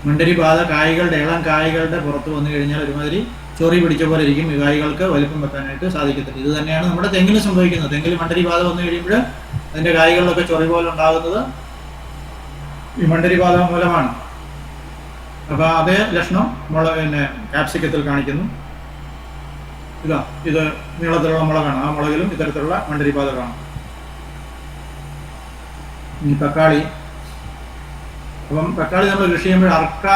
മണ്ടരി ബാധ കായ്കളുടെ ഇളം കായ്കളുടെ പുറത്ത് വന്നു കഴിഞ്ഞാൽ ഒരുമാതിരി ചൊറി പിടിച്ച പോലെ ഇരിക്കും. ഈ കായ്കൾക്ക് വലിപ്പം വെക്കാനായിട്ട് സാധിക്കത്തില്ല. ഇത് തന്നെയാണ് നമ്മുടെ തെങ്ങിൽ സംഭവിക്കുന്നത്. തെങ്ങിൽ മണ്ടരി ബാധ വന്നു കഴിയുമ്പോൾ അതിൻ്റെ കായ്കളിലൊക്കെ ചൊറി പോലെ ഉണ്ടാകുന്നത് ഈ മണ്ടരി ബാധ മൂലമാണ്. അപ്പോൾ അതേ ലക്ഷണം പിന്നെ കാപ്സിക്കത്തിൽ കാണിക്കുന്നു. ഇത് നീളത്തിലുള്ള മുളകാണ്. ആ മുളകിലും ഇത്തരത്തിലുള്ള മണ്ടരി ബാധ കാണും. ഇനി തക്കാളി. അപ്പം തക്കാളി നമ്മൾ കൃഷി ചെയ്യുമ്പോൾ അർക്ക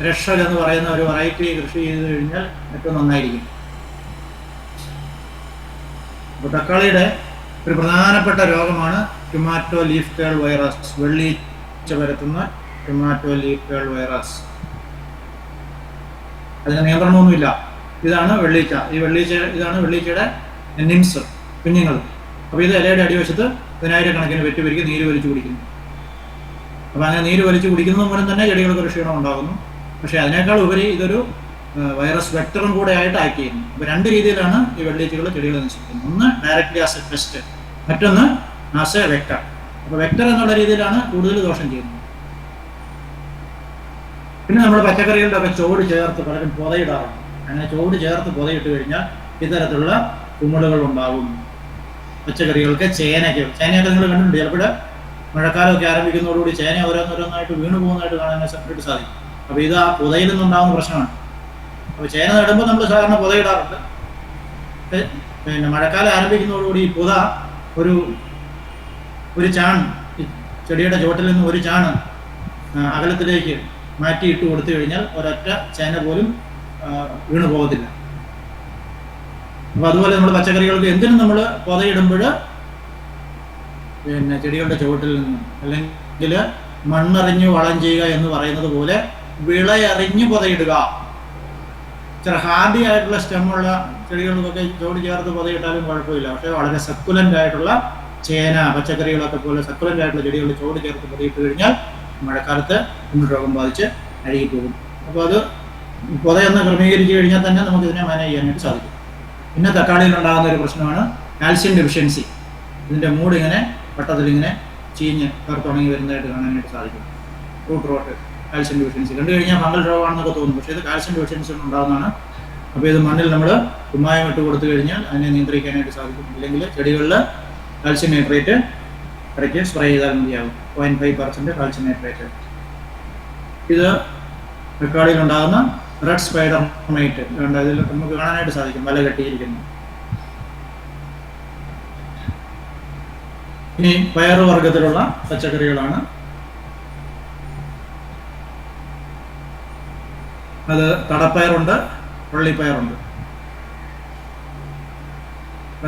രക്ഷൽ എന്ന് പറയുന്ന ഒരു വെറൈറ്റി കൃഷി ചെയ്ത് കഴിഞ്ഞാൽ ഏറ്റവും നന്നായിരിക്കും. അപ്പോൾ തക്കാളിയുടെ ഒരു പ്രധാനപ്പെട്ട രോഗമാണ് ടൊമാറ്റോ ലീഫ് കേൾ വൈറസ്, വെള്ളീച്ച പരത്തുന്ന ടൊമാറ്റോ ലീഫ് കേൾ വൈറസ്. അതിന് നിയന്ത്രണമൊന്നുമില്ല. ഇതാണ് വെള്ളീച്ച. ഇതാണ് വെള്ളീച്ചയുടെ നിംസ്, കുഞ്ഞുങ്ങൾ. അപ്പോൾ ഇത് ഇലയുടെ അടിവശത്ത് 10,000-കണക്കിന് വെറ്റുപെരുക്കി നീര് വലിച്ചു കുടിക്കുന്നു. അപ്പോൾ അങ്ങനെ നീര് വലിച്ചു കുടിക്കുന്നത് മൂലം തന്നെ ചെടികൾക്ക് ഒരു ക്ഷീണം ഉണ്ടാകുന്നു. പക്ഷേ അതിനേക്കാൾ ഉപരി ഇതൊരു വൈറസ് വെക്ടറും കൂടെ ആയിട്ട് ആക്ട് ചെയ്യുന്നു. അപ്പോൾ രണ്ട് രീതിയിലാണ് ഈ വെള്ളീച്ചകൾ ചെടികളെ നശിപ്പിക്കുന്നത്. ഒന്ന് ഡയറക്റ്റ്ലി ആസ് എ പെസ്റ്റ്, മറ്റൊന്ന് ആസ് എ വെക്ടർ. അപ്പോൾ വെക്ടർ എന്നുള്ള രീതിയിലാണ് കൂടുതൽ ദോഷം ചെയ്യുന്നത്. പിന്നെ നമ്മൾ പച്ചക്കറികളുടെ ഒക്കെ ചോട് ചേർത്ത് പലരും പുതയിടാറുണ്ട്. അങ്ങനെ ചോട് ചേർത്ത് പുതയിട്ട് കഴിഞ്ഞാൽ ഇത്തരത്തിലുള്ള കുമിളുകൾ ഉണ്ടാകും. പച്ചക്കറികൾക്ക് ചേനയൊക്കെ നിങ്ങൾ കണ്ടിട്ടുണ്ട്. ചിലപ്പോൾ മഴക്കാലമൊക്കെ ആരംഭിക്കുന്നതോടുകൂടി ചേന ഓരോന്നോരോന്നായിട്ട് വീണ് പോകുന്നതായിട്ട് കാണാൻ സെപ്പറേറ്റ് സാധിക്കും. അപ്പോൾ ഇത് ആ പുതയിൽ നിന്നുണ്ടാകുന്ന പ്രശ്നമാണ്. അപ്പോൾ ചേന നടുമ്പോൾ നമ്മൾ സാധാരണ പുതയിടാറുണ്ട്. പിന്നെ മഴക്കാലം ആരംഭിക്കുന്നതോടുകൂടി ഈ പുത ഒരു ചാൺ ചെടിയുടെ ചുവട്ടിൽ നിന്ന് ഒരു ചാണ് അകലത്തിലേക്ക് മാറ്റിയിട്ട് കൊടുത്തു കഴിഞ്ഞാൽ ഒരൊറ്റ ചേന പോലും വീണു പോകത്തില്ല. അപ്പോൾ അതുപോലെ നമ്മൾ പച്ചക്കറികൾക്ക് എന്തിനും നമ്മൾ പുതയിടുമ്പോൾ പിന്നെ ചെടികളുടെ ചുവട്ടിൽ നിന്ന് അല്ലെങ്കിൽ മണ്ണറിഞ്ഞു വളം ചെയ്യുക എന്ന് പറയുന്നത് പോലെ വിളയറിഞ്ഞു പുതയിടുക. ചില ഹാർഡി ആയിട്ടുള്ള സ്റ്റെമ്മുള്ള ചെടികൾക്കൊക്കെ ചോട് ചേർത്ത് പുതയിട്ടാലും കുഴപ്പമില്ല. പക്ഷേ വളരെ സക്കുലൻ്റ് ആയിട്ടുള്ള ചേന പച്ചക്കറികളൊക്കെ പോലെ സക്കുലൻ്റ് ആയിട്ടുള്ള ചെടികൾ ചോട് ചേർത്ത് പുതയിട്ട് കഴിഞ്ഞാൽ മഴക്കാലത്ത് കുമിൾ രോഗം ബാധിച്ച് അഴുകിപ്പോകും. അപ്പോൾ അത് പുതയൊന്ന് ക്രമീകരിച്ച് കഴിഞ്ഞാൽ തന്നെ നമുക്ക് ഇതിനെ മാനേജ് ചെയ്യാനായിട്ട് സാധിക്കും. പിന്നെ തക്കാളിയിലുണ്ടാകുന്ന ഒരു പ്രശ്നമാണ് കാൽസ്യം ഡെഫിഷ്യൻസി. ഇതിൻ്റെ മൂട് ഇങ്ങനെ വട്ടത്തിലിങ്ങനെ ചീഞ്ഞ് കറുത്തുണങ്ങി വരുന്നതായിട്ട് കാണാനായിട്ട് സാധിക്കും. റൂട്ട് റോട്ട് കാൽസ്യം ഡെഫിഷ്യൻസി കണ്ടു കഴിഞ്ഞാൽ ഫംഗൽ രോഗമാണെന്നൊക്കെ തോന്നും. പക്ഷേ ഇത് കാൽസ്യം ഡെഫിഷ്യൻസി ഉണ്ടാകുന്നതാണ്. അപ്പോൾ ഇത് മണ്ണിൽ നമ്മൾ കുമ്മായം ഇട്ട് കൊടുത്തു കഴിഞ്ഞാൽ അതിനെ നിയന്ത്രിക്കാനായിട്ട് സാധിക്കും. ഇല്ലെങ്കിൽ ചെടികളിൽ കാൽസ്യം നൈട്രേറ്റ് ഇടയ്ക്ക് സ്പ്രേ ചെയ്താൽ മതിയാകും. 0.5% കാൽസ്യം നൈട്രേറ്റ്. ഇത് തക്കാളിയിലുണ്ടാകുന്ന റെഡ് സ്പൈഡർ മൈറ്റ് ഇതിൽ നമുക്ക് കാണാനായിട്ട് സാധിക്കും, വല കെട്ടിയിരിക്കുന്നു. ഇനി പയറുവർഗത്തിലുള്ള പച്ചക്കറികളാണ്. അത് തടപ്പയറുണ്ട്, വള്ളിപ്പയറുണ്ട്.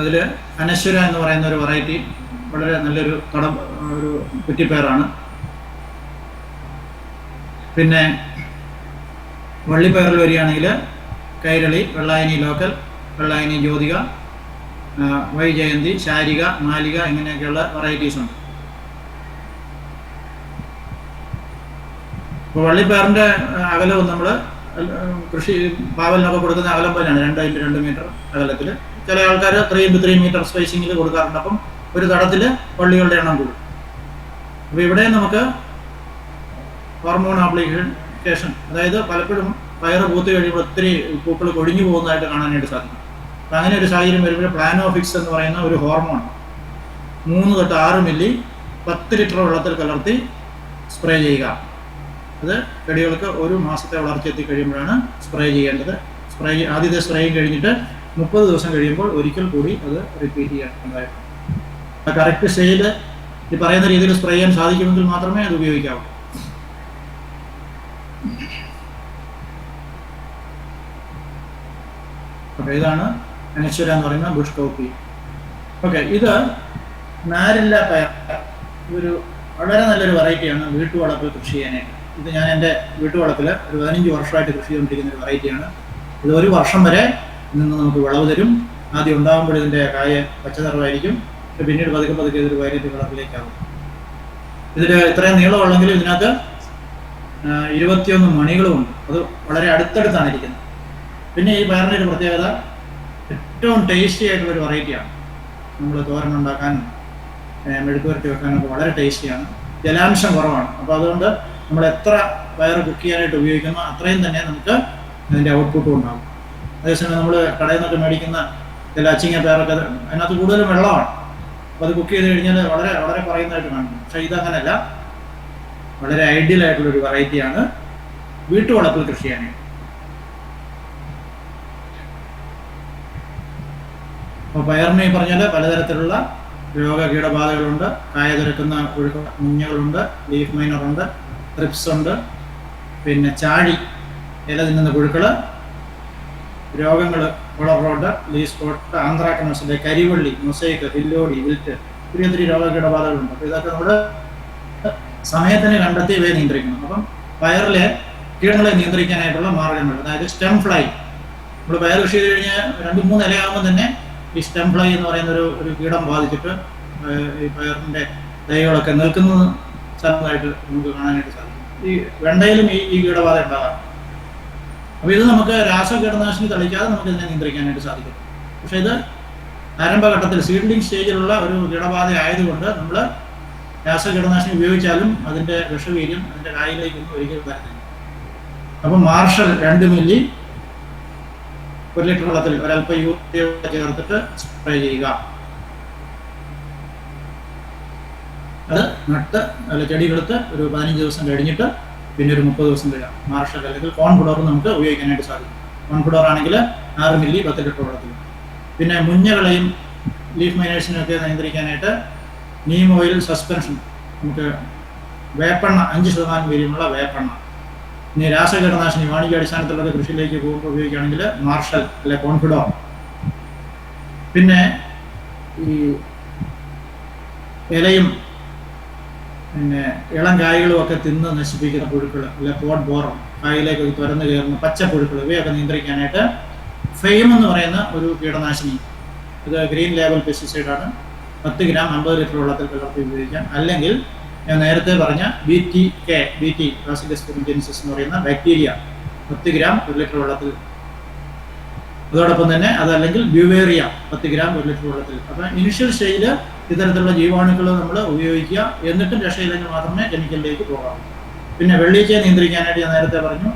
അതിൽ അനശ്വര എന്ന് പറയുന്ന ഒരു വെറൈറ്റി വളരെ നല്ലൊരു ഒരു കുറ്റിപ്പയറാണ്. പിന്നെ വള്ളിപ്പയറിൽ വരികയാണെങ്കിൽ കൈരളി, വെള്ളായനി ലോക്കൽ, വെള്ളായനി ജ്യോതിക, വൈജയന്തി, ശാരിക, മാലിക ഇങ്ങനെയൊക്കെയുള്ള വെറൈറ്റീസ് ഉണ്ട്. അപ്പോൾ വള്ളിപ്പയറിൻ്റെ അകലവും നമ്മൾ കൃഷി പാവലിനൊക്കെ കൊടുക്കുന്ന അകലം പോലെയാണ്, 2x2 മീറ്റർ അകലത്തിൽ. ചില ആൾക്കാർ 3x3 മീറ്റർ സ്പേസിങ്ങിൽ കൊടുക്കാറുണ്ട്. അപ്പം ഒരു തടത്തിൽ വള്ളികളുടെ എണ്ണം കൂടും. അപ്പോൾ ഇവിടെ നമുക്ക് ഹോർമോൺ ആപ്ലിക്കേഷൻ, അതായത് പലപ്പോഴും പയറ് പൂത്ത് കഴിയുമ്പോൾ ഒത്തിരി പൂക്കൾ കൊഴിഞ്ഞു പോകുന്നതായിട്ട് കാണാനായിട്ട് സാധിക്കും. അപ്പം അങ്ങനെ ഒരു സാഹചര്യം വരുമ്പോൾ പ്ലാനോഫിക്സ് എന്ന് പറയുന്ന ഒരു ഹോർമോൺ 3 തൊട്ട് 6 മില്ലി 10 ലിറ്റർ വെള്ളത്തിൽ കലർത്തി സ്പ്രേ ചെയ്യുക. അത് ചെടികൾക്ക് 1 മാസത്തെ വളർച്ച എത്തിക്കഴിയുമ്പോഴാണ് സ്പ്രേ ചെയ്യേണ്ടത്. ആദ്യത്തെ സ്പ്രേയും കഴിഞ്ഞിട്ട് 30 ദിവസം കഴിയുമ്പോൾ ഒരിക്കൽ കൂടി അത് റിപ്പീറ്റ് ചെയ്യേണ്ടതായിട്ടുണ്ട്. കറക്റ്റ് സ്റ്റേജിൽ ഈ പറയുന്ന രീതിയിൽ സ്പ്രേ ചെയ്യാൻ സാധിക്കുമെങ്കിൽ മാത്രമേ അത് ഉപയോഗിക്കാവൂ. ഓക്കെ, ഇതാണ് അനശ്വര എന്ന് പറയുന്ന ബുഷ് കോപ്പി. ഓക്കെ, ഇത് നാരില്ല പയർ, ഒരു വളരെ നല്ലൊരു വെറൈറ്റിയാണ് വീട്ടുവളപ്പിൽ കൃഷി ചെയ്യാനായിട്ട്. ഇത് ഞാൻ എൻ്റെ വീട്ടുവളപ്പിൽ ഒരു 15 വർഷമായിട്ട് കൃഷി ചെയ്തുകൊണ്ടിരിക്കുന്ന ഒരു വെറൈറ്റിയാണ്. ഇത് 1 വർഷം വരെ നിന്ന് നമുക്ക് വിളവ് തരും. ആദ്യം ഉണ്ടാകുമ്പോൾ ഇതിൻ്റെ കായ പച്ചനിറമായിരിക്കും. പിന്നീട് പതുക്കെ പതുക്കെ ഇതൊരു വയലറ്റ് കളറിലേക്കാവും. ഇതിൽ ഇത്രയും നീളമുള്ളെങ്കിലും ഇതിനകത്ത് 21 മണികളുമുണ്ട്. അത് വളരെ അടുത്തടുത്താണ് ഇരിക്കുന്നത്. പിന്നെ ഈ പയറിൻ്റെ ഒരു പ്രത്യേകത, ഏറ്റവും ടേസ്റ്റി ആയിട്ടുള്ളൊരു വെറൈറ്റിയാണ്. നമ്മൾ തോരൻ ഉണ്ടാക്കാനും മെഴുക്ക് പുരട്ടി വെക്കാനൊക്കെ വളരെ ടേസ്റ്റിയാണ്. ജലാംശം കുറവാണ്. അപ്പോൾ അതുകൊണ്ട് നമ്മൾ എത്ര പയർ കുക്ക് ചെയ്യാനായിട്ട് ഉപയോഗിക്കുന്നോ അത്രയും തന്നെ നമുക്ക് അതിൻ്റെ ഔട്ട്പുട്ടും ഉണ്ടാകും. അതേസമയം നമ്മൾ കടയിൽ നിന്നൊക്കെ മേടിക്കുന്ന ചില അച്ചിങ്ങ പയറൊക്കെ അതിനകത്ത് കൂടുതലും വെള്ളമാണ്. അപ്പോൾ അത് കുക്ക് ചെയ്ത് കഴിഞ്ഞാൽ വളരെ വളരെ പറയുന്നതായിട്ട് കാണുന്നു. പക്ഷേ ഇതങ്ങനല്ല, വളരെ ഐഡിയൽ ആയിട്ടുള്ളൊരു വെറൈറ്റിയാണ് വീട്ടുവളപ്പിൽ കൃഷി ചെയ്യാനായിട്ട്. അപ്പോൾ പയറിനെ പറഞ്ഞാൽ പലതരത്തിലുള്ള രോഗ കീടബാധകളുണ്ട്. കായ തുരക്കുന്ന മുഞ്ഞകളുണ്ട്, ലീഫ് മൈനറുണ്ട്, ട്രിപ്സ് ഉണ്ട്, പിന്നെ ചാഴി ഇല തിന്നുന്ന പുഴുക്കൾ, രോഗങ്ങൾ കളർ റോഡ്, ലീഫ് സ്പോട്ട്, ആന്ത്രാക്നോസിൻ്റെ കരിവള്ളി, മൊസൈക്ക്, ഹില്ലോടി, വിൽറ്റ്, ഒത്തിരി രോഗ കീടബാധകളുണ്ട്. അപ്പോൾ ഇതൊക്കെ നമ്മൾ സമയത്തിന് കണ്ടെത്തി ഇവയെ നിയന്ത്രിക്കണം. അപ്പം പയറിലെ കീടങ്ങളെ നിയന്ത്രിക്കാനായിട്ടുള്ള മാർഗങ്ങൾ, അതായത് സ്റ്റെം ഫ്ലൈ. നമ്മൾ പയർ കൃഷി ചെയ്ത് കഴിഞ്ഞാൽ 2-3 ഇലയാകുമ്പോൾ തന്നെ ഈ സ്റ്റെം ഫ്ലൈ എന്ന് പറയുന്ന ഒരു കീടം ബാധിച്ചിട്ട് ഈ പയറിൻ്റെ തൈകളൊക്കെ നിൽക്കുന്ന സ്ഥലത്തായിട്ട് നമുക്ക് കാണാനായിട്ട് സാധിക്കും. ഈ വെണ്ടയിലും ഈ കീടബാധ ഉണ്ടാകാം. അപ്പോൾ ഇത് നമുക്ക് രാസകീടനാശിനി തളിക്കാതെ നമുക്ക് ഇതിനെ നിയന്ത്രിക്കാനായിട്ട് സാധിക്കും. പക്ഷേ ഇത് ആരംഭഘട്ടത്തിൽ സീഡ്ലിംഗ് സ്റ്റേജിലുള്ള ഒരു കീടബാധ ആയതുകൊണ്ട് നമ്മൾ രാസകീടനാശിനി ഉപയോഗിച്ചാലും അതിൻ്റെ വിഷവീര്യം അതിൻ്റെ കായിലേക്കൊന്നും ഒരിക്കലും വരുന്നില്ല. അപ്പം മാർഷൽ 2 മില്ലി 1 ലിറ്റർ വെള്ളത്തിൽ ഒരല്പം യൂറിയ ചേർത്തിട്ട് സ്പ്രേ ചെയ്യുക. അത് നട്ട് അല്ല ചെടികളെടുത്ത് ഒരു 15 ദിവസം കഴിഞ്ഞിട്ട് പിന്നെ ഒരു 30 ദിവസം കഴിയാം. മാർഷൽ അല്ലെങ്കിൽ കോൺഫ്ലോർ നമുക്ക് ഉപയോഗിക്കാനായിട്ട് സാധിക്കും. കോൺഫ്ലോർ ആണെങ്കിൽ 6 മില്ലി 10 ലിറ്റർ വെള്ളത്തിൽ. പിന്നെ മുഞ്ഞകളെയും ലീഫ് മൈനേഴ്സിനെയൊക്കെ നിയന്ത്രിക്കാനായിട്ട് നീം ഓയിൽ സസ്പെൻഷൻ നമുക്ക് വേപ്പെണ്ണ 5% വീര്യമുള്ള വേപ്പെണ്ണ. ഇനി രാസകീടനാശിനി വാണിജ്യാടിസ്ഥാനത്തിലുള്ള കൃഷിയിലേക്ക് പോകുമ്പോൾ ഉപയോഗിക്കുകയാണെങ്കിൽ മാർഷൽ അല്ലെ കോൺഫിഡോർ. പിന്നെ ഈ ഇലയും പിന്നെ ഇളം കായ്കളും ഒക്കെ തിന്ന് നശിപ്പിക്കുന്ന പുഴുക്കൾ അല്ലെ പോട്ട് ബോറം, കായിലേക്ക് തുറന്നു കയറുന്ന പച്ചപ്പുഴുക്കൾ, ഇവയൊക്കെ നിയന്ത്രിക്കാനായിട്ട് ഫെയിം എന്ന് പറയുന്ന ഒരു കീടനാശിനി, ഇത് ഗ്രീൻ ലേബൽ പെസ്റ്റിസൈഡാണ്. 10 ഗ്രാം 50 ലിറ്റർ വെള്ളത്തിൽ കലർത്തി ഉപയോഗിക്കാം. അല്ലെങ്കിൽ ഞാൻ നേരത്തെ പറഞ്ഞ BT ബാസിലസ് തുറിഞ്ചിൻസിസ് എന്ന് പറയുന്ന ബാക്ടീരിയ 10 ഗ്രാം 1 ലിറ്റർ വെള്ളത്തിൽ. അതോടൊപ്പം തന്നെ അതല്ലെങ്കിൽ ബ്യൂവേറിയ 10 ഗ്രാം 1 ലിറ്റർ വെള്ളത്തിൽ. അപ്പം ഇനിഷ്യൽ സ്റ്റേജിൽ ഇത്തരത്തിലുള്ള ജീവാണുക്കൾ നമ്മൾ ഉപയോഗിക്കുക. എന്നിട്ടും രക്ഷയില്ലെങ്കിൽ മാത്രമേ കെമിക്കലിലേക്ക് പോകാവൂ. പിന്നെ വെള്ളീച്ചയെ നിയന്ത്രിക്കാനായിട്ട് ഞാൻ നേരത്തെ പറഞ്ഞു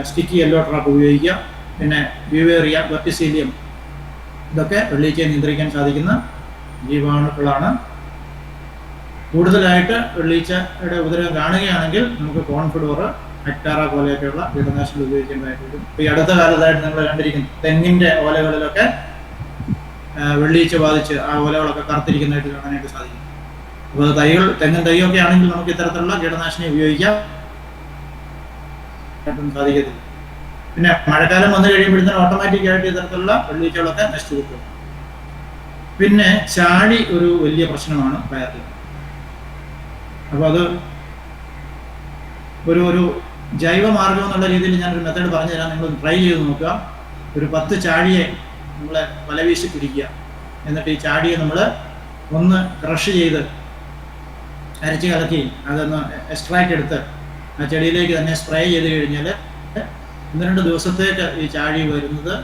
സ്റ്റിക്കി യെല്ലോ ട്രാപ്പ് ഉപയോഗിക്കുക. പിന്നെ ബ്യൂവേറിയ, വെർട്ടിസീലിയം, ഇതൊക്കെ വെള്ളീച്ചയെ നിയന്ത്രിക്കാൻ സാധിക്കുന്ന ജീവാണുക്കളാണ്. കൂടുതലായിട്ട് വെള്ളീച്ചയുടെ ഉപദ്രവം കാണുകയാണെങ്കിൽ നമുക്ക് കോൺഫിഡോർ, ഹെക്ടാറ പോലെയൊക്കെയുള്ള കീടനാശിനികൾ ഉപയോഗിക്കേണ്ടതായിട്ട് വരും. ഇപ്പോൾ ഈ അടുത്ത കാലത്തായിട്ട് നമ്മൾ കണ്ടിരിക്കുന്നു തെങ്ങിൻ്റെ ഓലകളിലൊക്കെ വെള്ളീച്ച ബാധിച്ച് ആ ഓലകളൊക്കെ കറുത്തിരിക്കുന്നതായിട്ട് കാണാനായിട്ട് സാധിക്കും. അപ്പോൾ തെങ്ങിൻ തൈയൊക്കെ ആണെങ്കിൽ നമുക്ക് ഇത്തരത്തിലുള്ള കീടനാശിനി ഉപയോഗിക്കാൻ സാധിക്കത്തില്ല. പിന്നെ മഴക്കാലം വന്നു കഴിയുമ്പോഴത്തേനും ഓട്ടോമാറ്റിക്കായിട്ട് ഇത്തരത്തിലുള്ള വെള്ളീച്ചകളൊക്കെ നശിച്ചു കിട്ടും. പിന്നെ ചാഴി ഒരു വലിയ പ്രശ്നമാണ് പയറിൽ. അപ്പോൾ അത് ഒരു ജൈവ മാർഗം എന്നുള്ള രീതിയിൽ ഞാനൊരു മെത്തേഡ് പറഞ്ഞു തരാം. നിങ്ങൾ ട്രൈ ചെയ്ത് നോക്കുക. ഒരു 10 ചാഴിയെ നമ്മൾ വലവീശി പിടിക്കുക. എന്നിട്ട് ഈ ചാടിയെ നമ്മൾ ഒന്ന് ക്രഷ് ചെയ്ത് അരച്ച് കലക്കി അതൊന്ന് എക്സ്ട്രാക്റ്റ് എടുത്ത് ആ ചെടിയിലേക്ക് തന്നെ സ്പ്രേ ചെയ്ത് കഴിഞ്ഞാൽ 1-2 ദിവസത്തേക്ക് ഈ ചാഴി വരുന്നത്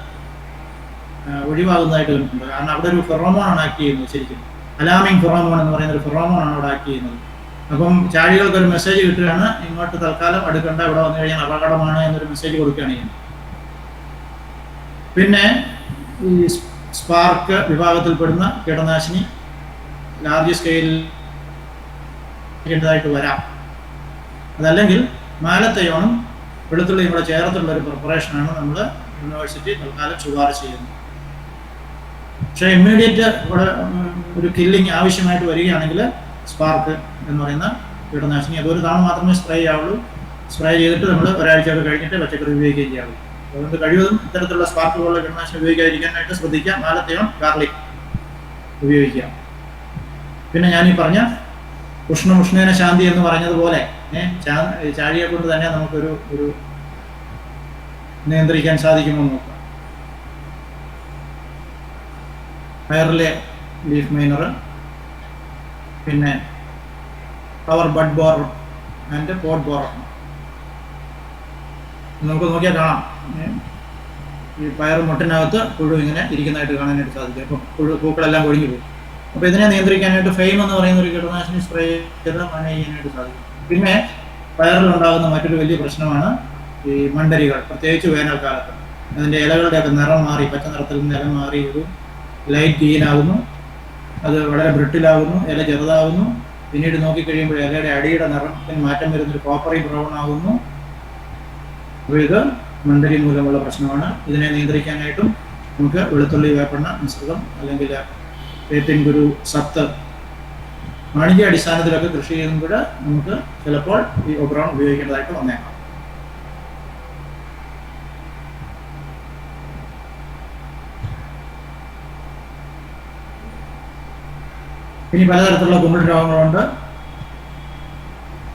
ഒഴിവാകുന്നതായിട്ട് കണ്ടിട്ടുണ്ട്. കാരണം അവിടെ ഒരു ഫെറോമോണാണ് ആക്ട് ചെയ്യുന്നത്. ശരിക്കും അലാമിങ് ഫെറോമോൺ എന്ന് പറയുന്ന ഒരു ഫെറോമോണാണ് അവിടെ ആക്ട് ചെയ്യുന്നത്. അപ്പം ചാഴികൾക്കൊരു മെസ്സേജ് കിട്ടുകയാണ്, ഇങ്ങോട്ട് തൽക്കാലം അടുക്കണ്ട, ഇവിടെ വന്നു കഴിഞ്ഞാൽ അപകടമാണ് എന്നൊരു മെസ്സേജ് കൊടുക്കുകയാണ് ചെയ്യുന്നത്. പിന്നെ ഈ സ്പാർക്ക് വിഭാഗത്തിൽപ്പെടുന്ന കീടനാശിനി ലാർജ് സ്കെയിലിൽ ായിട്ട് വരാം. അതല്ലെങ്കിൽ മാലത്തയോണും വെളുത്തുള്ളിയും കൂടെ ചേർത്തുള്ള ഒരു പ്രിപ്പറേഷനാണ് നമ്മൾ യൂണിവേഴ്സിറ്റി തൽക്കാലം ശുപാർശ ചെയ്യുന്നത്. പക്ഷേ ഇമ്മീഡിയറ്റ് ഇവിടെ ഒരു കില്ലിങ് ആവശ്യമായിട്ട് വരികയാണെങ്കിൽ സ്പാർക്ക് എന്ന് പറയുന്ന കീടനാശിനി അതൊരു തവണ മാത്രമേ സ്പ്രേ ചെയ്യാവുള്ളൂ. സ്പ്രേ ചെയ്തിട്ട് നമ്മൾ ഒരാഴ്ചയൊക്കെ കഴിഞ്ഞിട്ട് പച്ചക്കറി ഉപയോഗിക്കുകയും ചെയ്യാവുള്ളൂ. അതുകൊണ്ട് കഴിവതും ഇത്തരത്തിലുള്ള സ്പാർക്ക് പോലുള്ള കീടനാശിനി ഉപയോഗിക്കാതിരിക്കാനായിട്ട് ശ്രദ്ധിക്കുക. മാലത്തയോൺ, ഗാർലിക് ഉപയോഗിക്കുക. പിന്നെ ഞാനീ പറഞ്ഞ ഉഷ്ണേന ശാന്തി എന്ന് പറഞ്ഞതുപോലെ ചാഴിയെ കൊണ്ട് തന്നെ നമുക്കൊരു നിയന്ത്രിക്കാൻ സാധിക്കുമെന്ന് നോക്കാം. പയറിലെ ലീഫ് മൈനർ, പിന്നെ flower bud borer and pod borer നമുക്ക് നോക്കിയാൽ കാണാം. ഈ പയർ മുട്ടിനകത്ത് പുഴു ഇങ്ങനെ ഇരിക്കുന്നതായിട്ട് കാണാനായിട്ട് സാധിക്കും. അപ്പം പൂക്കളെല്ലാം കൊഴിഞ്ഞു പോകും. അപ്പോൾ ഇതിനെ നിയന്ത്രിക്കാനായിട്ട് ഫെയിം എന്ന് പറയുന്ന ഒരു കീടനാശിനി സ്പ്രേ ചെയ്ത് മാനേജ് ചെയ്യാനായിട്ട് സാധിക്കും. പിന്നെ പയറിലുണ്ടാകുന്ന മറ്റൊരു വലിയ പ്രശ്നമാണ് ഈ മണ്ടരികൾ, പ്രത്യേകിച്ച് വേനൽക്കാലത്ത്. അതിൻ്റെ ഇലകളുടെയൊക്കെ നിറം മാറി, പച്ച നിറത്തിൽ നിന്ന് ഇല മാറി ഒരു ലൈറ്റ് ഗ്രീൻ ആകുന്നു. അത് വളരെ ബ്രിട്ടിലാകുന്നു, ഇല ചെറുതാകുന്നു. പിന്നീട് നോക്കിക്കഴിയുമ്പോൾ ഇലയുടെ അടിയുടെ നിറത്തിന് മാറ്റം വരുന്നൊരു കോപ്പറി ബ്രൗൺ ആകുന്നു. അപ്പോൾ ഇത് മണ്ടരി മൂലമുള്ള പ്രശ്നമാണ്. ഇതിനെ നിയന്ത്രിക്കാനായിട്ടും നമുക്ക് വെളുത്തുള്ളി വേപ്പെണ്ണ മിശ്രിതം അല്ലെങ്കിൽ വേപ്പിൻ കുരു സത്ത് വാണിജ്യ അടിസ്ഥാനത്തിലൊക്കെ കൃഷി ചെയ്യുമ്പോൾ നമുക്ക് ചിലപ്പോൾ ഈ ഒബ്രോൺ ഉപയോഗിക്കേണ്ടതായിട്ട് വന്നേക്കാം. ഇനി പലതരത്തിലുള്ള കുമിൾ രോഗങ്ങളുണ്ട്.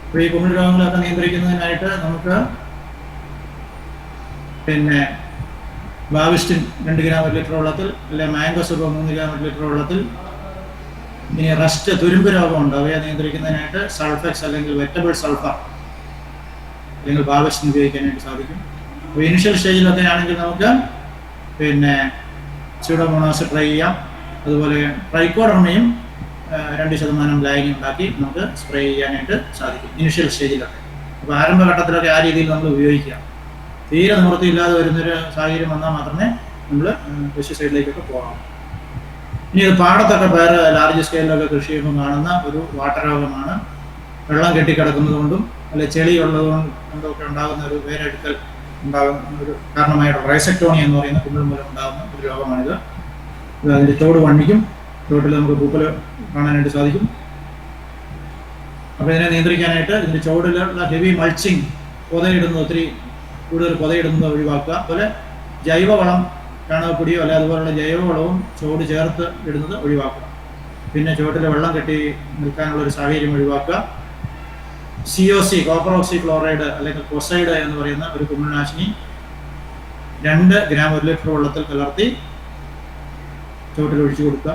അപ്പോൾ ഈ കുമിൾ രോഗങ്ങളൊക്കെ നിയന്ത്രിക്കുന്നതിനായിട്ട് നമുക്ക് പിന്നെ ബാവിസ്റ്റിൻ 2 ഗ്രാം 1 ലിറ്റർ വെള്ളത്തിൽ, അല്ലെങ്കിൽ മാംഗോ സുഗർ 3 ഗ്രാം 1 ലിറ്റർ വെള്ളത്തിൽ. ഇനി റസ്റ്റ്, തുരുമ്പ് രോഗമുണ്ട്, അവയെ നിയന്ത്രിക്കുന്നതിനായിട്ട് സൾഫെക്സ് അല്ലെങ്കിൽ വെറ്റബിൾ സൾഫർ അല്ലെങ്കിൽ ബാവിസ്റ്റിൻ ഉപയോഗിക്കാനായിട്ട് സാധിക്കും. അപ്പോൾ ഇനിഷ്യൽ സ്റ്റേജിലൊക്കെ ആണെങ്കിൽ നമുക്ക് പിന്നെ സ്യൂഡോമോണാസ് ട്രൈ ചെയ്യാം. അതുപോലെ ട്രൈക്കോഡർമയും 2% ലായനി ഉണ്ടാക്കി നമുക്ക് സ്പ്രേ ചെയ്യാനായിട്ട് സാധിക്കും ഇനിഷ്യൽ സ്റ്റേജിലൊക്കെ. അപ്പോൾ ആരംഭഘട്ടത്തിലൊക്കെ ആ രീതിയിൽ നമ്മൾ ഉപയോഗിക്കുക. തീരെ നിവൃത്തിയില്ലാതെ വരുന്നൊരു സാഹചര്യം വന്നാൽ മാത്രമേ നമ്മൾ പെസ്റ്റിസൈഡിലേക്കൊക്കെ പോകാം. ഇനി ഇത് പാടത്തൊക്കെ വേറെ ലാർജ് സ്കെയിലൊക്കെ കൃഷി ചെയ്യുമ്പോൾ കാണുന്ന ഒരു വാട്ടരോഗമാണ്. വെള്ളം കെട്ടിക്കിടക്കുന്നത് കൊണ്ടും അല്ലെ ചെളി കൊണ്ടൊക്കെ ഉണ്ടാകുന്ന ഒരു വേരെടുക്കൽ ഉണ്ടാകുന്ന ഒരു കാരണമായിട്ട് റൈസക്ടോണി എന്ന് പറയുന്ന കുമിൾ മൂലം ഉണ്ടാകുന്ന ഒരു രോഗമാണിത്. അതിൻ്റെ ചോട് വണ്ണിക്കും, ചോട്ടിൽ നമുക്ക് പൂപ്പൽ കാണാനായിട്ട് സാധിക്കും. അപ്പോൾ ഇതിനെ നിയന്ത്രിക്കാനായിട്ട് ഇതിൻ്റെ ചോടിലുള്ള ഹെവി മൾച്ചിങ്, പൊതയിടുന്നത് ഒത്തിരി കൂടുതൽ പൊതയിടുന്നത് ഒഴിവാക്കുക. അതുപോലെ ജൈവവളം, ചാണകപ്പൊടിയോ അല്ലെ അതുപോലുള്ള ജൈവവളവും ചോട് ചേർത്ത് ഇടുന്നത് ഒഴിവാക്കുക. പിന്നെ ചുവട്ടിൽ വെള്ളം കെട്ടി നിൽക്കാനുള്ള ഒരു സാഹചര്യം ഒഴിവാക്കുക. COC, കോപ്പർ ഓക്സി ക്ലോറൈഡ് അല്ലെങ്കിൽ കൊസൈഡ് എന്ന് പറയുന്ന ഒരു കുമിൾനാശിനി 2 ഗ്രാം 1 ലിറ്റർ വെള്ളത്തിൽ കലർത്തി ചുവട്ടിൽ ഒഴിച്ചു കൊടുക്കുക,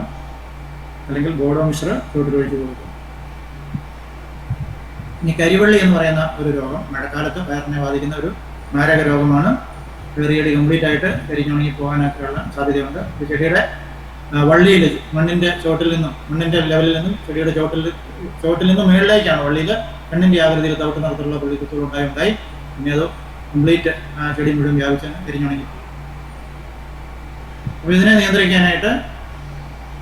അല്ലെങ്കിൽ ബോഡോ മിശ്ര ചുവട്ടിൽ ഒഴിച്ചു കൊടുക്കുക. ഇനി കരിവള്ളി എന്ന് പറയുന്ന ഒരു രോഗം മഴക്കാലത്ത് പയറിനെ ബാധിക്കുന്ന ഒരു മാരക രോഗമാണ്. ചെടിയുടെ കംപ്ലീറ്റ് ആയിട്ട് കരിഞ്ഞുണങ്ങി പോകാനൊക്കെയുള്ള സാധ്യതയുണ്ട്. ചെടിയുടെ വള്ളിയിൽ മണ്ണിൻ്റെ ചോട്ടിൽ നിന്നും, മണ്ണിൻ്റെ ലെവലിൽ നിന്നും ചെടിയുടെ ചോട്ടിൽ നിന്നും മുകളിലേക്കാണ് വള്ളിയിൽ കണ്ണിൻ്റെ ആകൃതിയിൽ തവിട്ട് നിറത്തിലുള്ള പുള്ളിക്കുത്തുകൾ ഉണ്ടായി പിന്നെ അത് കംപ്ലീറ്റ് ചെടി മുഴുവൻ വ്യാപിച്ച് കരിഞ്ഞുണങ്ങി. അപ്പോൾ ഇതിനെ നിയന്ത്രിക്കാനായിട്ട്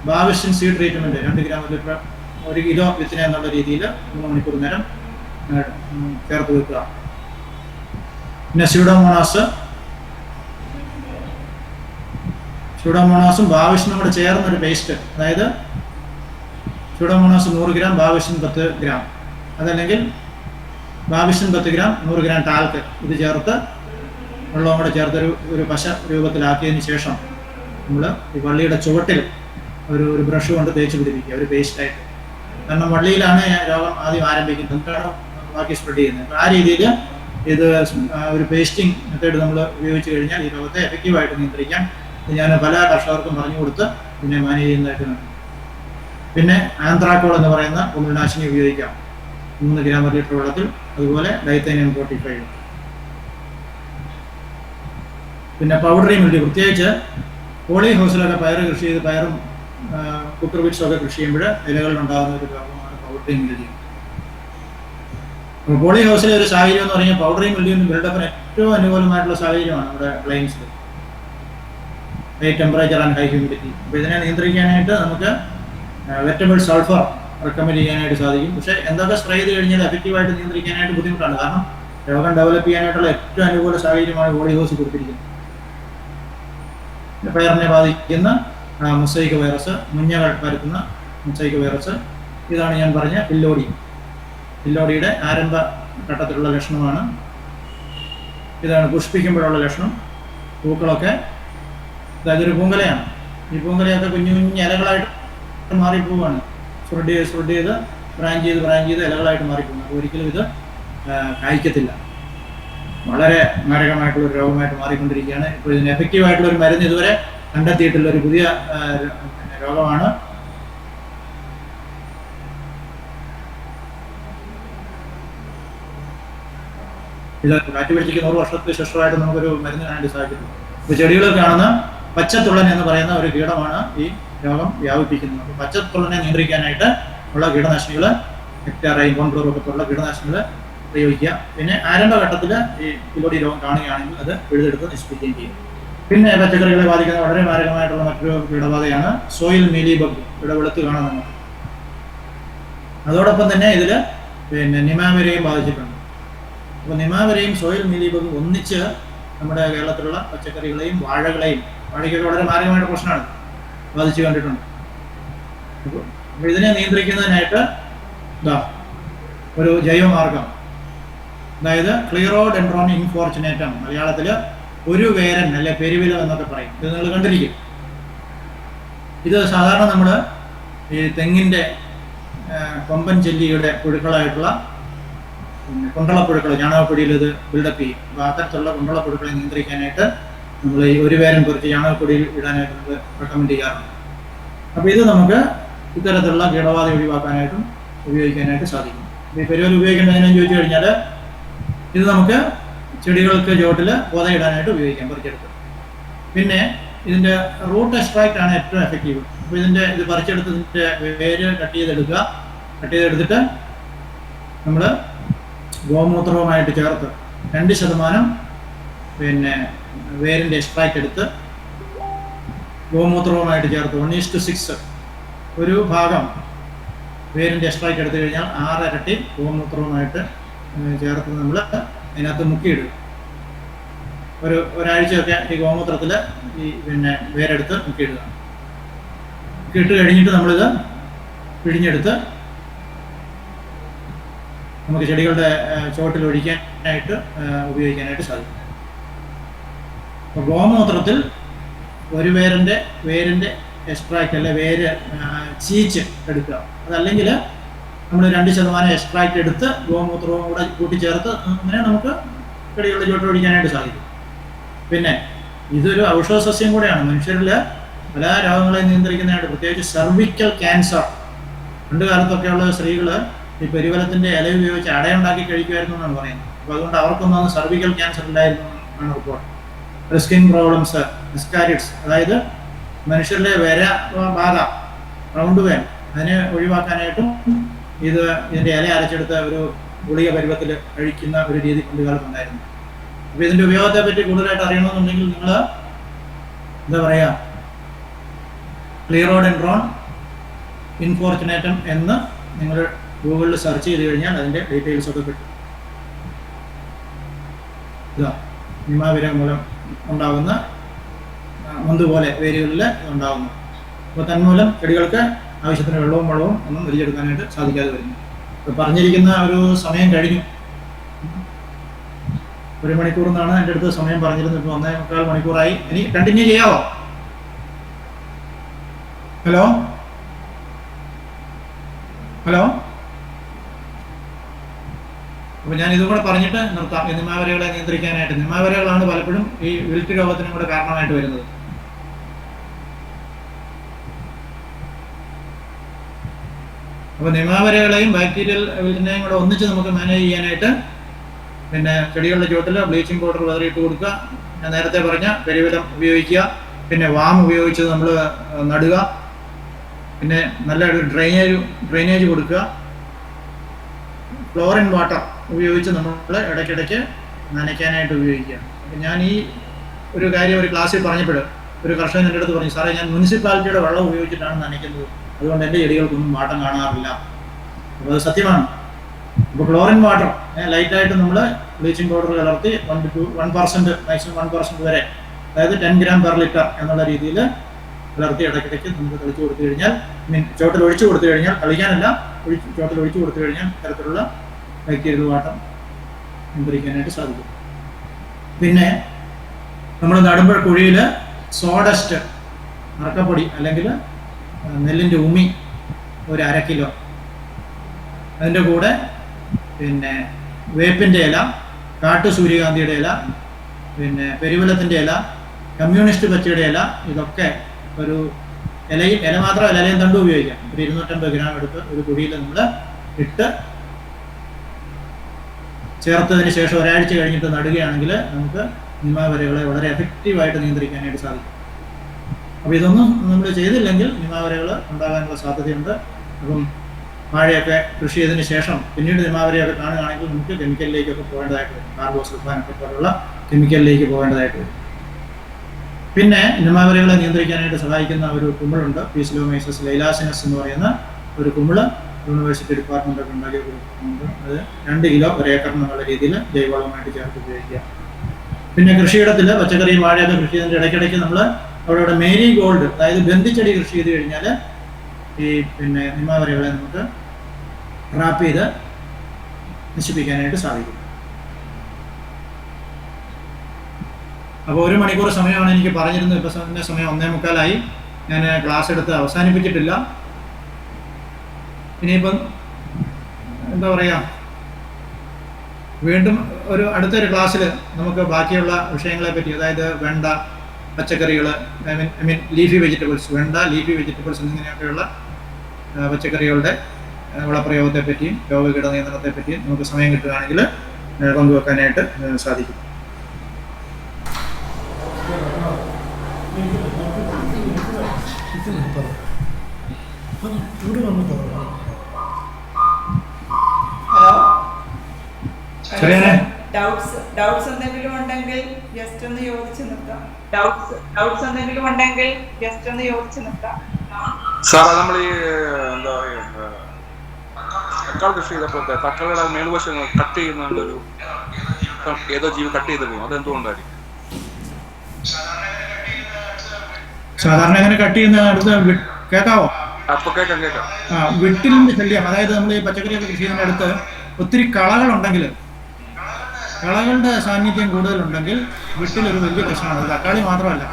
Bavistin seed treatment 2 gram 1 litre 1 kilo വിത്തിനെ എന്നുള്ള രീതിയിൽ 3 മണിക്കൂർ നേരം ചേർത്ത് വെക്കുക. പിന്നെ സ്യൂഡോമോണാസും ബാവിസ്റ്റിനും കൂടെ ചേർന്നൊരു പേസ്റ്റ്, അതായത് സ്യൂഡോമോണാസ് 100 ഗ്രാം, ബാവിസ്റ്റിൻ 10 ഗ്രാം, അതല്ലെങ്കിൽ ബാവിസ്റ്റിൻ 10 ഗ്രാം 100 ഗ്രാം ടാൽക്ക് ഇത് ചേർത്ത് വെള്ളവും കൂടെ ചേർത്ത് ഒരു പശ രൂപത്തിലാക്കിയതിന് ശേഷം നമ്മൾ ഈ വള്ളിയുടെ ചുവട്ടിൽ ഒരു ബ്രഷ് കൊണ്ട് തേച്ച് പിടിപ്പിക്കുക, ഒരു പേസ്റ്റായിട്ട്. കാരണം വള്ളിയിലാണ് രോഗം ആദ്യം ആരംഭിക്കുന്നത്, ബാക്കി സ്പ്രെഡ് ചെയ്യുന്നത്. അപ്പോൾ ആ രീതിയിൽ ഇത് ഒരു പേസ്റ്റിംഗ് മെത്തേഡ് നമ്മൾ ഉപയോഗിച്ച് കഴിഞ്ഞാൽ ഈ രോഗത്തെ എഫക്റ്റീവായിട്ട് നിയന്ത്രിക്കാം. ഞാൻ പല കർഷകർക്കും പറഞ്ഞു കൊടുത്ത് പിന്നെ മാനേജ് ചെയ്യുന്നതായിട്ട് കണ്ടു. പിന്നെ ആന്ത്രാക്കോൾ എന്ന് പറയുന്ന കുമിൾനാശിനി ഉപയോഗിക്കാം 3 ഗ്രാം 1 ലിറ്റർ വെള്ളത്തിൽ. അതുപോലെ ഡൈത്തേനിയം 45. പിന്നെ പൗഡറി മിൽഡ്യൂ, പ്രത്യേകിച്ച് പോളി ഹൗസിലൊക്കെ പയർ കൃഷി ചെയ്ത് പയറും കുക്കർ ബീറ്റ്സും ഒക്കെ കൃഷി ചെയ്യുമ്പോൾ ഇലകളിലുണ്ടാകുന്ന ഒരു രോഗമാണ് പൗഡറി മിൽഡ്യൂ. അപ്പോൾ പോളി ഹൗസിലെ ഒരു സാഹചര്യം എന്ന് പറഞ്ഞാൽ പൗഡറി മിൽഡ്യൂവിന് ബിൽഡപ്പിന് ഏറ്റവും അനുകൂലമായിട്ടുള്ള സാഹചര്യമാണ് നമ്മുടെ പ്ലെയിൻസിൽ, high temperature and high humidity. അപ്പോൾ ഇതിനെ നിയന്ത്രിക്കാനായിട്ട് നമുക്ക് വെറ്റബിൾ സൾഫർ റെക്കമെൻഡ് ചെയ്യാനായിട്ട് സാധിക്കും. പക്ഷേ എന്തൊക്കെ സ്പ്രേ ചെയ്ത് കഴിഞ്ഞാൽ എഫക്റ്റീവായിട്ട് നിയന്ത്രിക്കാനായിട്ട് ബുദ്ധിമുട്ടാണ്. കാരണം രോഗം ഡെവലപ്പ് ചെയ്യാനായിട്ടുള്ള ഏറ്റവും അനുകൂല സാഹചര്യമാണ് പോളി ഹൗസ് കൊടുത്തിരിക്കുന്നത്. പയറിനെ ബാധിക്കുന്ന മൊസൈക്ക് വൈറസ്, മുഞ്ഞകൾ പരത്തുന്ന മൊസൈക്ക് വൈറസ്, ഇതാണ് ഞാൻ പറഞ്ഞ പില്ലോടി. പില്ലോടിയുടെ ആരംഭ ഘട്ടത്തിലുള്ള ലക്ഷണമാണ്. ഇതാണ് പുഷ്പിക്കുമ്പോഴുള്ള ലക്ഷണം. പൂക്കളൊക്കെ, അതായത് ഒരു പൂങ്കലയാണ്. ഈ പൂങ്കലയൊക്കെ കുഞ്ഞു കുഞ്ഞു ഇലകളായിട്ട് മാറിപ്പോവാണ്. സ്പ്രെഡ് ചെയ്ത് ബ്രാഞ്ച് ചെയ്ത് ഇലകളായിട്ട് മാറിപ്പോകുന്നു. അപ്പോൾ ഒരിക്കലും ഇത് കായ്ക്കത്തില്ല. വളരെ മാരകമായിട്ടുള്ളൊരു രോഗമായിട്ട് മാറിക്കൊണ്ടിരിക്കുകയാണ്. ഇപ്പോൾ ഇതിന് എഫക്റ്റീവായിട്ടുള്ളൊരു മരുന്ന് ഇതുവരെ കണ്ടെത്തിയിട്ടുള്ള ഒരു പുതിയ രോഗമാണ്. ഇത് കാറ്റുവീഴ്ചയ്ക്ക് 100 വർഷത്തിന് ശേഷമായിട്ട് നമുക്കൊരു മരുന്ന് കാണാൻ സാധിച്ചിട്ടുണ്ട്. ഇപ്പോൾ ചെടികളിൽ കാണുന്ന പച്ചത്തുള്ളൻ എന്ന് പറയുന്ന ഒരു കീടമാണ് ഈ രോഗം വ്യാപിപ്പിക്കുന്നത്. അപ്പോൾ പച്ചത്തുള്ളനെ നിയന്ത്രിക്കാനായിട്ട് ഉള്ള കീടനാശിനികൾ ഹെക്ടാറൈൻ, കോൺക്ലോർ ഒക്കെ പോലുള്ള കീടനാശിനികൾ പ്രയോഗിക്കുക. പിന്നെ ആരംഭഘട്ടത്തിൽ ഈ പില്ലോടി രോഗം കാണുകയാണെങ്കിൽ അത് പിഴുതെടുത്ത് നശിപ്പിക്കുകയും ചെയ്യും. പിന്നെ പച്ചക്കറികളെ ബാധിക്കുന്ന വളരെ മാരകമായിട്ടുള്ള മറ്റൊരു കീടബാധയാണ് സോയിൽ മീലി ബഗ്. ഇവിടെ വെളുത്ത് കാണുന്നുണ്ട്. അതോടൊപ്പം തന്നെ ഇതിൽ പിന്നെ നിമാവരെയും ബാധിച്ചിട്ടുണ്ട്. അപ്പോൾ നിമാവരെയും സോയിൽ മീലി ബഗ് ഒന്നിച്ച് നമ്മുടെ കേരളത്തിലുള്ള പച്ചക്കറികളെയും വാഴയ്ക്കൊക്കെ വളരെ മാരകമായിട്ട് പ്രശ്നമാണ്, ബാധിച്ചു കണ്ടിട്ടുണ്ട്. അപ്പോൾ ഇതിനെ നിയന്ത്രിക്കുന്നതിനായിട്ട് ഒരു ജൈവമാർഗം, അതായത് ക്ലിയറോഡെൻഡ്രോൺ ഇൻഫോർച്ചുനേറ്റം, മലയാളത്തിൽ ഒരു വേരൻ അല്ലെ പെരുവിലം എന്നൊക്കെ പറയും. ഇത് നിങ്ങൾ കണ്ടിരിക്കും. ഇത് സാധാരണ നമ്മൾ ഈ തെങ്ങിൻ്റെ കൊമ്പൻ ചെല്ലിയുടെ പുഴുക്കളായിട്ടുള്ള കൊണ്ടളപ്പുഴുക്കൾ ചാണകപ്പൊടിയിൽ ഇത് ബിൽഡപ്പ് ചെയ്യും. അപ്പോൾ അത്തരത്തിലുള്ള കൊണ്ടളപ്പുഴുക്കളെ നിയന്ത്രിക്കാനായിട്ട് നമ്മൾ ഈ ഒരു വേരൻ കുറച്ച് ചാണകപ്പൊടിയിൽ ഇടാനായിട്ട് നമ്മൾ റെക്കമെൻഡ് ചെയ്യാറുണ്ട്. അപ്പോൾ ഇത് നമുക്ക് ഇത്തരത്തിലുള്ള കീടബാധ ഒഴിവാക്കാനായിട്ടും ഉപയോഗിക്കാനായിട്ട് സാധിക്കും. ഈ പെരുവിൽ ഉപയോഗിക്കേണ്ടതിനെന്ന് ചോദിച്ചു കഴിഞ്ഞാൽ ഇത് നമുക്ക് ചെടികൾക്ക് ചുവട്ടിൽ പൊതയിടാനായിട്ട് ഉപയോഗിക്കാം പറിച്ചെടുത്ത്. പിന്നെ ഇതിൻ്റെ റൂട്ട് എക്സ്ട്രാക്റ്റ് ആണ് ഏറ്റവും എഫക്റ്റീവ്. അപ്പോൾ ഇത് പറിച്ചെടുത്ത് ഇതിൻ്റെ വേര് കട്ട് ചെയ്തെടുത്തിട്ട് നമ്മൾ ഗോമൂത്രവുമായിട്ട് ചേർത്ത് 2% പിന്നെ വേരിൻ്റെ എക്സ്ട്രാക്റ്റ് എടുത്ത് ഗോമൂത്രവുമായിട്ട് ചേർത്ത് 1:6 ഒരു ഭാഗം വേരിൻ്റെ എക്സ്ട്രാക്റ്റ് എടുത്തു കഴിഞ്ഞാൽ 6 ഇരട്ടി ഗോമൂത്രവുമായിട്ട് ചേർത്ത് നമ്മൾ അതിനകത്ത് മുക്കിയിടുക. ഒരാഴ്ചയൊക്കെ ഈ ഗോമൂത്രത്തിൽ പിന്നെ വേരെടുത്ത് മുക്കിയിടുക. മുക്കിയിട്ട് കഴിഞ്ഞിട്ട് നമ്മളിത് പിഴിഞ്ഞെടുത്ത് നമുക്ക് ചെടികളുടെ ചുവട്ടിൽ ഒഴിക്കാനായിട്ട് ഉപയോഗിക്കാനായിട്ട് സാധിക്കും. അപ്പോൾ ഗോമൂത്രത്തിൽ ഒരു വേരിൻ്റെ എക്സ്ട്രാക്റ്റ് അല്ലെ വേര് ചീച്ച് എടുക്കുക. അതല്ലെങ്കിൽ നമ്മൾ 2% എക്സ്ട്രാക്റ്റ് എടുത്ത് ഗോമൂത്രവും കൂടെ കൂട്ടിച്ചേർത്ത് അങ്ങനെ നമുക്ക് ചെടികളുടെ ചുവട്ടിൽ ഒഴിക്കാനായിട്ട് സാധിക്കും. പിന്നെ ഇതൊരു ഔഷധ സസ്യം കൂടെയാണ്. മനുഷ്യരിൽ പല രോഗങ്ങളെ നിയന്ത്രിക്കുന്നതായിട്ട്, പ്രത്യേകിച്ച് സെർവിക്കൽ ക്യാൻസർ. പണ്ട് കാലത്തൊക്കെയുള്ള സ്ത്രീകൾ ഈ പെരുവലത്തിൻ്റെ ഇല ഉപയോഗിച്ച് അടയുണ്ടാക്കി കഴിക്കുമായിരുന്നു എന്നാണ് പറയുന്നത്. അപ്പോൾ അതുകൊണ്ട് അവർക്കൊന്നും സെർവിക്കൽ ക്യാൻസർ ഇല്ലായിരുന്നു എന്നാണ് റിപ്പോർട്ട്. സ്കിൻ പ്രോബ്ലംസ്, മിസ്കാരിഡ്സ്, അതായത് മനുഷ്യരിലെ ബാധ, റൗണ്ട് വേൻ, അതിനെ ഒഴിവാക്കാനായിട്ടും ഇതിൻ്റെ ഇല അരച്ചെടുത്ത ഒരു ഗുളിക പരുവത്തിൽ കഴിക്കുന്ന ഒരു രീതി പണ്ട് കാലത്തുണ്ടായിരുന്നു. അപ്പോൾ ഇതിൻ്റെ ഉപയോഗത്തെ പറ്റി കൂടുതലായിട്ട് അറിയണമെന്നുണ്ടെങ്കിൽ നിങ്ങൾ എന്താ പറയുക, ക്ലിയറോഡെൻഡ്രോൺ ഇൻഫോർച്ചുനേറ്റം എന്ന് നിങ്ങൾ ഗൂഗിളിൽ സെർച്ച് ചെയ്ത് കഴിഞ്ഞാൽ അതിൻ്റെ ഡീറ്റെയിൽസ് ഒക്കെ കിട്ടും. ഇതാ നിമാവിരം മൂലം ഉണ്ടാകുന്ന മുന്ത് പോലെ വേരുകളിൽ ഉണ്ടാകുന്നു. അപ്പോൾ തന്മൂലം ചെടികൾക്ക് ആവശ്യത്തിന് വെള്ളവും ഒന്നും വലിച്ചെടുക്കാനായിട്ട് സാധിക്കാതെ വരുന്നു. ഇപ്പോൾ പറഞ്ഞിരിക്കുന്ന ഒരു സമയം കഴിഞ്ഞു. 1 മണിക്കൂർ എന്നാണ് എൻ്റെ അടുത്ത് സമയം പറഞ്ഞിരുന്നത്. ഇപ്പോൾ 1.25 മണിക്കൂറായി. ഇനി കണ്ടിന്യൂ ചെയ്യാവോ? ഹലോ അപ്പോൾ ഞാൻ ഇതും കൂടെ പറഞ്ഞിട്ട് നിർത്താം. ഈ നിമാവരകളെ നിയന്ത്രിക്കാനായിട്ട്, നിമാവരകളാണ് പലപ്പോഴും ഈ വിൽറ്റ് രോഗത്തിനും കൂടെ കാരണമായിട്ട് വരുന്നത്. അപ്പോൾ നിമാവരകളെയും ബാക്ടീരിയൽ വിൽറ്റിനെയും കൂടെ ഒന്നിച്ച് നമുക്ക് മാനേജ് ചെയ്യാനായിട്ട് പിന്നെ ചെടികളുടെ ചുവട്ടിൽ ബ്ലീച്ചിങ് പൗഡർ വിതറിയിട്ട് കൊടുക്കുക. ഞാൻ നേരത്തെ പറഞ്ഞ പെരുവിലം ഉപയോഗിക്കുക. പിന്നെ വാം ഉപയോഗിച്ച് നമ്മൾ നടുക. പിന്നെ നല്ല ഒരു ഡ്രെയിനേജ് കൊടുക്കുക. ക്ലോറിൻ വാട്ടർ ഉപയോഗിച്ച് നമ്മൾ ഇടയ്ക്കിടയ്ക്ക് നനയ്ക്കാനായിട്ട് ഉപയോഗിക്കുക. അപ്പം ഞാൻ ഈ ഒരു കാര്യം ഒരു ക്ലാസ്സിൽ പറഞ്ഞപ്പോൾ ഒരു കർഷകൻ എൻ്റെ അടുത്ത് പറഞ്ഞു, സാറേ ഞാൻ മുനിസിപ്പാലിറ്റിയുടെ വെള്ളം ഉപയോഗിച്ചിട്ടാണ് നനയ്ക്കുന്നത്, അതുകൊണ്ട് എൻ്റെ ചെടികൾക്കൊന്നും വാട്ടം കാണാറില്ല. അപ്പോൾ അത് സത്യമാണ്. അപ്പോൾ ക്ലോറിൻ വാട്ടർ ലൈറ്റായിട്ട് നമ്മൾ ബ്ലീച്ചിങ് പൗഡർ കലർത്തി 1% മാക്സിമം 1% വരെ, അതായത് 10 gram per liter എന്നുള്ള രീതിയിൽ കലർത്തി ഇടയ്ക്കിടയ്ക്ക് നമുക്ക് തളിച്ചു കൊടുത്തു കഴിഞ്ഞാൽ, ചോട്ടിൽ ഒഴിച്ചു കൊടുത്തു കഴിഞ്ഞാൽ, കളിക്കാനല്ല, ചോട്ടിൽ ഒഴിച്ചു കൊടുത്തു കഴിഞ്ഞാൽ തരത്തിലുള്ള ബാക്ടീരിയൽ വാട്ടം നിയന്ത്രിക്കാനായിട്ട് സാധിക്കും. പിന്നെ നമ്മൾ നടുമ്പോൾ കുഴിയിൽ സോഡസ്റ്റ്, അറക്കപ്പൊടി അല്ലെങ്കിൽ നെല്ലിൻ്റെ ഉമി ഒരു 1/2 കിലോ, അതിൻ്റെ കൂടെ പിന്നെ വേപ്പിൻ്റെ ഇല, കാട്ടു സൂര്യകാന്തിയുടെ ഇല, പിന്നെ പെരുവലത്തിൻ്റെ ഇല, കമ്മ്യൂണിസ്റ്റ് പച്ചയുടെ ഇല, ഇതൊക്കെ ഒരു ഇല മാത്രമല്ല ഇലയും തണ്ടും ഉപയോഗിക്കാം. ഒരു 250 gram എടുത്ത് ഒരു കുഴിയിൽ നമ്മൾ ഇട്ട് ചേർത്തതിന് ശേഷം ഒരാഴ്ച കഴിഞ്ഞിട്ട് നടുകയാണെങ്കിൽ നമുക്ക് നിമാവരകളെ വളരെ എഫക്റ്റീവായിട്ട് നിയന്ത്രിക്കാനായിട്ട് സാധിക്കും. അപ്പോൾ ഇതൊന്നും നമ്മൾ ചെയ്തില്ലെങ്കിൽ നിമാവരകൾ ഉണ്ടാകാനുള്ള സാധ്യതയുണ്ട്. അപ്പം വാഴയൊക്കെ കൃഷി ചെയ്തതിന് ശേഷം പിന്നീട് നിമാവരയൊക്കെ കാണുകയാണെങ്കിൽ നമുക്ക് കെമിക്കലിലേക്കൊക്കെ പോകേണ്ടതായിട്ട് വരും. കാർബോസൾഫാനൊക്കെ പോലുള്ള കെമിക്കലിലേക്ക് പോകേണ്ടതായിട്ട് വരും. പിന്നെ നിമാവരകളെ നിയന്ത്രിക്കാനായിട്ട് സഹായിക്കുന്ന ഒരു കുമിളുണ്ട്, പീസിലോമൈസസ് ലൈലാസിനസ് എന്ന് പറയുന്ന ഒരു കുമിള് യൂണിവേഴ്സിറ്റി ഡിപ്പാർട്ട്മെൻ്റൊക്കെ ഉണ്ടാക്കി കൊടുക്കുന്നുണ്ട്. അത് 2 കിലോ 1 ഏക്കർ എന്നുള്ള രീതിയിൽ ജൈവവളമായിട്ട് ചേർത്ത് ഉപയോഗിക്കുക. പിന്നെ കൃഷിയിടത്തിൽ പച്ചക്കറി വാഴയൊക്കെ കൃഷി ചെയ്യുന്നതിൻ്റെ ഇടയ്ക്കിടയ്ക്ക് നമ്മൾ അവിടെ മേരി ഗോൾഡ്, അതായത് ബന്ധിച്ചെടി കൃഷി ചെയ്ത് കഴിഞ്ഞാൽ ഈ പിന്നെ നിമാവരകളെ നമുക്ക് ട്രാപ്പ് ചെയ്ത് നശിപ്പിക്കാനായിട്ട് സാധിക്കും. അപ്പോൾ 1 മണിക്കൂർ സമയമാണ് എനിക്ക് പറഞ്ഞിരുന്നത്. ഇപ്പോൾ സമയം 1:45. ഞാൻ ക്ലാസ് എടുത്ത് അവസാനിപ്പിച്ചിട്ടില്ല. ഇനിയിപ്പം എന്താ പറയുക, വീണ്ടും അടുത്തൊരു ക്ലാസ്സിൽ നമുക്ക് ബാക്കിയുള്ള വിഷയങ്ങളെ പറ്റി, അതായത് വെണ്ട, പച്ചക്കറികൾ, ഐ മീൻ ലീഫി വെജിറ്റബിൾസ്, വെണ്ട, ലീഫി വെജിറ്റബിൾസ് എന്നിങ്ങനെയൊക്കെയുള്ള പച്ചക്കറികളുടെ വളപ്രയോഗത്തെ പറ്റിയും രോഗകീട നിയന്ത്രണത്തെ പറ്റിയും നമുക്ക് സമയം കിട്ടുകയാണെങ്കിൽ പങ്കുവെക്കാനായിട്ട് സാധിക്കും. ഇരിക്കുന്നു പറ ഇവിടെ വന്ന് പറ ഹലോ ചെറിയാനെ. ഡൗട്ട്സ് എന്തെങ്കിലും ഉണ്ടെങ്കിൽ ജസ്റ്റ് ഒന്ന് യോജിച്ച് നിർത്താം. ഡൗട്ട്സ് എന്തെങ്കിലും ഉണ്ടെങ്കിൽ ജസ്റ്റ് ഒന്ന് യോജിച്ച് നിർത്താം. സാർ നമ്മൾ ഈ എന്താ തക്കാളി കൃഷി ചെയ്തപ്പോഴത്തെ തക്കാളിയുടെ മേൽവശം കട്ട് ചെയ്യുന്നൊരു ഏതോ ജീവി കട്ട് ചെയ്ത് പോകും, അതെന്തുകൊണ്ടായിരിക്കും? സാധാരണ എങ്ങനെ കട്ട് ചെയ്യുന്ന അടുത്ത് കേൾക്കാവോ? അപ്പൊ കേൾക്കാം. വിട്ടിലിന്റെ ശല്യം, അതായത് നമ്മൾ ഈ പച്ചക്കറിയൊക്കെ കൃഷി ചെയ്യുന്ന അടുത്ത് ഒത്തിരി കളകളുണ്ടെങ്കിൽ, കളകളുടെ സാന്നിധ്യം കൂടുതലുണ്ടെങ്കിൽ വിട്ടിലൊരു വലിയ പ്രശ്നമാണ്. തക്കാളി മാത്രമല്ല,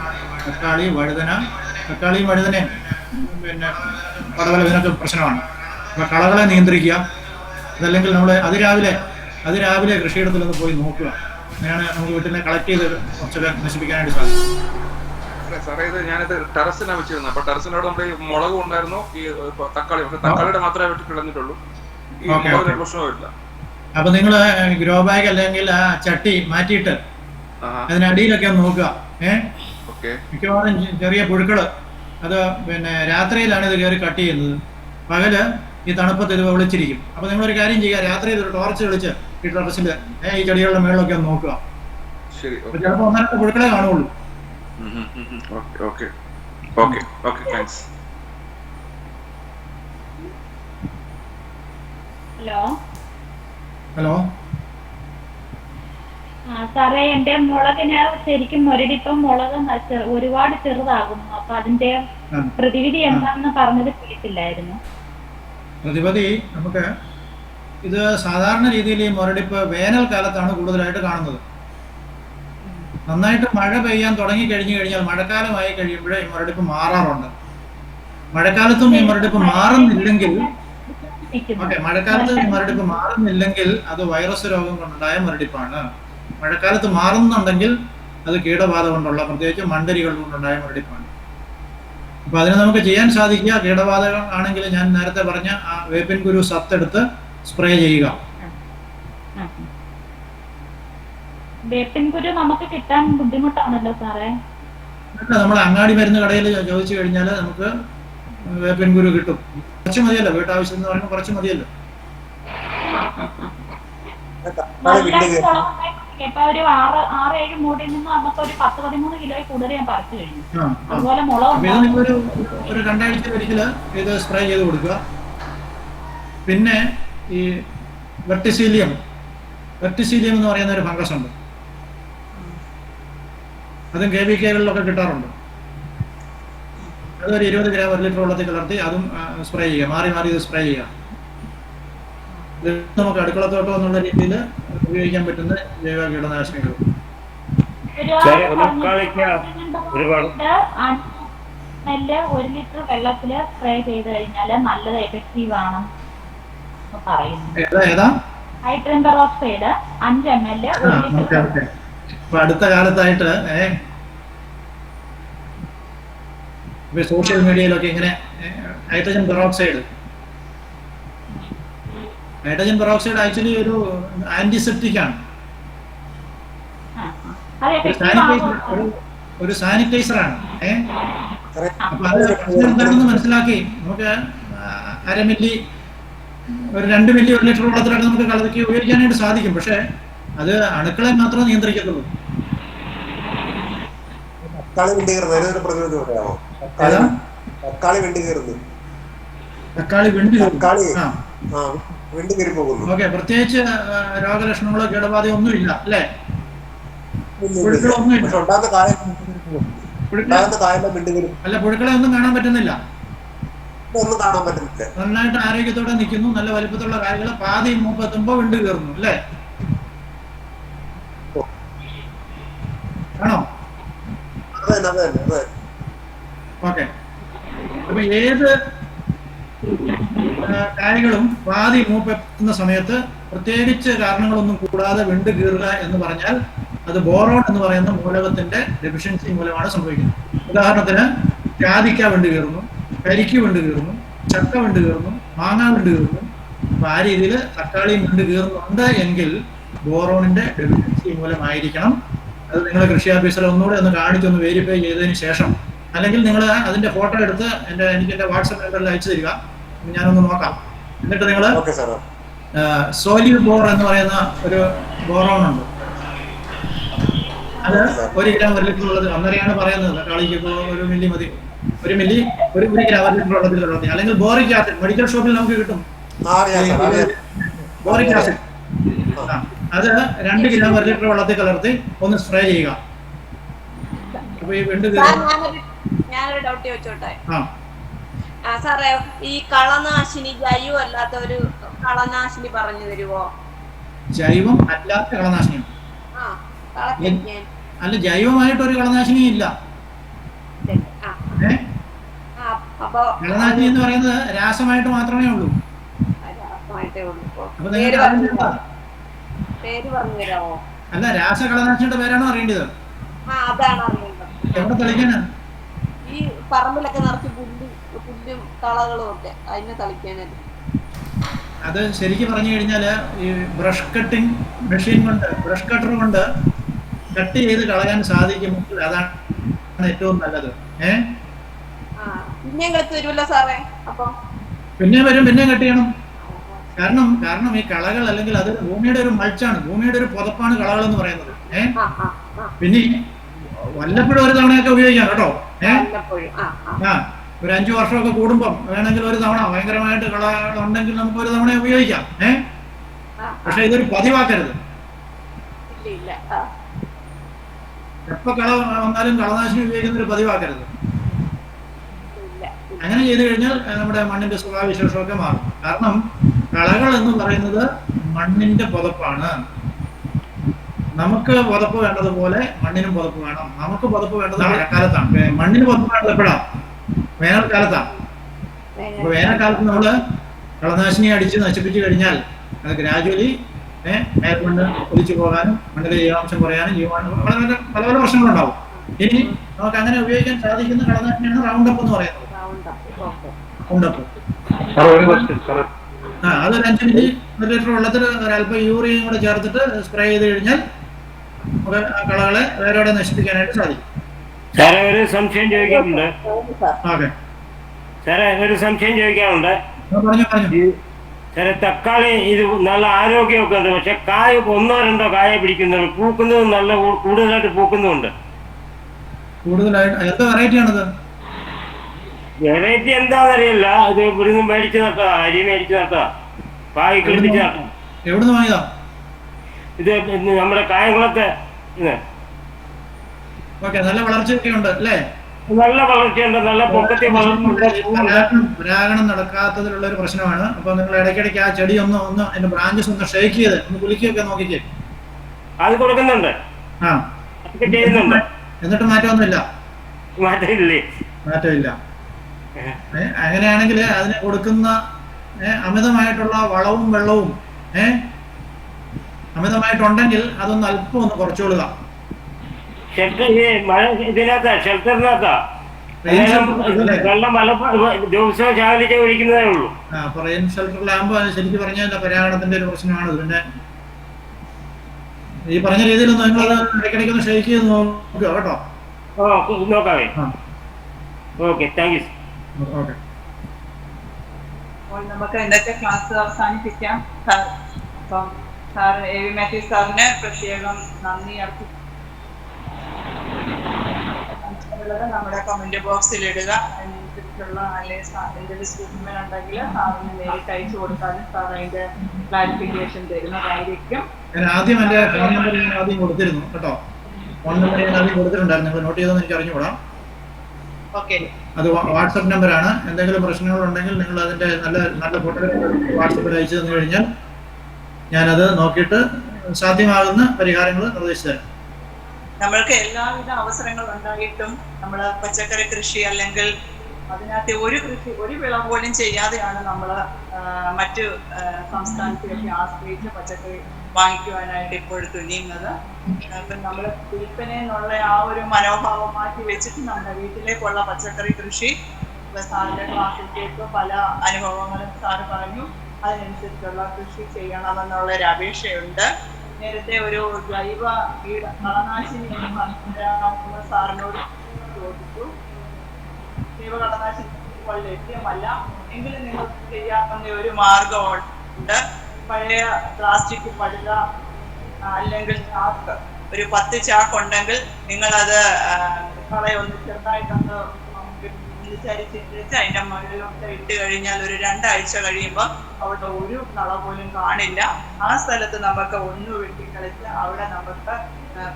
തക്കാളിയും വഴുതനയും പിന്നെ പടവല ഇതിനൊക്കെ പ്രശ്നമാണ്. അപ്പോൾ കളകളെ നിയന്ത്രിക്കുക. അതല്ലെങ്കിൽ നമ്മൾ അതിരാവിലെ കൃഷിയിടത്തിലൊന്ന് പോയി നോക്കുക. അങ്ങനെയാണ് നമുക്ക് വീട്ടിനെ കളക്ട് ചെയ്ത് കുറച്ചൊക്കെ നശിപ്പിക്കാനായിട്ട് സാധിക്കും. സാറേ, ഇത് ഞാനിത് ടെറസിനാണ് വെച്ചിരുന്നത്. അപ്പൊ ടെറസിനോട് നമ്മുടെ ഈ മുളകും ഉണ്ടായിരുന്നു, ഈ തക്കാളി, പക്ഷെ തക്കാളിയുടെ മാത്രമേ വെട്ടി കിടന്നിട്ടുള്ളൂ. ഈ മുളകിന് പ്രശ്നമില്ല. അപ്പൊ നിങ്ങൾ ഗ്രോ ബാഗ് അല്ലെങ്കിൽ ആ ചട്ടി മാറ്റിയിട്ട് അതിനടിയിലൊക്കെ ഒന്ന് നോക്കുക. മിക്കവാറും ചെറിയ പുഴുക്കള് അത് പിന്നെ രാത്രിയിലാണ് ഇത് കയറി കട്ട് ചെയ്യുന്നത്. പകല് ഈ തണുപ്പത്ത് ഇത് വിളിച്ചിരിക്കും. അപ്പൊ നിങ്ങളൊരു കാര്യം ചെയ്യുക, രാത്രി ഒരു ടോർച്ച് വിളിച്ച് ഈ ടെറസില് ഈ ചെടികളുടെ മേളിലൊക്കെ ഒന്ന് നോക്കുക. ചിലപ്പോൾ ഒന്നര പുഴുക്കളെ കാണുള്ളൂ. ഹലോ സാറേ, എന്റെ മുളകിന് ശരിക്കും ഒരിടിപ്പം മുളക് ഒരുപാട് ചെറുതാകുന്നു. അപ്പൊ അതിന്റെ പ്രതിവിധി എന്താണെന്ന് പറഞ്ഞത് കേട്ടില്ലായിരുന്നു. പ്രതിവിധി നമുക്ക് ഇത് സാധാരണ രീതിയിൽ ഈ മുരടിപ്പ് വേനൽക്കാലത്താണ് കൂടുതലായിട്ട് കാണുന്നത്. നന്നായിട്ട് മഴ പെയ്യാൻ തുടങ്ങി കഴിഞ്ഞാൽ മഴക്കാലമായി കഴിയുമ്പോഴേ ഈ മുരടിപ്പ് മാറാറുണ്ട്. മഴക്കാലത്തും ഈ മുരടിപ്പ് മാറുന്നില്ലെങ്കിൽ അത് വൈറസ് രോഗം കൊണ്ടുണ്ടായ മുരടിപ്പാണ്. മഴക്കാലത്ത് മാറുന്നുണ്ടെങ്കിൽ അത് കീടബാധ കൊണ്ടുള്ള, പ്രത്യേകിച്ച് മണ്ടരികൾ കൊണ്ടുണ്ടായ മുരടിപ്പാണ്. അപ്പൊ അതിന് നമുക്ക് ചെയ്യാൻ സാധിക്കുക, കീടബാധകൾ ആണെങ്കിൽ ഞാൻ നേരത്തെ പറഞ്ഞ ആ വേപ്പിൻ കുരു സത്തെടുത്ത് സ്പ്രേ ചെയ്യുക. വേപ്പിൻ കുരു നമുക്ക് കിട്ടാൻ ബുദ്ധിമുട്ടാണല്ലോ സാറേ. നമ്മൾ അങ്ങാടി മരുന്ന് കടയിൽ ചോദിച്ചു കഴിഞ്ഞാൽ നമുക്ക് വേപ്പിൻ കുരു കിട്ടും. കുറച്ച് മതിയല്ലോ, വീട്ടാവശ്യം എന്ന് പറയുമ്പോൾ കുറച്ച് മതിയല്ലോ. ഇപ്പൊ ഒരു 6-7 മൂടിൽ നിന്ന് നമുക്ക് ഒരു 10-13 കിലോ കൂടുതൽ ഞാൻ പറിച്ചു കഴിഞ്ഞു. അതുപോലെ മുളക് ഒരു 2 ആഴ്ച ഒരിക്കല് ഇത് സ്പ്രേ ചെയ്ത് കൊടുക്കുക. പിന്നെ ഈ വെർട്ടിസീലിയം എന്ന് പറയുന്ന ഒരു ഫംഗസ് ഉണ്ട്. അതും KVK-കളിലൊക്കെ കിട്ടാറുണ്ട്. അതൊരു 20 ഗ്രാം 1 ലിറ്റർ വെള്ളത്തിൽ കലർത്തി അതും സ്പ്രേ ചെയ്യുക. മാറി ഇത് സ്പ്രേ ചെയ്യുക. ഇത് നമുക്ക് അടുക്കളത്തോട്ടം എന്നുള്ള രീതിയിൽ ഉപയോഗിക്കാൻ പറ്റുന്ന ജൈവ കീടനാശിനികൾ. നെല്ല് 1 ലിറ്റർ വെള്ളത്തില് സ്പ്രേ ചെയ്ത് കഴിഞ്ഞാൽ നല്ലത് എഫക്റ്റീവ് ആണെന്ന് പറയുന്നു. Hydrogen peroxide 5 ml 1 litre. അടുത്ത കാലത്തായിട്ട് സോഷ്യൽ മീഡിയയിലൊക്കെ ഇങ്ങനെ ഹൈഡ്രജൻ പെറോക്സൈഡ് ആക്ച്വലി ഒരു ആന്റിസെപ്റ്റിക് ആണ്, ഒരു സാനിറ്റൈസർ ആണ്. അപ്പൊ അത് എന്താണെന്ന് മനസ്സിലാക്കി നമുക്ക് 1/2 മില്ലി, ഒരു 2 മില്ലി 1 ലിറ്റർ വെള്ളത്തിലൊക്കെ നമുക്ക് കലക്കി ഉപയോഗിക്കാനായിട്ട് സാധിക്കും. പക്ഷെ അത് അണുക്കളെ മാത്രമേ നിയന്ത്രിക്കത്തുള്ളൂ. ഓക്കെ, പ്രത്യേകിച്ച് രോഗലക്ഷണങ്ങളോ കീടബാധയോ ഒന്നും ഇല്ല അല്ലേ? അല്ല, പുഴുക്കളെ ഒന്നും കാണാൻ പറ്റുന്നില്ല. നന്നായിട്ട് ആരോഗ്യത്തോടെ നിൽക്കുന്നു. നല്ല വലിപ്പത്തിലുള്ള കായകൾ പാതി മൂപ്പെത്തുമ്പോ വിണ്ട് കയറുന്നു അല്ലേ? ആണോ? ഓക്കെ. അപ്പൊ ഏത് കായകളും പാതി മൂപ്പെത്തുന്ന സമയത്ത് പ്രത്യേകിച്ച് കാരണങ്ങളൊന്നും കൂടാതെ വിണ്ട് കീറുക എന്ന് പറഞ്ഞാൽ അത് ബോറോൺ എന്ന് പറയുന്ന മൂലകത്തിന്റെ ഡെഫിഷ്യൻസി മൂലമാണ് സംഭവിക്കുന്നത്. ഉദാഹരണത്തിന് ജാതിക്ക വിണ്ട് കീറുന്നു, കരിക്ക് വിണ്ട് കീറുന്നു, ചക്ക വിണ്ട് കീറുന്നു, മാങ്ങ വിണ്ട് കീറുന്നു. അപ്പൊ ആ രീതിയിൽ തക്കാളിയും വിണ്ട് കീറുന്നുണ്ട് എങ്കിൽ ബോറോണിന്റെ ഡെഫിഷ്യൻസി മൂലമായിരിക്കണം. അത് നിങ്ങൾ കൃഷി ഓഫീസറെ ഒന്നുകൂടെ ഒന്ന് കാണിച്ചൊന്ന് വെരിഫൈ ചെയ്തതിന് ശേഷം അല്ലെങ്കിൽ നിങ്ങൾ അതിന്റെ ഫോട്ടോ എടുത്ത് എനിക്ക് എൻ്റെ വാട്സപ്പ് നമ്പറിൽ അയച്ചു തരിക, ഞാനൊന്ന് നോക്കാം. എന്നിട്ട് നിങ്ങൾ സോലിവ് ബോർ എന്ന് പറയുന്ന ഒരു ബോറോൺ ഉണ്ട്, അത് 1 ഗ്രാം 1 ലിറ്റർ ഉള്ളത് അന്നേരമാണ് പറയുന്നത്. തക്കാളിക്ക് ഇപ്പോൾ 1 മില്ലി മതി, 1 മില്ലി 1 ഗ്രാം 1 ലിറ്റർ ഉള്ളതിൽ മതി. അല്ലെങ്കിൽ ബോറിക് ആസിഡ് മെഡിക്കൽ ഷോപ്പിൽ നമുക്ക് കിട്ടും, ബോറിക് ആസിഡ്. അത് 2 ഗ്രാം 1 ലിറ്റർ വെള്ളത്തിൽ കലർത്തി ഒന്ന് സ്പ്രേ ചെയ്യുക. അപ്പൊ ഈ ഞാനൊരു ഡൗട്ട് ചോദിച്ചോട്ടെ സാറേ, ഈ കളനാശിനി ജൈവം അല്ലാത്ത ഒരു കളനാശിനി പറഞ്ഞു തരുവോ? ജൈവം അല്ലാത്ത കളനാശിനിയാണ്. അല്ല, ജൈവമായിട്ട് ഒരു കളനാശിനി ഇല്ല. കളനാശിനി എന്ന് പറയുന്നത് രാസമായിട്ട് മാത്രമേ ഉള്ളൂ. അപ്പൊ പേര് പറഞ്ഞു തരാമോ? അല്ല, രാസകളനാശിനിയുടെ പേരാണോ അറിയേണ്ടത്? അതാണ് അറിയേണ്ടത്. എവിടെ തളിക്കാനാ? ഈ പറമ്പിലൊക്കെ നിറച്ച് പുല്ലും കളകളും ഒക്കെ അതിനെ തളിക്കാനായിട്ട്. അത് ശരിക്കും പറഞ്ഞു കഴിഞ്ഞാൽ ഈ ബ്രഷ് കട്ടിങ് മെഷീൻ കൊണ്ട്, ബ്രഷ് കട്ടർ കൊണ്ട് കട്ട് ചെയ്ത് കളയാൻ സാധിക്കുമെങ്കിൽ അതാണ് ഏറ്റവും നല്ലത്. പിന്നെ വരുമല്ലോ സാറേ? അപ്പൊ പിന്നെ വരും, പിന്നെ കട്ട് ചെയ്യണം. കാരണം ഈ കളകൾ അല്ലെങ്കിൽ അത് ഭൂമിയുടെ ഒരു മൾച്ചാണ്, ഭൂമിയുടെ ഒരു പുതപ്പാണ് കളകൾ എന്ന് പറയുന്നത്. പിന്നെ വല്ലപ്പോഴും ഒരു തവണയൊക്കെ ഉപയോഗിക്കാം കേട്ടോ. ഒരു 5 വർഷമൊക്കെ കൂടുമ്പം വേണമെങ്കിൽ ഒരു തവണ ഭയങ്കരമായിട്ട് കളകൾ ഉണ്ടെങ്കിൽ നമുക്ക് ഒരു തവണ ഉപയോഗിക്കാം. പക്ഷെ ഇതൊരു പതിവാക്കരുത്. എപ്പോ കള വന്നാലും കളനാശിനി ഉപയോഗിക്കുന്ന ഒരു പതിവാക്കരുത്. അങ്ങനെ ചെയ്തു കഴിഞ്ഞാൽ നമ്മുടെ മണ്ണിന്റെ സ്വഭാവവിശേഷമൊക്കെ മാറും. കാരണം കളകൾ എന്ന് പറയുന്നത് മണ്ണിന്റെ പുതപ്പാണ്. നമുക്ക് പുതപ്പ് വേണ്ടതുപോലെ മണ്ണിനും പുതപ്പ് വേണം. നമുക്ക് പുതപ്പ് വേണ്ടത് മഴക്കാലത്താണ്, മണ്ണിന് പുതപ്പ് വേണ്ടത് എപ്പോഴാണ്? വേനൽക്കാലത്താണ്. അപ്പൊ വേനൽക്കാലത്ത് നമ്മള് കളനാശിനി അടിച്ച് നശിപ്പിച്ചു കഴിഞ്ഞാൽ അത് ഗ്രാജുവലി മണ്ണ് ഒലിച്ചു പോകാനും മണ്ണിലെ ജീവാംശം കുറയാനും പല പല പ്രശ്നങ്ങളുണ്ടാവും. ഇനി നമുക്ക് അങ്ങനെ ഉപയോഗിക്കാൻ സാധിക്കുന്ന കളനാശിനിയാണ് റൗണ്ടപ്പ് എന്ന് പറയുന്നത്. റൗണ്ടപ്പ് അതൊരു 5 മില്ലി 1 ലിറ്റർ വെള്ളത്തിൽ ഒരല്പം യൂറിയയും കൂടെ ചേർത്തിട്ട് സ്പ്രേ ചെയ്ത് കഴിഞ്ഞാൽ നമുക്ക് ആ കളകളെ വേരോടെ നശിപ്പിക്കാനായിട്ട് സാധിക്കും. സാറേ, ഒരു സംശയം ചോദിക്കാനുണ്ട്. ഓക്കെ സാറേ, ഒരു സംശയം ചോദിക്കാനുണ്ട്. പറഞ്ഞു. സാറേ, തക്കാളി ഇത് നല്ല ആരോഗ്യമൊക്കെ ഉണ്ട്, പക്ഷെ കായ 1 or 2 കായ പിടിക്കുന്നുണ്ട്, പൂക്കുന്നതും നല്ല കൂടുതലായിട്ട് പൂക്കുന്നുമുണ്ട്. കൂടുതലായിട്ട് എന്താ വെറൈറ്റി ആണത്? വെറൈറ്റി എന്താണെന്നറിയില്ല. ഇത് ഇവിടുന്ന് മേടിച്ച് നട്ടാ, അരി മേടിച്ച് നട്ടാ, കായ് കിളിപ്പിച്ച് നട്ടാ. എവിടുന്ന് വാങ്ങിയതാ ഇത്? നമ്മുടെ കായംകുളത്തെ. നല്ല വളർച്ചയൊക്കെ ഉണ്ട് അല്ലേ? നല്ല വളർച്ചയുണ്ട്, നല്ല പൊക്കത്തിൽ വളർന്നുണ്ട്. പരാഗണം നടക്കാത്തതിലുള്ള ഒരു പ്രശ്നമാണ്. അപ്പൊ നിങ്ങൾ ഇടയ്ക്കിടയ്ക്ക് ആ ചെടി ഒന്ന് അതിന്റെ ബ്രാഞ്ചസ് ഒന്ന് ഷേക്ക് ചെയ്ത് ഒന്ന് കുലുക്കിയൊക്കെ നോക്കിക്കേ. അത് കൊടുക്കുന്നുണ്ട്, അതൊക്കെ ചെയ്യുന്നുണ്ട്. എന്നിട്ട് മാറ്റമൊന്നുമില്ല? മാറ്റമില്ല. അങ്ങനെയാണെങ്കിൽ അതിന് കൊടുക്കുന്ന അമിതമായിട്ടുള്ള വളവും വെള്ളവും അമിതമായിട്ടുണ്ടെങ്കിൽ അതൊന്ന് അല്പം ഒന്ന് കുറച്ചുകൊള്ളുക. ഇതിനകത്താ, ഷെൽട്ടറിനകത്താ വെള്ളം ദിവസവും ശാലിച്ച് ഒഴിക്കുന്നതേ ഉള്ളൂ. അപ്പൊ റെയിൻ ഷെൽട്ടറിലാകുമ്പോ ശരിക്കും പറഞ്ഞാൽ പരാഗണത്തിന്റെ ഒരു പ്രശ്നമാണ്. പിന്നെ ഈ പറഞ്ഞ രീതിയിൽ നിങ്ങളത് ഇടയ്ക്കിടയ്ക്ക് ഒന്ന് ഷെയ്ക്ക് ചെയ്ത് നോക്കുക കേട്ടോ. നോക്കാവേ. Okay, thank you. ഓക്കെ, അപ്പോൾ നമുക്ക് ഇന്നത്തെ ക്ലാസ് അവസാനിപ്പിക്കാം. അപ്പം സാർ എ.വി. മാത്യു സാറിന് പ്രത്യേകം നന്ദി അർപ്പിക്കുന്നത് നമ്മുടെ കമന്റ് ബോക്സിൽ ഇടുക. അതിനനുസരിച്ചുള്ള അല്ലെങ്കിൽ എന്തെങ്കിലും സ്റ്റുഡൻറ് ഉണ്ടെങ്കിൽ സാറിന് നേരിട്ട് അയച്ചു കൊടുത്താലും സാർ അതിന്റെ ക്ലാരിഫിക്കേഷൻ തരുന്നതായിരിക്കും. ഞാൻ ആദ്യം എന്റെ ഫോൺ നമ്പർ ആദ്യം കൊടുത്തിരുന്നു കേട്ടോ. ഫോൺ നമ്പർ ഞാൻ ആദ്യം കൊടുത്തിട്ടുണ്ടായിരുന്നു, നിങ്ങൾ നോട്ട് ചെയ്തെന്ന് എനിക്ക് അറിഞ്ഞുകൂടാ. അത് വാട്സപ്പ് നമ്പറാണ്. എന്തെങ്കിലും പ്രശ്നങ്ങളുണ്ടെങ്കിൽ നിങ്ങൾ അതിന്റെ നല്ല ഫോട്ടോ വാട്സപ്പിൽ അയച്ചു തന്നു കഴിഞ്ഞാൽ ഞാനത് നോക്കിയിട്ട് സാധ്യമാകുന്ന പരിഹാരങ്ങൾ നിർദ്ദേശിച്ചു തരാം. നമ്മൾക്ക് എല്ലാവിധ അവസരങ്ങൾ ഉണ്ടായിട്ടും നമ്മൾ പച്ചക്കറി കൃഷി അല്ലെങ്കിൽ അതിനകത്ത് ഒരു വിള പോലും ചെയ്യാതെയാണ് നമ്മൾ മറ്റു സംസ്ഥാനത്തിലൊക്കെ ആശ്രയിച്ച് പച്ചക്കറി വാങ്ങിക്കുവാനായിട്ട് ഇപ്പോൾ തുനിയുന്നത്. അപ്പം നമ്മൾ വിൽപ്പന എന്നുള്ള ആ ഒരു മനോഭാവം മാറ്റി വെച്ചിട്ട് നമ്മുടെ വീട്ടിലേക്കുള്ള പച്ചക്കറി കൃഷി സാറിന്റെ ക്ലാസ്സിലേക്ക് പല അനുഭവങ്ങളും സാറ് പറഞ്ഞു. അതിനനുസരിച്ചുള്ള കൃഷി ചെയ്യണമെന്നുള്ളൊരു അപേക്ഷയുണ്ട്. നേരത്തെ ഒരു ജൈവ കളനാശിനി സാറിനോട് ചോദിച്ചു. ജൈവകടനാശിനി ലഭ്യമല്ല എങ്കിലും നിങ്ങൾക്ക് ചെയ്യാവുന്ന ഒരു മാർഗമുണ്ട്. പഴയ പ്ലാസ്റ്റിക് പടുക അല്ലെങ്കിൽ ചാക്ക്, ഒരു 10 ചാക്ക് ഉണ്ടെങ്കിൽ നിങ്ങളത് കളയൊന്ന് ചെറുതായിട്ടൊന്ന് ചരിച്ചിട്ട് അതിന്റെ മുകളിലൊക്കെ ഇട്ട് കഴിഞ്ഞാൽ ഒരു 2 ആഴ്ച കഴിയുമ്പോൾ അവിടെ ഒരു കള പോലും കാണില്ല. ആ സ്ഥലത്ത് നമുക്ക് ഒന്ന് വെട്ടിക്കളിച്ച് അവിടെ നമുക്ക്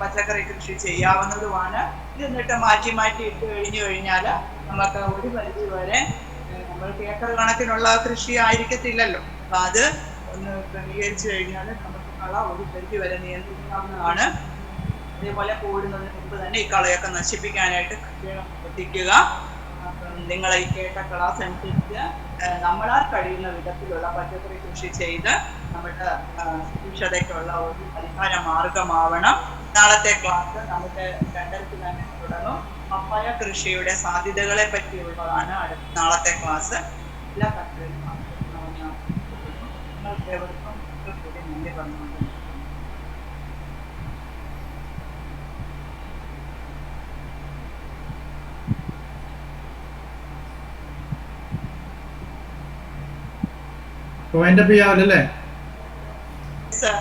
പച്ചക്കറി കൃഷി ചെയ്യാവുന്നതുമാണ്. എന്നിട്ട് മാറ്റി മാറ്റി ഇട്ട് കഴിഞ്ഞാൽ നമുക്ക് ഒരു പരിധി വരെ നമ്മൾക്ക് ഏക്കർ കണക്കിനുള്ള കൃഷി ആയിരിക്കത്തില്ലല്ലോ. അപ്പൊ അത് ഒന്ന് ക്രമീകരിച്ചു കഴിഞ്ഞാൽ നമുക്ക് കള ഒരു പരിധി വരെ നിയന്ത്രിക്കാവുന്നതാണ്. അതേപോലെ കൂടുന്നതിന് മുമ്പ് തന്നെ ഈ കളയൊക്കെ നശിപ്പിക്കാനായിട്ട് ശ്രദ്ധിക്കുക. നിങ്ങൾ ഈ കേട്ട ക്ലാസ് അനുസരിച്ച് നമ്മളാൽ കഴിയുന്ന വിധത്തിലുള്ള പച്ചക്കറി കൃഷി ചെയ്ത് നമ്മുടെ സുരക്ഷതയ്ക്കുള്ള ഒരു പരിഹാര മാർഗമാവണം. നാളത്തെ ക്ലാസ് നമുക്ക് 2:30 തന്നെ തുടങ്ങും. പപ്പായ കൃഷിയുടെ സാധ്യതകളെ പറ്റിയുള്ളതാണ് നാളത്തെ ക്ലാസ്. എല്ലാ കർഷകരും നിങ്ങൾക്ക് ഏവർക്കും കൂടി നന്ദി പറഞ്ഞു. Point up ചെയ്യാമല്ലേ? സർ,